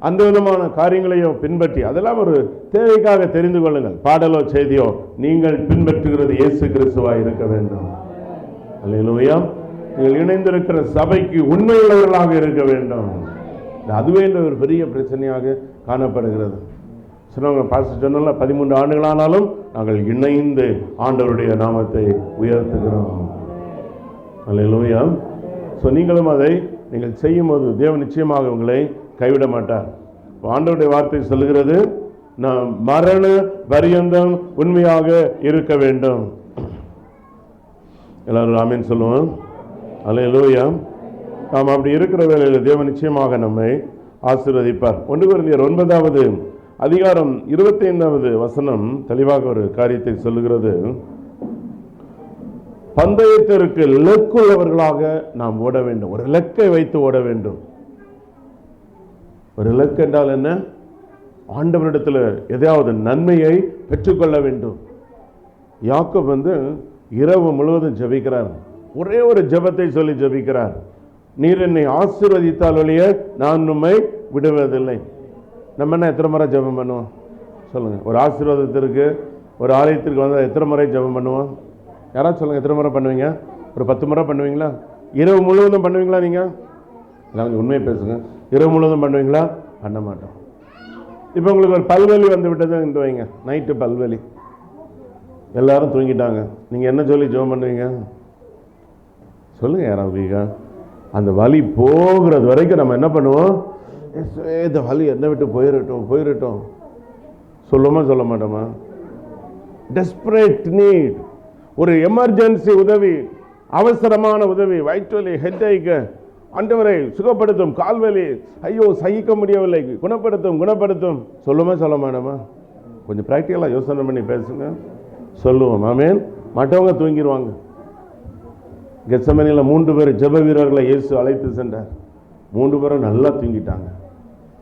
அந்த விதமான காரியங்களையோ பின்பற்றி, அதெல்லாம் ஒரு தேவைக்காக தெரிந்து கொள்ளுங்கள். பாடலோ செய்தியோ நீங்கள் பின்பற்றுகிறது இயேசு கிறிஸ்துவாய் இருக்க வேண்டும். அல்லேலூயா. நீங்கள் இணைந்திருக்கிற சபைக்கு உண்மையுள்ளவர்களாக இருக்க வேண்டும். அதுவே ஒரு பெரிய பிரச்சனையாக காணப்படுகிறது. பாஸ்டர் சொன்னால 13 ஆண்டுகளானாலும் நாங்கள் இணைந்து ஆண்டவருடைய நாமத்தை உயர்த்துகிறோம். அல்லேலூயா. நீங்களும் அதை நீங்கள் செய்யும் போது தேவன் நிச்சயமாக உங்களை கைவிட மாட்டார். ஆண்டவருடைய வார்த்தை சொல்லுகிறது, நாம் மரண பரியந்தம் உண்மையாக இருக்க வேண்டும். எல்லாரும் ஆமென் சொல்லுவோம். அல்லேலூயா. நாம் அப்படி இருக்கிற வேளையில் தேவன் நிச்சயமாக நம்மை ஆசீர்வதிப்பார். 1 கொரிந்தியர் 9வது அதிகாரம் 25வது வசனம் தெளிவாக ஒரு காரியத்தை சொல்லுகிறது. பந்தயத்திற்கு இலக்குள்ளவர்களாக நாம் ஓட வேண்டும். ஒரு இலக்கை வைத்து ஓட வேண்டும். ஒரு இலக்கு என்றால் என்ன? ஆண்டவரிடத்தில் எதையாவது நன்மையை பெற்றுக்கொள்ள வேண்டும். யாக்கோபு இரவு முழுவதும் ஜெபிக்கிறார். ஒரே ஒரு ஜெபத்தை சொல்லி ஜெபிக்கிறார், நீர் என்னை ஆசீர்வதித்தால் ஒழிய நான் உம்மை விடுவதில்லை. நம்ம என்ன எத்தனை முறை ஜெபம் பண்ணுவோம் சொல்லுங்க? ஒரு ஆசீர்வாதத்திற்கு ஒரு ஆலயத்திற்கு வந்தால் எத்தனை முறை ஜெபம் பண்ணுவோம்? யாராவது சொல்லுங்க, எத்தனை முறை பண்ணுவீங்க? ஒரு 10 முறை பண்ணுவீங்களா? இரவு முழுவதும் பண்ணுவீங்களா? நீங்கள் எல்லாம் கொஞ்சம் உண்மையை பேசுங்க. இரவு முழுவதும் பண்ணுவீங்களா? பண்ண மாட்டோம். இப்போ உங்களுக்கு ஒரு பல்வலி வந்து விட்டது என்று வைங்க, நைட்டு பல்வலி, எல்லாரும் தூங்கிட்டாங்க, நீங்கள் என்ன சொல்லி ஜெபம் பண்ணுவீங்க சொல்லுங்க? யாராவது அந்த வலி போகிறது வரைக்கும் நம்ம என்ன பண்ணுவோம்? இந்த வலி என்ன விட்டு போயிடட்டும் சொல்லுமா சொல்ல மாட்டோமா? டெஸ்பரேட் நீட், ஒரு எமர்ஜென்சி உதவி, அவசரமான உதவி, வயிற்றுவலி, ஹெட்ஏக், ஆண்டவரை சுகப்படுத்தும், கால்வலி, ஐயோ சகிக்க முடியவில்லை, குணப்படுத்தும் சொல்லுமா சொல்ல மாட்டோமா? கொஞ்சம் ப்ராக்டிக்கலாக யோசனை பண்ணி பேசுங்க. சொல்லுவோம். ஆமென். மற்றவங்க தூங்கிடுவாங்க. கெத்செமனியில் 3 பேர் ஜெப வீரர்களை இயேசு அழைத்து சென்றார். 3 பேரும் நல்லா தூங்கிட்டாங்க,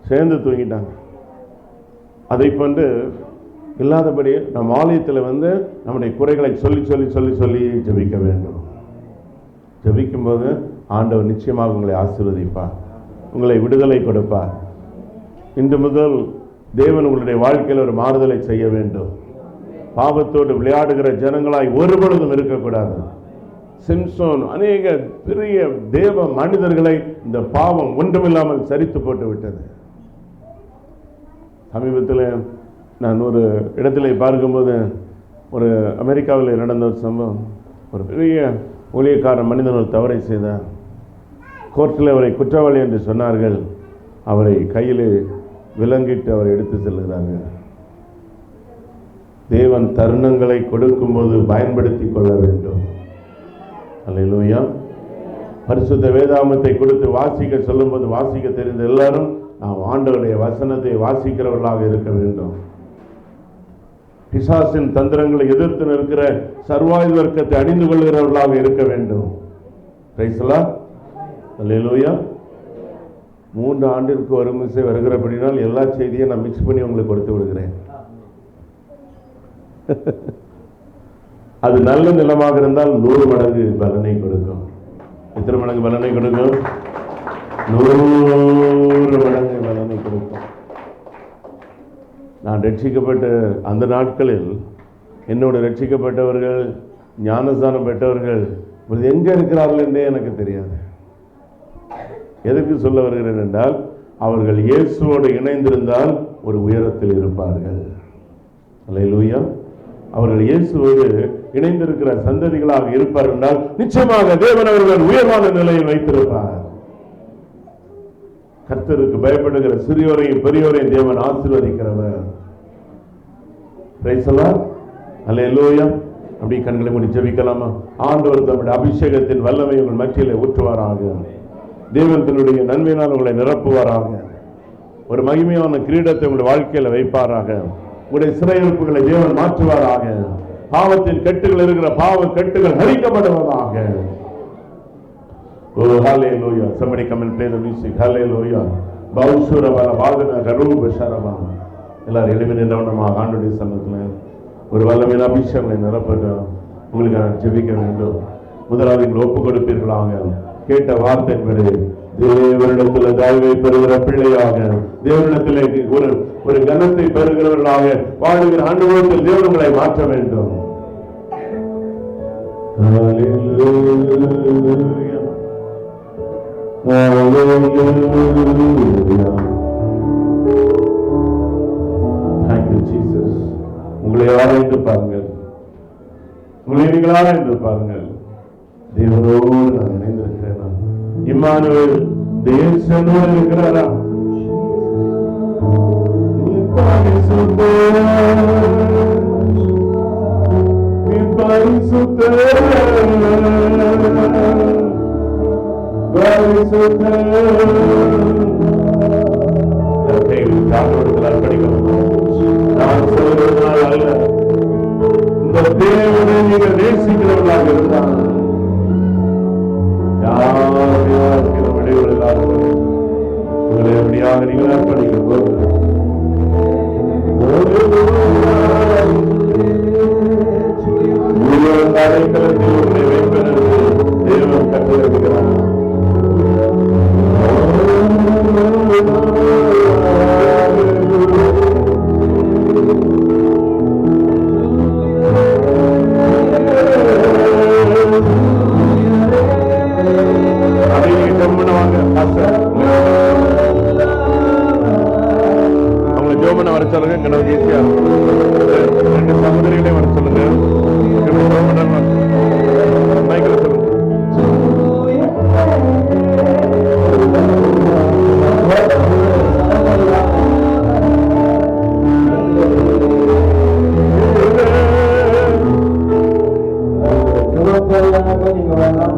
சேர்ந்து தூங்கிட்டாங்க. அதை போன்று இல்லாதபடி நம் ஆலயத்தில் நம்முடைய குறைகளை சொல்லி ஜெபிக்க வேண்டும். ஜெபிக்கும்போது ஆண்டவர் நிச்சயமாக உங்களை ஆசீர்வதிப்பார், உங்களை விடுதலை கொடுப்பார். இன்று முதல் தேவன் உங்களுடைய வாழ்க்கையில் ஒரு மாறுதலை செய்ய வேண்டும். பாவத்தோடு விளையாடுகிற ஜனங்களாய் ஒருபொழுதும் இருக்கக்கூடாது. சிம்சோன் அநேக பெரிய தேவ மனிதர்களை இந்த பாவம் ஒன்றுமில்லாமல் சரித்து போட்டு விட்டது. சமீபத்தில் நான் ஒரு இடத்துல பார்க்கும்போது, ஒரு அமெரிக்காவில் நடந்த ஒரு சம்பவம். ஒரு பெரிய ஊழியக்காரன் மனிதன் ஒரு தவறை செய்தார். கோர்ட்டில் அவரை குற்றவாளி என்று சொன்னார்கள். அவரை கையில் விலங்கிட்டு அவரை எடுத்து செல்கிறாங்க. தேவன் தருணங்களை கொடுக்கும்போது பயன்படுத்தி கொள்ள வேண்டும். அல்லேலூயா. பரிசுத்த வேதாகமத்தை கொடுத்து வாசிக்க சொல்லும்போது வாசிக்க தெரிந்த எல்லாரும் நாம் ஆண்டவருடைய வசனத்தை வாசிக்கிறவர்களாக இருக்க வேண்டும். பிசாசின் தந்திரங்களை எதிர்த்து நிற்கிற சர்வாயுத வர்க்கத்தை அணிந்து கொள்கிறவர்களாக இருக்க வேண்டும். Praise the Lord. அல்லேலூயா. 3 ஆண்டிற்கு ஒரு மிசை வருகிறபடினால் எல்லா செய்தியும் நான் மிக்ஸ் பண்ணி உங்களுக்கு கொடுத்து விடுகிறேன். அது நல்ல நிலமாக இருந்தால் 100 மடங்கு பலனை கொடுக்கும். எத்தனை மடங்கு பலனை கொடுக்கும்? 100 மடங்கு பலனை கொடுக்கும். நான் ரட்சிக்கப்பட்ட அந்த நாட்களில் என்னோட ரட்சிக்கப்பட்டவர்கள், ஞானஸ்தானம் பெற்றவர்கள் எங்கே இருக்கிறார்கள் என்றே எனக்கு தெரியாது. எதுக்கு சொல்ல வருகிறேன் என்றால், அவர்கள் இயேசுவோடு இணைந்திருந்தால் ஒரு உயரத்தில் இருப்பார்கள். அல்லேலூயா. அவர்கள் இயேசுவோடு இணைந்திருக்கிற சந்ததிகளாக இருப்பார் என்றால் நிச்சயமாக தேவன் அவர்கள் உயர்வான நிலையில் வைத்திருப்பார். கர்த்தருக்கு பயப்படுகிற சிறியோரையும் பெரியோரையும் தேவன் ஆசீர்வதிக்கிறவர். Price the Lord. அல்லேலூயா. அப்படி கண்களை மூடி ஜெபிக்கலாமா? ஆண்டவர் தம்முடைய அபிஷேகத்தின் வல்லமை உங்கள் மத்தியிலே ஊற்றுவாராக. தேவன் தன்னுடைய நன்மையினால் உங்களை நிரப்புவாராக. ஒரு மகிமையான கிரீடத்தை உங்களுடைய வாழ்க்கையில வைப்பாராக. உங்களுடைய சிறையிருப்புகளை தேவன் மாற்றுவாராக. பாவத்தின் கட்டுகள் இருக்கிற பாவ கட்டுகள் ஹரிக்கப்படுவதாக. Oh, hallelujah. Somebody come and play the music. Hallelujah. Baushura wala badana garuba sharaba. எல்லாரும் எழுப்பி நின்றவனமாக ஆண்டவருடைய சன்னதியில் ஒரு வல்லமையின் அபிஷேகத்தை நிரப்பட்ட உங்களுக்கு நான் ஜெபிக்க வேண்டும். முதலாவது நீங்கள் ஒப்பு கொடுப்பீர்களாக. கேட்ட வார்த்தையின்படி தேவனிடத்தில் தயவை பெறுகிற பிள்ளையாக, தேவனிடத்திலே ஒரு கனத்தை பெறுகிறவர்களாக வாழுகிற அனுபவத்தில் தேவன் உங்களை மாற்ற வேண்டும். உங்களை ஆராய்ந்து பாருங்கள். உங்களை நீங்கள் ஆராய்ந்து பாருங்கள். தேவனோடு நான் இணைந்திருக்கிறேன். இம்மானுவேல் தேசனோடு இருக்கிறாரா? நான் சொல்வதனால் அல்ல, இந்த தேவனை நீங்கள் நேசிக்கிறவர்களாக இருந்தால் யாருக்கு விடைவிடலாக உங்களை எப்படியாக நீங்கள் அர்ப்பணிக்க போகிறது. அடைக்கலத்தில் உங்களை வைப்பதற்கு தேவன் கட்டளையிடுகிறார். அவங்க ஜோமனை வர சொல்லுங்க. கடவுள் ஈஸியா 2 சகோதரிகளையும் வர சொல்லுங்க. மைக்கில் சொல்லுங்க. நீங்க வேண்டாம்.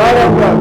Thank you.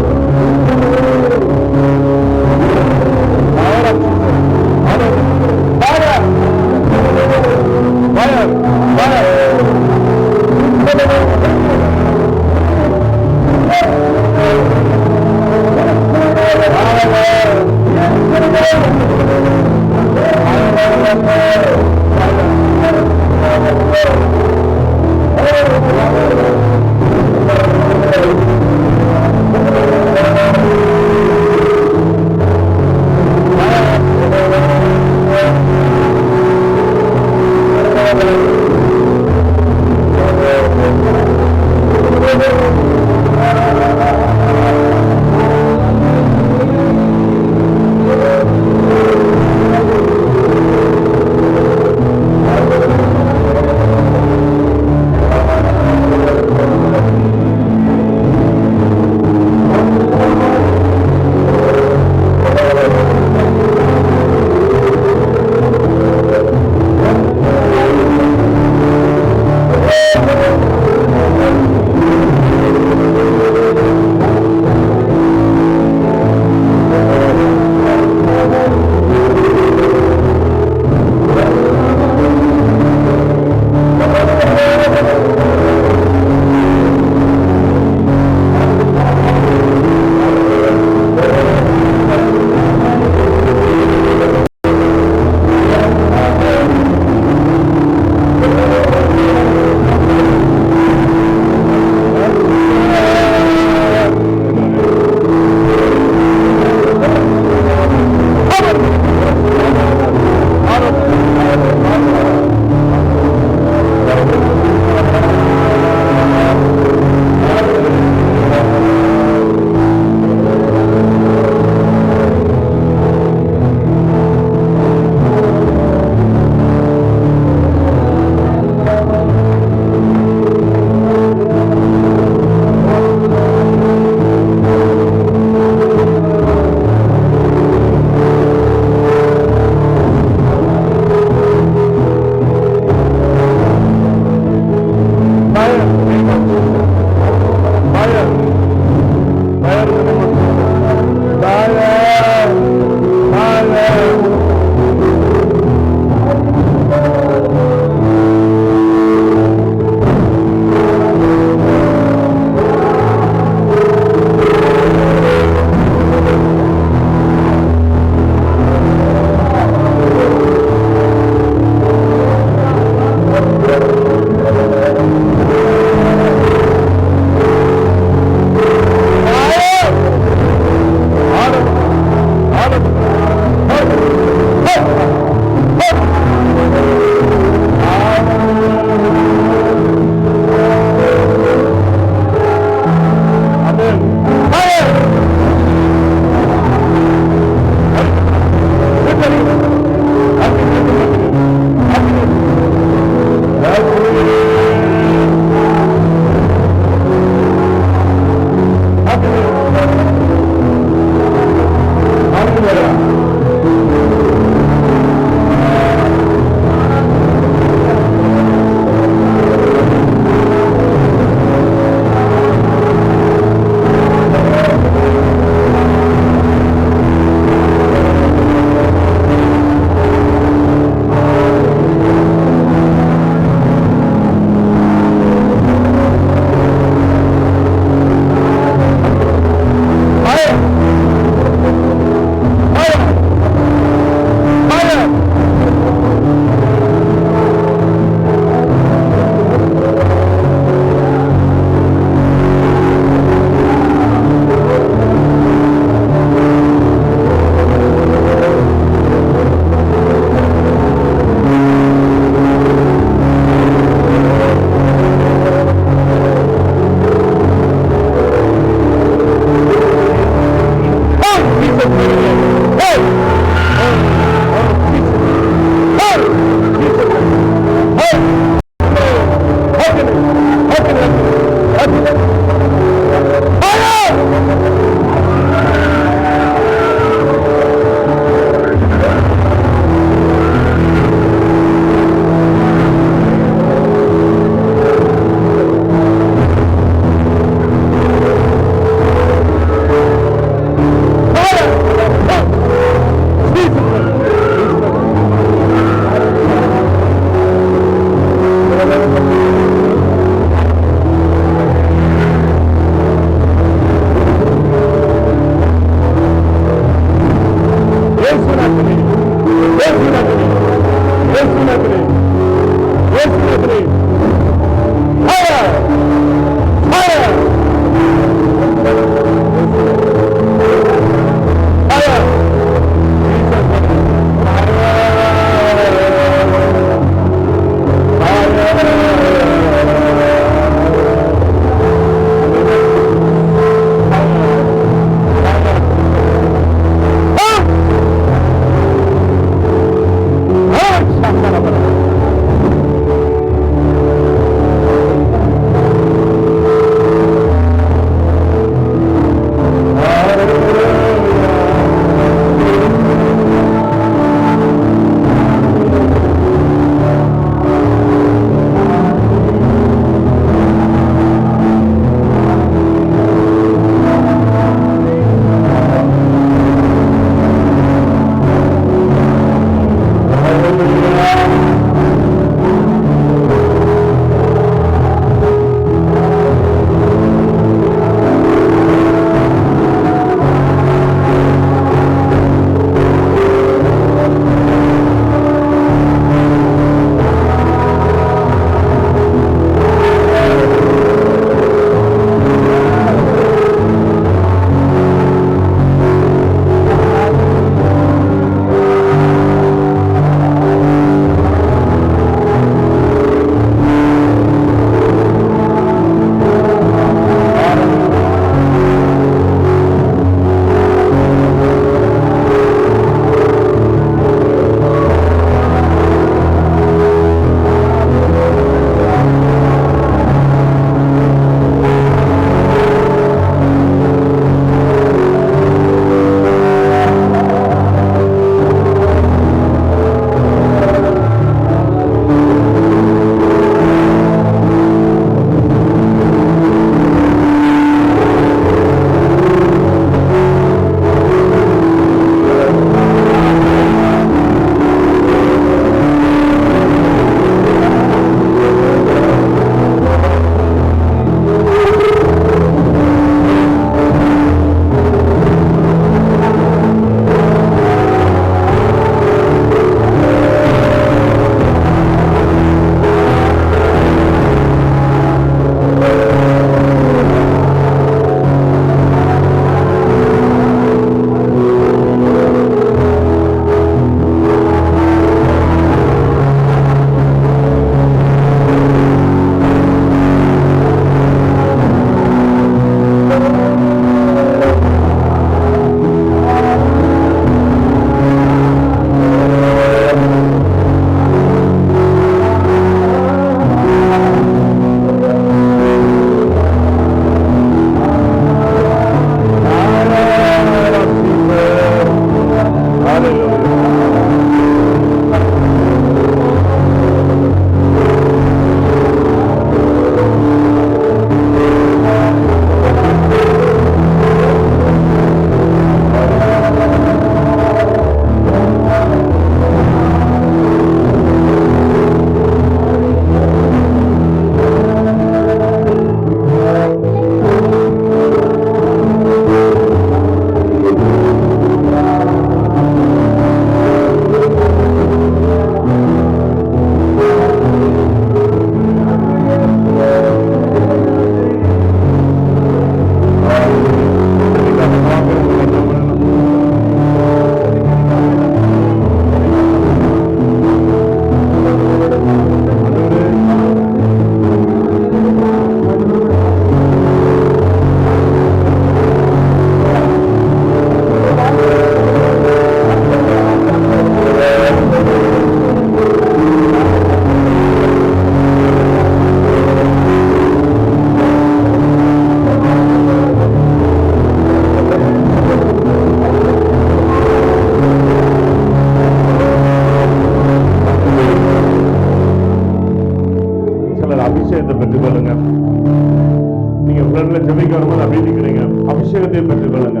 அபிஷேகத்தை பெற்றுக் கொள்ளுங்க.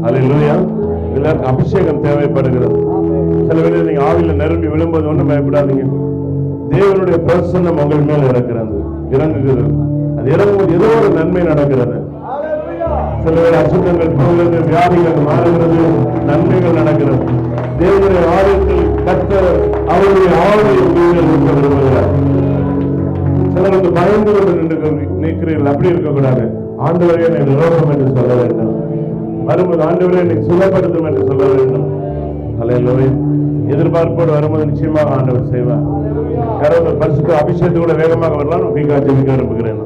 அல்லேலூயா. எல்லாருக்கும் அபிஷேகம் தேவைப்படுகிறது. சில வேளை நீங்க ஆவியில நிரம்பி விழும்போது ஒன்றும் பயப்படாதீங்க. தேவனுடைய பிரசன்னம் உங்கள் மேல இறங்குகிறது. அது இறங்கும்போது ஏதோ ஒரு நன்மை நடக்கிறது. சில வேளை அசுத்தங்கள் போகிறது, வியாதிகள் மாறுகிறது, நன்மைகள் நடக்கிறது. தேவனுடைய ஆலயத்தில் கர்த்தர் அவருடைய ஆவியை ஊற்ற விரும்புகிறார். சிலருக்கு பயந்து கொண்டு நிற்கிறீர்கள். அப்படி இருக்கக்கூடாது. ஆண்டவரே என்னை நிரோகம் என்று சொல்ல வேண்டும். வரும்போது ஆண்டவரே என்னை சுகப்படுத்தும் என்று சொல்ல வேண்டும். அல்லேலூயா. எதிர்பார்ப்போடு வரும்போது நிச்சயமாக ஆண்டவர் செய்வார். யாராவது பரிசுத்த அபிஷேகத்தை கூட வேகமாக வரலாம். ஜெபிக்க விரும்புகிறேன்.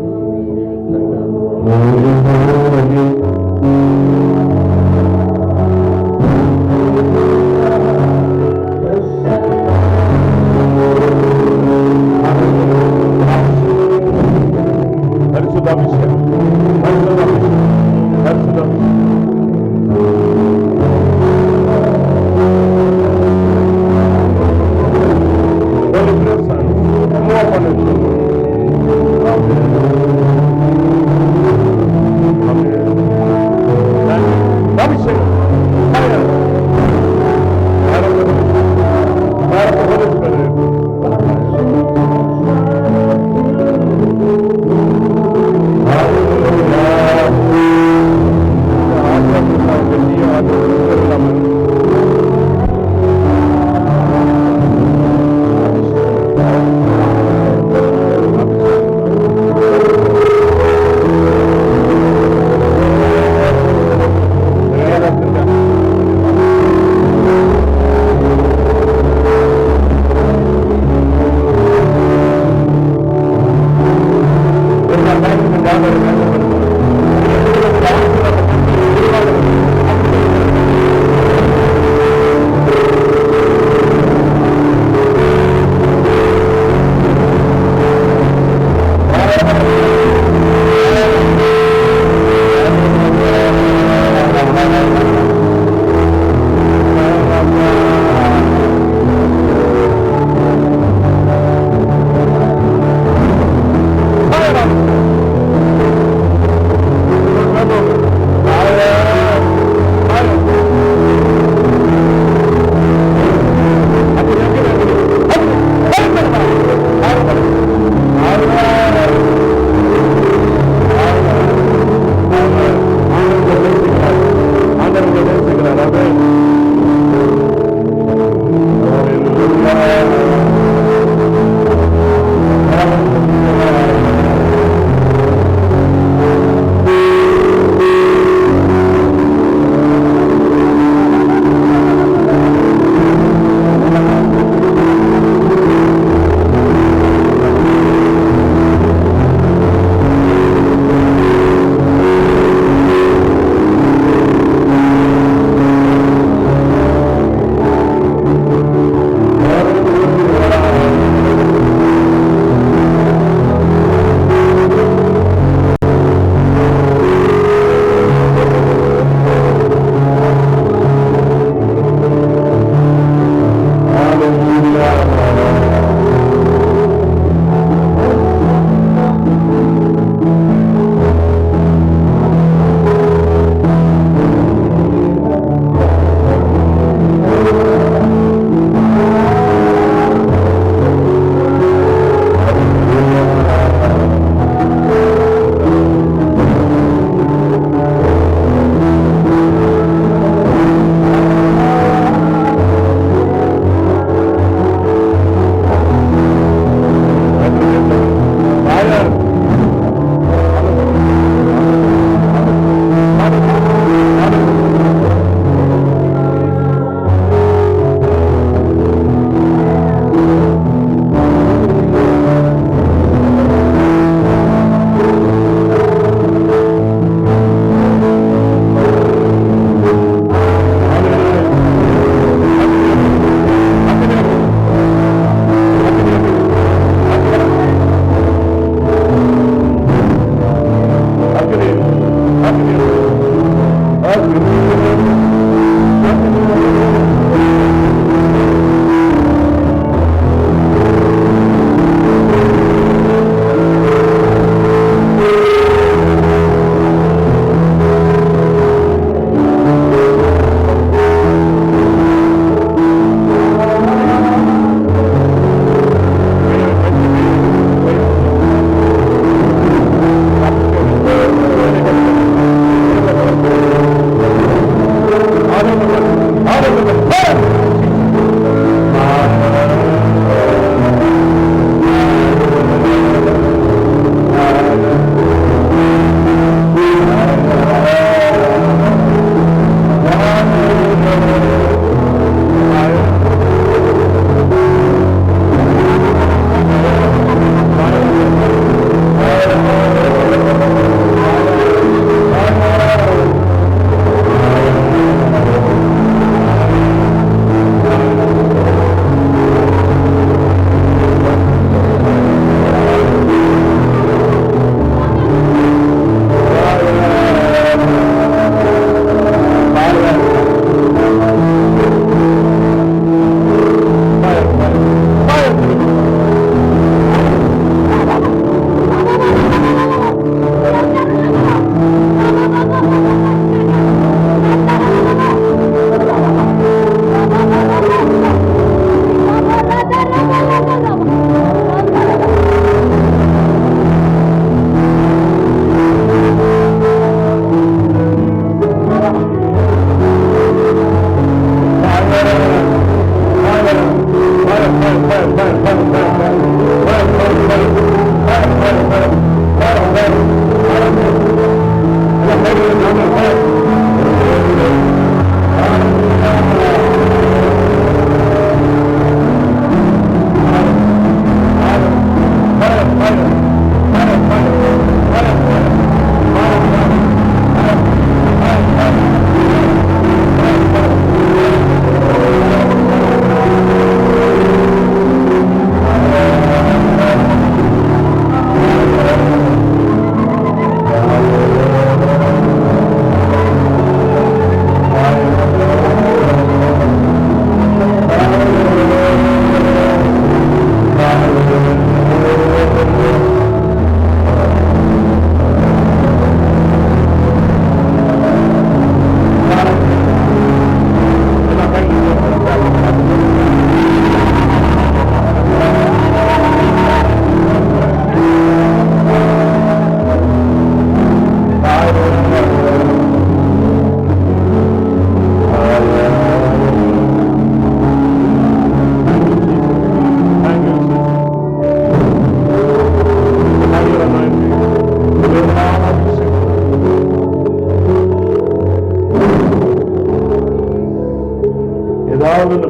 பரிசுத்த அபிஷேகம், பரிசுத்த அபிஷேகம், பரிசுத்த அபிஷேகம். Thank you.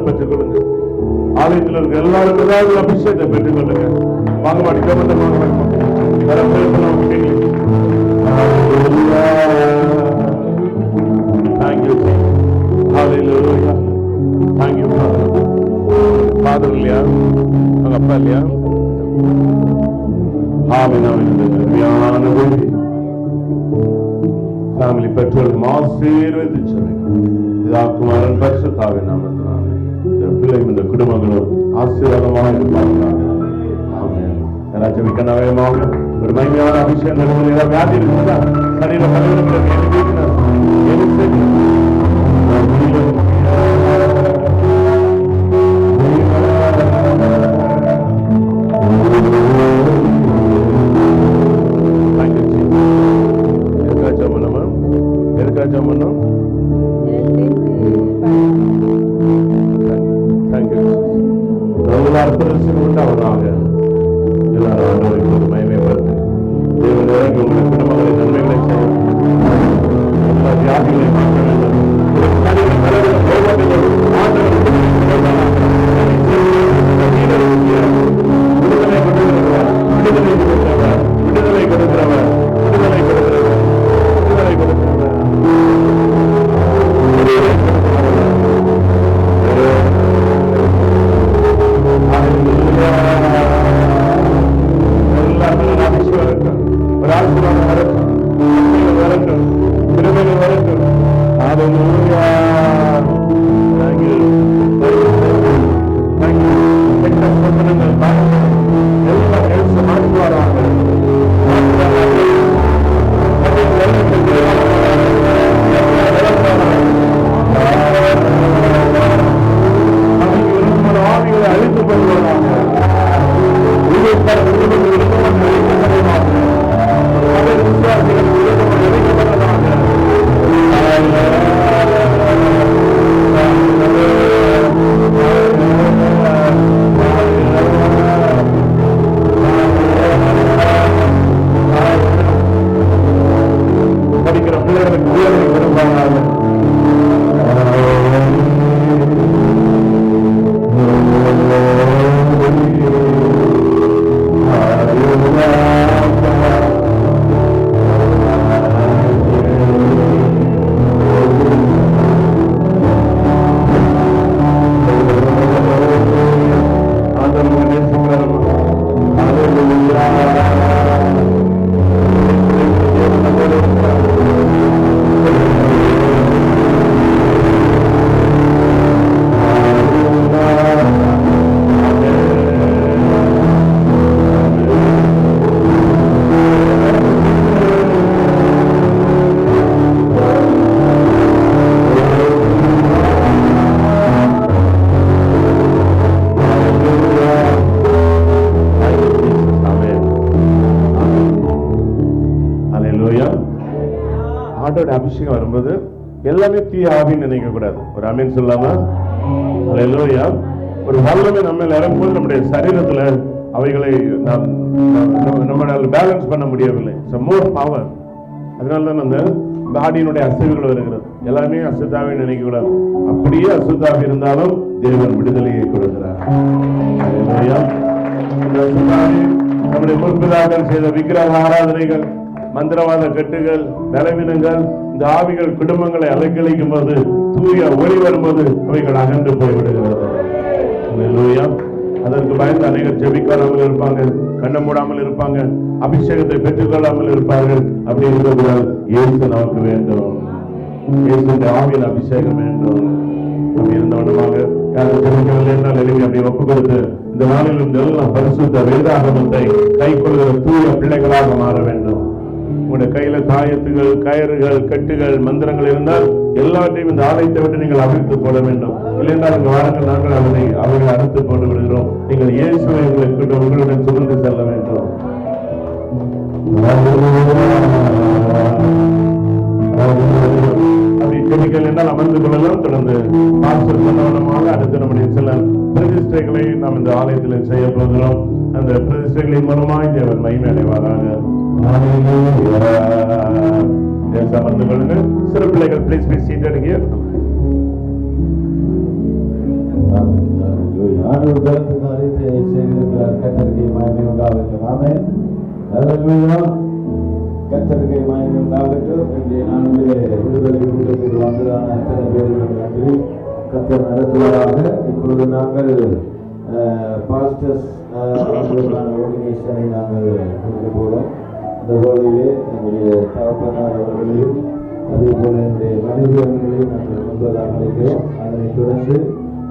பெற்றுக்கொள்ளுங்க. ஆலயத்தில் இருக்க எல்லாரும் ஏதாவது அபிஷேகத்தை பெற்றுக்கொள்ளுங்க. வாங்க மாட்டி கவர்ந்து வாங்க ஃபாதர் இல்லையா, அவங்க அப்பா இல்லையா? ஃபேமிலி பெற்றோர்கள் ஆசீர்வதிச்சு இதாக்குமாரன் பரிசுத்தாவே நாமத்தினாலே பிள்ளைகள் இந்த குடும்பங்களும் ஆசீர்வாதமாக இருப்பாங்க. ஜபிக்கவே ஒரு மகிமையான அபிஷேகம் ஏதாவது வியாதி இருக்குதா சரீர உண்டாவதாக எல்லாரும் மகிமைப்படுத்து தேவன் உங்களுடைய குடும்பங்களை நன்மைகளை செய்யும். எல்லா வியாதிகளை மாற்ற வேண்டும். விடுதலை கொடுக்கிறவர் அபிஷேகம் வரும்போது எல்லாமே தீய ஆவின்னு நினைக்க கூடாது. ஒரு ஆமீன் சொல்லாம அல்லேலூயா. ஒரு வல்லமை நம்ம இறங்கும்போது நம்முடைய சரீரத்துல அவைகளை நம்மளால பேலன்ஸ் பண்ண முடியவில்லை. மோர் பவர். அதனாலதான் அந்த பாடியினுடைய அசைவுகள் வருகிறது. எல்லாமே அசுத்தாவை நினைக்க கூடாது. அப்படியே அசுத்தாவை இருந்தாலும் தேவன் விடுதலையை கொடுக்கிறார். அல்லேலூயா. நம்முடைய முற்பிதாக்கள் செய்த விக்கிரக ஆராதனைகள், மந்திரவாத கட்டுகள், பலவீனங்கள், இந்த ஆவிகள் குடும்பங்களை அலைக்கழிக்கும் போது, தூய ஒளி வரும்போது அவைகள் அகன்று போய்விடுகிறது. அதற்கு பயந்து அநேகர் ஜெபிக்காமல் இருப்பாங்க, கண்ண மூடாமல் இருப்பாங்க, அபிஷேகத்தை பெற்றுக்கொள்ளாமல் இருப்பார்கள். அப்படி இருக்கக்கூடாது. இயேசு நமக்கு வேண்டும். இயேசுடைய ஆவியின் அபிஷேகம் வேண்டும். அப்படி இருந்தவனமாக யாரும் ஜெபிக்கவில்லை என்றால் எளிமை அப்படி ஒப்பு கொடுத்து இந்த நாளில் இந்த எல்லாம் பரிசுத்த வேதாகமத்தை கை கொள்கிற தூய பிள்ளைகளாக மாற வேண்டும். உங்களுடைய கையில தாயத்துகள், கயிறுகள், கட்டுகள், மந்திரங்கள் இருந்தால் எல்லாத்தையும் இந்த ஆலயத்தை விட்டு நீங்கள் அவிழ்த்து போட வேண்டும். இல்லைஎன்றால் இந்த வாரங்கள் நாங்கள் அவர்களை அறுத்து போட்டு விடுகிறோம். நீங்கள் இயேசுவை உங்களுடன் சுமந்து செல்ல வேண்டும். அப்படி ஜெபிக்கல் என்றால் அமர்ந்து கொள்ளலாம். தொடர்ந்து பாஸ்டர் சொன்னவனமாக அடுத்து நம்முடைய சில பிரதிஷ்டைகளை நாம் இந்த ஆலயத்தில் செய்ய போகிறோம். அந்த பிரதிஷ்டைகளின் மூலமாய் தேவன் மகிமை அடைவாராக. அமர்ந்து கொள்ளுங்கள். சிறு பிள்ளைகள், please be seated here. ஆண்டவர் பலத்த காரியத்தை செய்திருக்கிறார். கர்த்தருக்கு மகிமை உண்டாகட்டும். ஆமென். ஹல்லேலூயா. கர்த்தருக்கு மகிமை உண்டாகட்டும். இன்றைய நாளிலே விடுதலை கூட்டத்தில் வந்ததான அத்தனை பேருக்கு நன்றி. கர்த்தர் நடத்துவதாக. இப்பொழுது நாங்கள் பாஸ்டர்ஸ் ஆர்கனைசேஷனை நாங்கள் கொடுக்க போகிறோம். இந்த வேளையிலே என்னுடைய தகப்பனார் அவர்களையும் அதே போல என்னுடைய மனைவி அவர்களையும் நாங்கள் முன்பதாக அழைக்கிறோம். அதனைத் தொடர்ந்து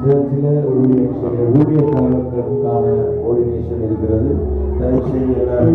சில ஊழியர்களுக்கான ஆர்டினேஷன் இருக்கிறது. தயவுசெய்து எல்லாரும்